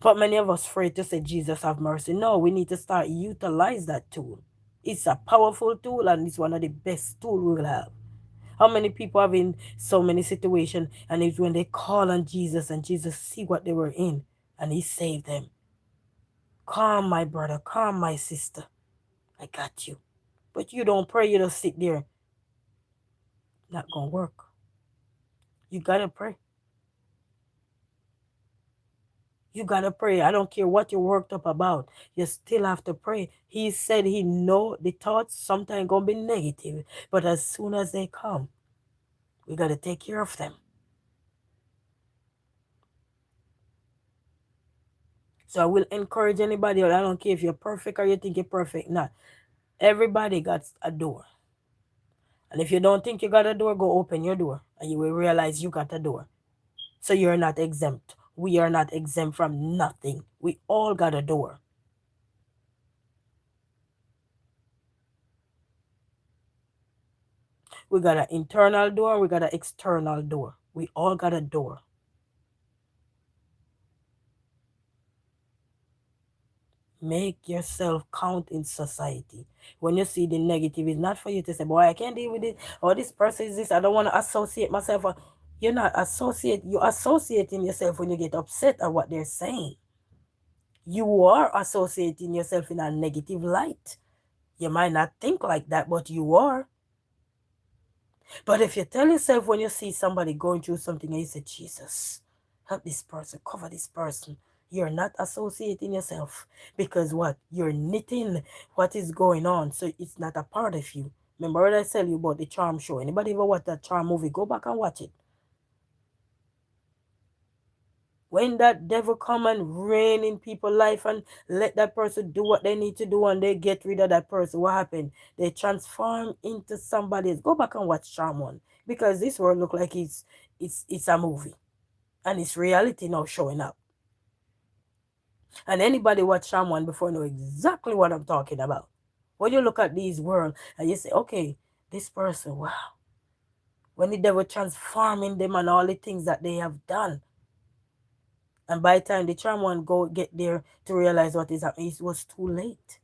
But many of us afraid to say, Jesus, have mercy. No, we need to start utilize that tool. It's a powerful tool and it's one of the best tools we will have. How many people have in so many situations and it's when they call on Jesus and Jesus see what they were in and he saved them. Calm, my brother. Calm, my sister. I got you. But you don't pray, you just sit there. Not gonna work. You gotta pray. You gotta pray. I don't care what you're worked up about. You still have to pray. He said he know the thoughts sometimes gonna be negative, but as soon as they come, we gotta take care of them. So I will encourage anybody. I don't care if you're perfect or you think you're perfect. Not everybody got a door. And if you don't think you got a door, go open your door and you will realize you got a door. So you're not exempt. We are not exempt from nothing. We all got a door. We got an internal door. We got an external door. We all got a door. Make yourself count in society. When you see the negative, it's not for you to say, boy, I can't deal with it. Or this person is this. I don't want to associate myself. you're associating yourself when you get upset at what they're saying. You are associating yourself in a negative light. You might not think like that, but you are. But if you tell yourself when you see somebody going through something and you say, Jesus, help this person, cover this person, you're not associating yourself because what? You're knitting what is going on. So it's not a part of you. Remember what I tell you about the Charm show? Anybody ever watch that Charm movie? Go back and watch it. When that devil come and reign in people's life and let that person do what they need to do and they get rid of that person, what happened? They transform into somebody else. Go back and watch Charm 1 because this world look like it's a movie and it's reality now showing up. And anybody watch Charm 1 before know exactly what I'm talking about. When you look at these world and you say, okay, this person, wow. When the devil transforming them and all the things that they have done. And by the time the Charm 1 go get there to realize what is happening, it was too late.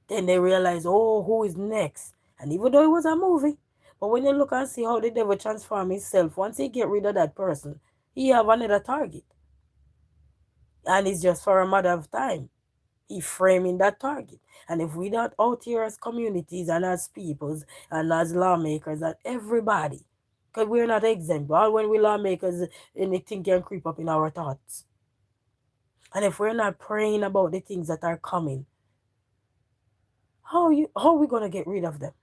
Then they realize, oh, who is next? And even though it was a movie, but when you look and see how the devil transform himself, once he get rid of that person, he have another target. And it's just for a matter of time. He framing that target. And if we not out here as communities and as peoples and as lawmakers and everybody, because we're not exempt. All when we lawmakers, anything can creep up in our thoughts. And if we're not praying about the things that are coming, how are we gonna get rid of them?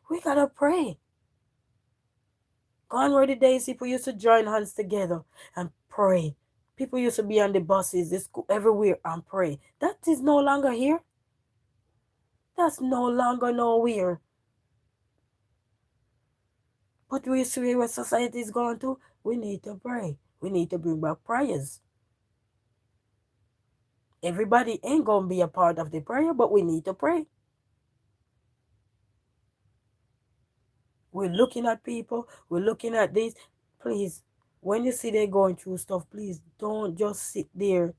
We gotta pray. Gone were the days people used to join hands together and pray. People used to be on the buses, the school, everywhere and pray. That is no longer here. That's no longer nowhere. But we see where society is going to. We need to pray. We need to bring back prayers. Everybody ain't gonna be a part of the prayer, but we need to pray. We're looking at people. We're looking at this. Please, when you see they're going through stuff, please don't just sit there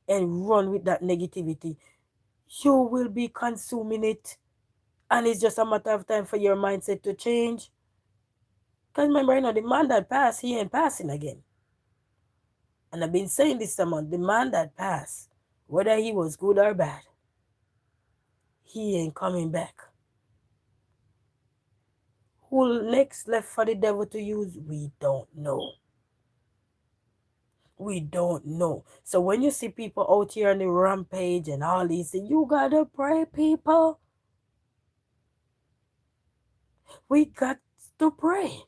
and run with that negativity. You will be consuming it. And it's just a matter of time for your mindset to change. Because remember, the man that passed, he ain't passing again. And I've been saying this to the man that passed, whether he was good or bad, he ain't coming back. Who next left for the devil to use? We don't know. We don't know. So when you see people out here on the rampage and all these things, you gotta pray, people. We got to pray.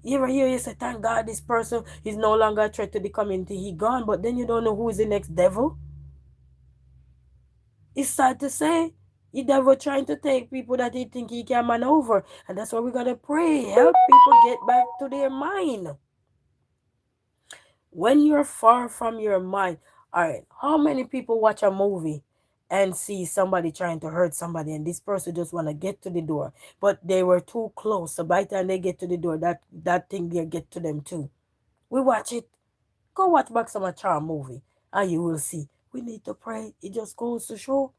You ever hear you say, thank God this person is no longer a threat to the community, he gone, but then you don't know who is the next devil? It's sad to say. The devil trying to take people that he think he can maneuver. And that's why we gotta pray. Help people get back to their mind. When you're far from your mind, all right, how many people watch a movie and see somebody trying to hurt somebody and this person just want to get to the door, but they were too close. So by the time they get to the door, that thing there get to them too. We watch it. Go watch back some Charm movie and you will see. We need to pray. It just goes to show.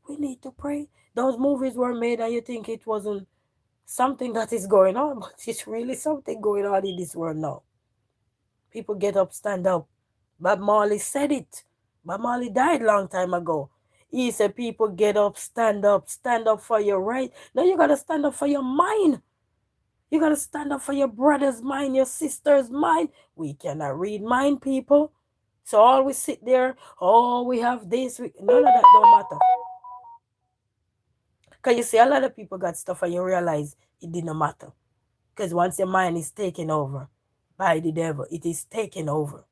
We need to pray. Those movies were made and you think it wasn't something that is going on, but it's really something going on in this world now. People get up, stand up. Bob Marley said it. Bob Marley died long time ago. He said, people get up, stand up for your right. Now you got to stand up for your mind. You got to stand up for your brother's mind, your sister's mind. We cannot read mind, people. So all we sit there, oh, we have this. None of that don't matter. Because you see, a lot of people got stuff and you realize it didn't matter. Because once your mind is taken over by the devil, it is taken over.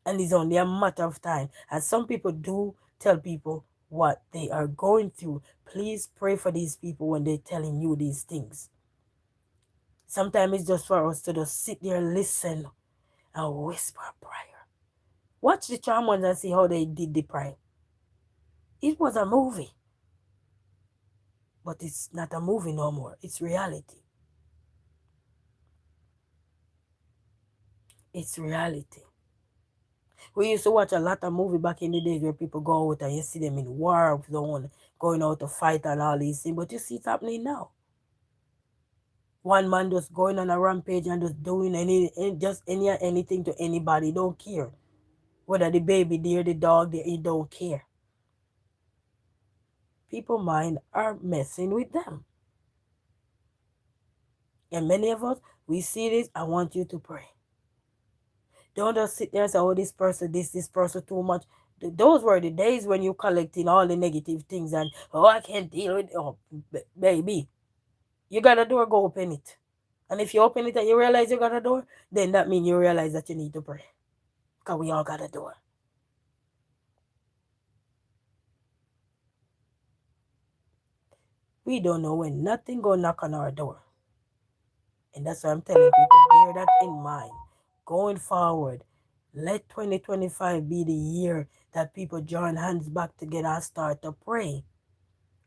And it's only a matter of time. And some people do tell people what they are going through. Please pray for these people when they're telling you these things. Sometimes it's just for us to just sit there, listen, and whisper a prayer. Watch the Charm ones and see how they did the prayer. It was a movie. But it's not a movie no more. It's reality. It's reality. We used to watch a lot of movie back in the days where people go out and you see them in war zone, going out to fight and all these things. But you see it happening now. One man just going on a rampage and just doing anything to anybody. Don't care whether the baby there, the dog there. He don't care. People mind are messing with them, and many of us we see this. I want you to pray. Don't just sit there and say, "Oh, this person, this person too much." Those were the days when you collecting all the negative things and oh, I can't deal with. Oh, baby, you got a door, go open it. And if you open it and you realize you got a door, then that means you realize that you need to pray. Because we all got a door. We don't know when nothing go knock on our door. And that's why I'm telling people, bear that in mind. Going forward, let 2025 be the year that people join hands back together and start to pray.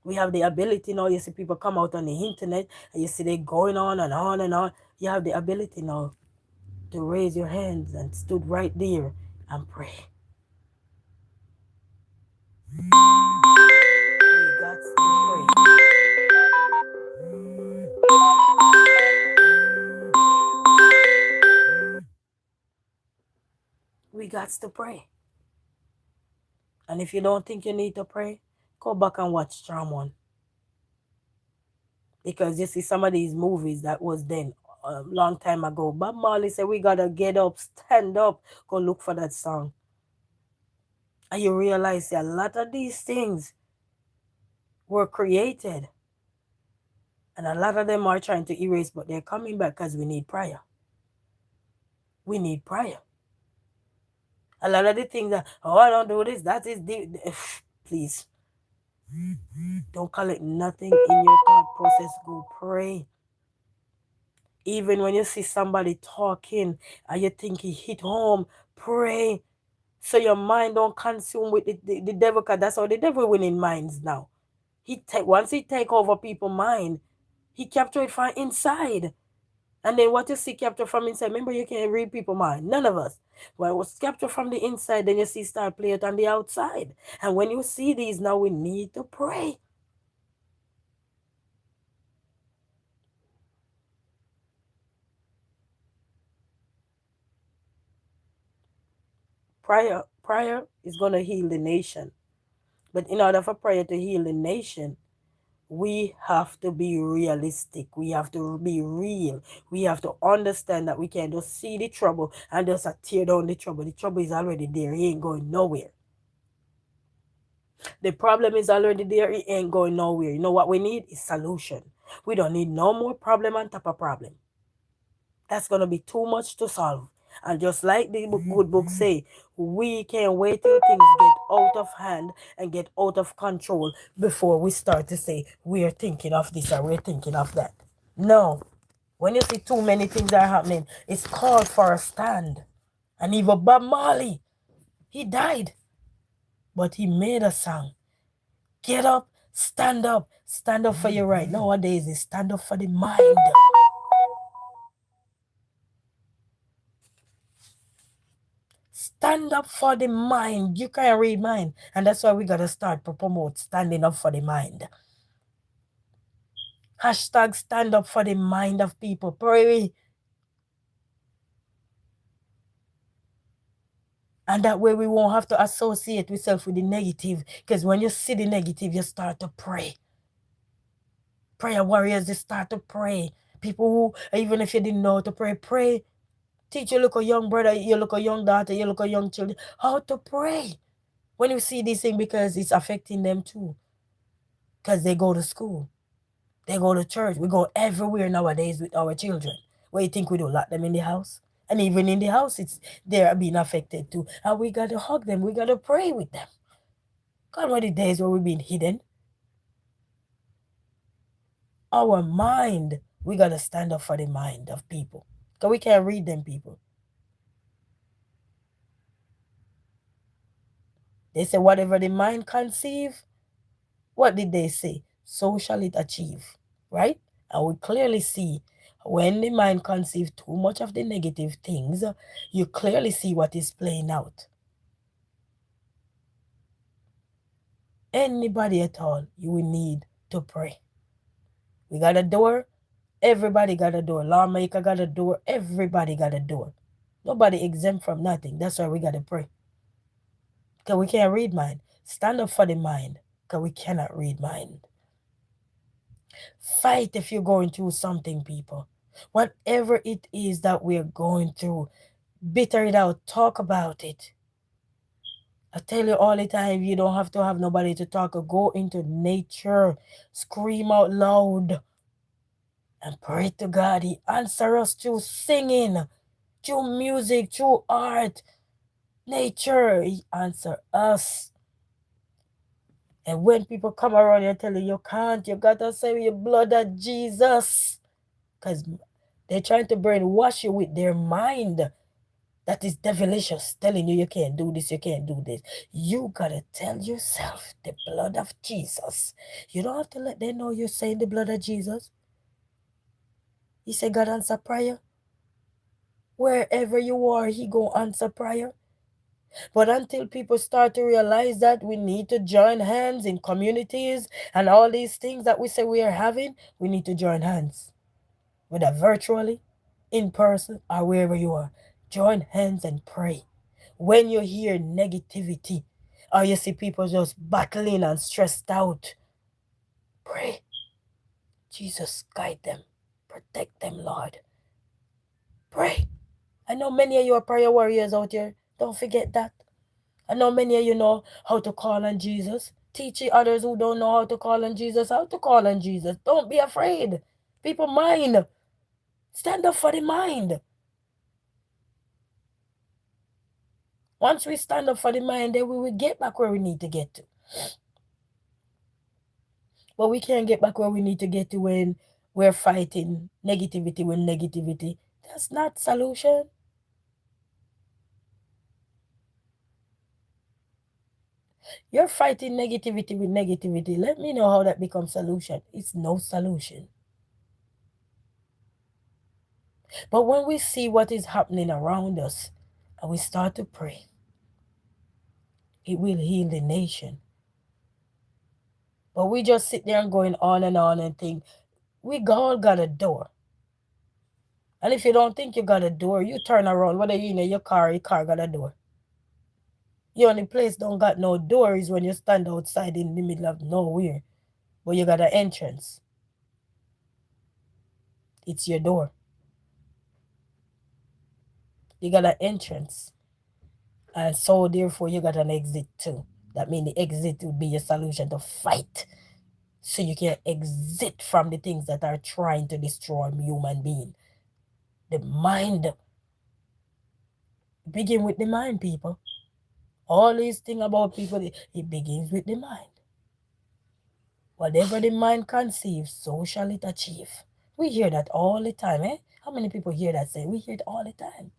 We have the ability now. You see people come out on the internet and you see they going on and on and on. You have the ability now to raise your hands and stood right there and pray. We got to pray. We got to pray. And if you don't think you need to pray, go back and watch Storm 1. Because you see some of these movies that was then a long time ago. Bob Marley said we gotta get up, stand up, go look for that song. And you realize a lot of these things were created. And a lot of them are trying to erase, but they're coming back because we need prayer. We need prayer. A lot of the things that, oh, I don't do this, that is the please. Don't collect nothing in your thought process. Go pray. Even when you see somebody talking and you think he hit home, pray. So your mind don't consume with the devil, because that's how the devil winning minds now. Once he take over people's mind, he capture it from inside. And then what you see captured from inside, remember you can't read people's mind. None of us. Well, it was captured from the inside, then you see start play it on the outside. And when you see these now, we need to pray. Prayer is going to heal the nation. But in order for prayer to heal the nation, we have to be realistic. We have to be real. We have to understand that we can't just see the trouble and just tear down the trouble. The trouble is already there. It ain't going nowhere. The problem is already there. It ain't going nowhere. You know what we need is solution. We don't need no more problem on top of problem. That's going to be too much to solve. And just like the good book say, we can't wait till things get out of hand and get out of control before we start to say, we're thinking of this or we're thinking of that. No. When you see too many things are happening, it's called for a stand. And even Bob Marley, he died. But he made a song. Get up, stand up for your right. Nowadays, it's stand up for the mind. Stand up for the mind. You can't read mind. And that's why we got to start to promote standing up for the mind. Hashtag stand up for the mind of people. Pray. And that way we won't have to associate ourselves with the negative. Because when you see the negative, you start to pray. Prayer warriors, they start to pray. People who, even if you didn't know how to pray, pray. Teach your little young brother, your little young daughter, your little young children how to pray. When you see this thing, because it's affecting them too. Because they go to school. They go to church. We go everywhere nowadays with our children. What you think we do? Lock them in the house? And even in the house, they're being affected too. And we got to hug them. We got to pray with them. God, what the days where we've been hidden? Our mind, we got to stand up for the mind of people. Because we can't read them people. They say, whatever the mind conceive, what did they say? So shall it achieve, right? And we clearly see when the mind conceives too much of the negative things, you clearly see what is playing out. anybody at all, you will need to pray. We got a door. Everybody got a door. Lawmaker got a door. Everybody got a door. Nobody exempt from nothing. That's why we got to pray. Because we can't read mind. Stand up for the mind. Because we cannot read mind. Fight if you're going through something, people. Whatever it is that we're going through, bitter it out. Talk about it. I tell you all the time, you don't have to have nobody to talk. Go into nature. Scream out loud. And pray to God. He answers us through singing, through music, through art, nature. He answers us. And when people come around and tell you can't, you got to say with your blood of Jesus. Because they're trying to brainwash you with their mind. That is devilicious, telling you can't do this, you can't do this. You got to tell yourself the blood of Jesus. You don't have to let them know you're saying the blood of Jesus. He said God answer prayer. Wherever you are, he go answer prayer. But until people start to realize that we need to join hands in communities and all these things that we say we are having, we need to join hands. Whether virtually, in person, or wherever you are. Join hands and pray. When you hear negativity or you see people just battling and stressed out, pray. Jesus, guide them. Protect them, Lord. Pray. I know many of you are prayer warriors out here. Don't forget that. I know many of you know how to call on Jesus. Teach others who don't know how to call on Jesus how to call on Jesus. Don't be afraid. People mind. Stand up for the mind. Once we stand up for the mind, then we will get back where we need to get to. But we can't get back where we need to get to when we're fighting negativity with negativity. That's not solution. You're fighting negativity with negativity. Let me know how that becomes solution. It's no solution. But when we see what is happening around us and we start to pray, it will heal the nation. But we just sit there and going on and think, we all got a door. And if you don't think you got a door, you turn around, whether you in your car got a door. The only place don't got no door is when you stand outside in the middle of nowhere. But you got an entrance. It's your door. You got an entrance. And so therefore you got an exit too. That means the exit would be your solution to fight. So you can exit from the things that are trying to destroy human being. The mind. Begin with the mind, people. All these things about people, it begins with the mind. Whatever the mind conceives, so shall it achieve. We hear that all the time, eh? How many people hear that say? We hear it all the time.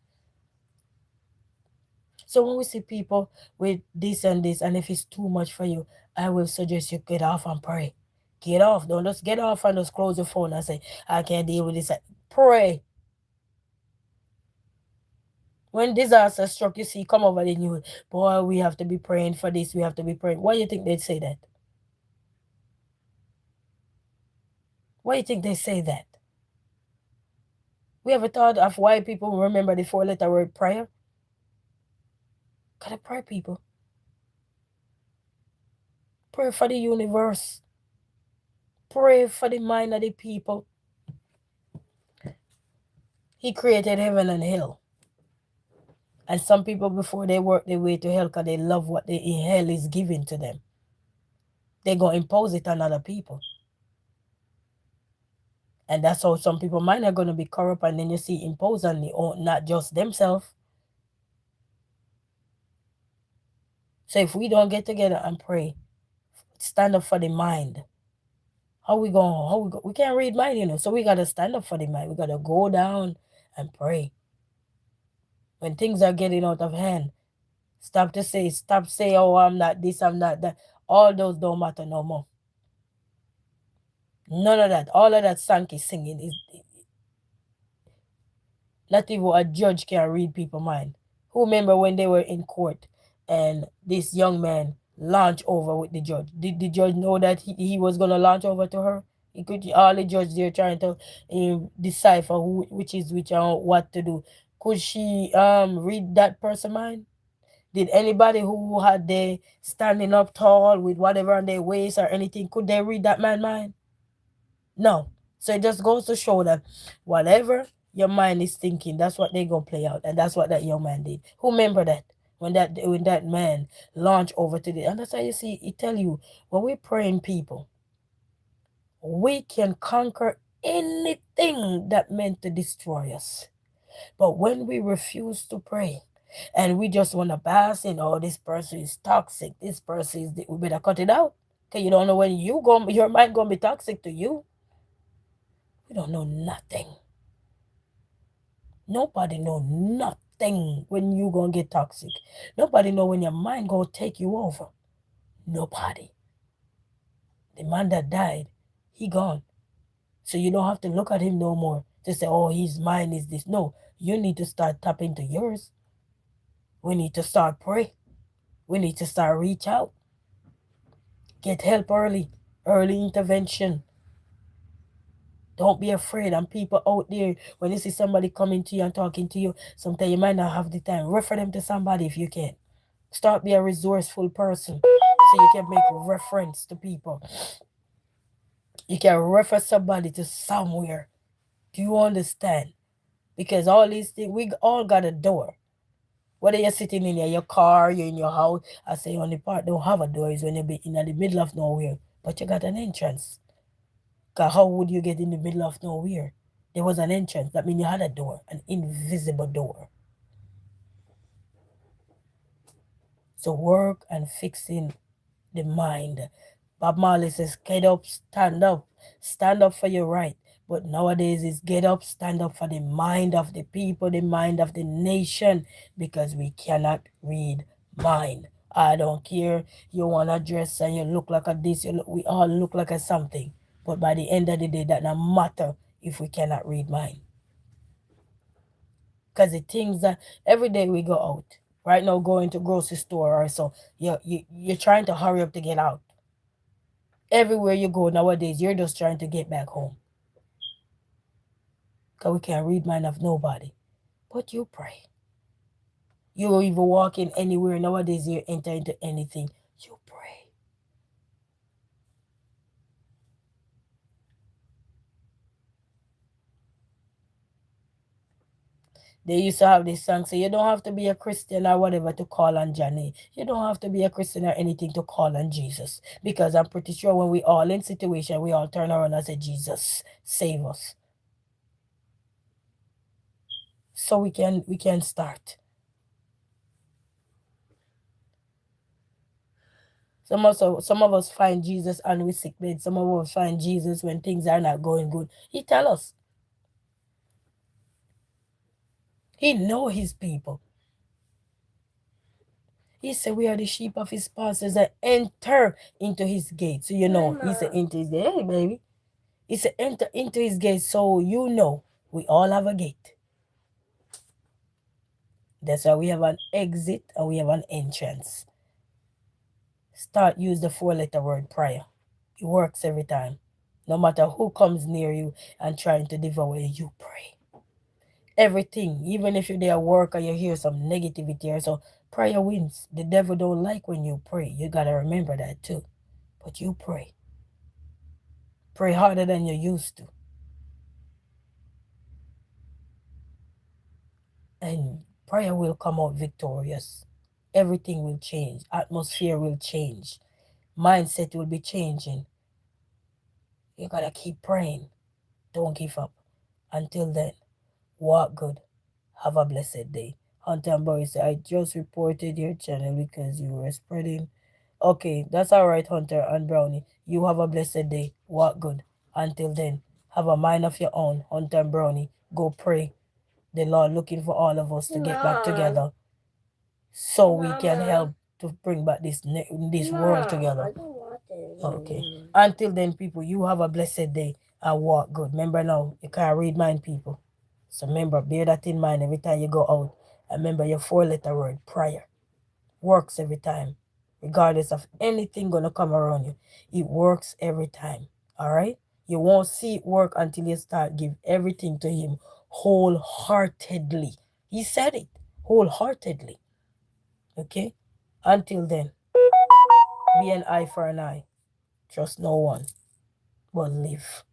So when we see people with this and this, and if it's too much for you, I will suggest you get off and pray. Get off. Don't just get off and just close your phone and say, I can't deal with this. Pray. When disaster struck, you see, come over the news. Boy, we have to be praying for this. We have to be praying. Why do you think they'd say that? Why do you think they say that? We ever thought of why people remember the 4-letter word prayer? Gotta pray, people. Pray for the universe. Pray for the mind of the people. He created heaven and hell. And some people, before they work their way to hell because they love what the hell is giving to them, they're going to impose it on other people. And that's how some people mind are going to be corrupt, and then you see impose on the own, not just themselves. So if we don't get together and pray, stand up for the mind. How we going? We can't read mind, So we got to stand up for the mind. We got to go down and pray. When things are getting out of hand, stop say, oh, I'm not this, I'm not that. All those don't matter no more. None of that. All of that Sankey singing is not even a judge can read people's mind. Who remember when they were in court and this young man launch over with the judge. Did the judge know that he was gonna launch over to her? He could all the judge there trying to decipher who which is which and what to do. Could she read that person mind? Did anybody who had they standing up tall with whatever on their waist or anything, could they read that man's mind? No. So it just goes to show that whatever your mind is thinking, that's what they gonna play out, and that's what that young man did. Who remember that when that man launched over to the, and that's how you see it tell you when we're praying, people, we can conquer anything that meant to destroy us. But when we refuse to pray and we just want to bask in, oh, this person is toxic, this person is, we better cut it out. Because you don't know when your mind going to be toxic to you. We don't know nothing. Nobody know nothing when you going to get toxic. Nobody know when your mind going to take you over. Nobody. The man that died, he gone. So you don't have to look at him no more to say, oh, his mind is this. No, you need to start tapping into yours. We need to start pray. We need to start reach out. Get help early. Early intervention. Don't be afraid. And people out there, when you see somebody coming to you and talking to you, sometimes you might not have the time. Refer them to somebody if you can. Start be a resourceful person so you can make reference to people. You can refer somebody to somewhere. Do you understand? Because all these things, we all got a door. Whether you're sitting in your car, you're in your house, I say only part don't have a door is when you're in the middle of nowhere. But you got an entrance. Because how would you get in the middle of nowhere? There was an entrance. That means you had a door, an invisible door. So work and fixing the mind. Bob Marley says, get up, stand up. Stand up for your right. But nowadays it's get up, stand up for the mind of the people, the mind of the nation, because we cannot read mind. I don't care. You want to dress and you look like a this, we all look like a something. But by the end of the day, that no matter if we cannot read mind. Because the things that every day we go out, right now going to grocery store or so, you're trying to hurry up to get out. Everywhere you go nowadays, you're just trying to get back home. Because we can't read mind of nobody. But you pray. You even walk in anywhere nowadays, you enter into anything. You pray. They used to have this song, so you don't have to be a Christian or whatever to call on Johnny. You don't have to be a Christian or anything to call on Jesus. Because I'm pretty sure when we all in situation, we all turn around and say, Jesus, save us. So we can start. Some of us find Jesus and we sick bed. Some of us find Jesus when things are not going good. He tell us. He know his people. He said we are the sheep of his pastures that enter into his gate. So you know, he said enter his gate. Hey, baby. He said enter into his gate so you know we all have a gate. That's why we have an exit and we have an entrance. Start use the 4-letter word prayer. It works every time. No matter who comes near you and trying to devour you, pray. Everything, even if you're there at work or you hear some negativity or so, prayer wins. The devil don't like when you pray. You got to remember that too. But you pray. Pray harder than you used to. And prayer will come out victorious. Everything will change. Atmosphere will change. Mindset will be changing. You got to keep praying. Don't give up. Until then, walk good. Have a blessed day. Hunter and Boris, I just reported your channel because you were spreading. Okay, that's all right, Hunter and Brownie. You have a blessed day. Walk good. Until then, have a mind of your own. Hunter and Brownie, go pray. The Lord looking for all of us to get back together so we can help to bring back this world together. Okay. Until then, people, you have a blessed day and walk good. Remember now, you can't read mind, people. So remember, bear that in mind every time you go out. And remember your 4-letter word, prayer. Works every time. regardless of anything gonna come around you. It works every time. All right. You won't see it work until you start give everything to Him wholeheartedly. He said it wholeheartedly. Okay. Until then, be an eye for an eye. Trust no one, but live.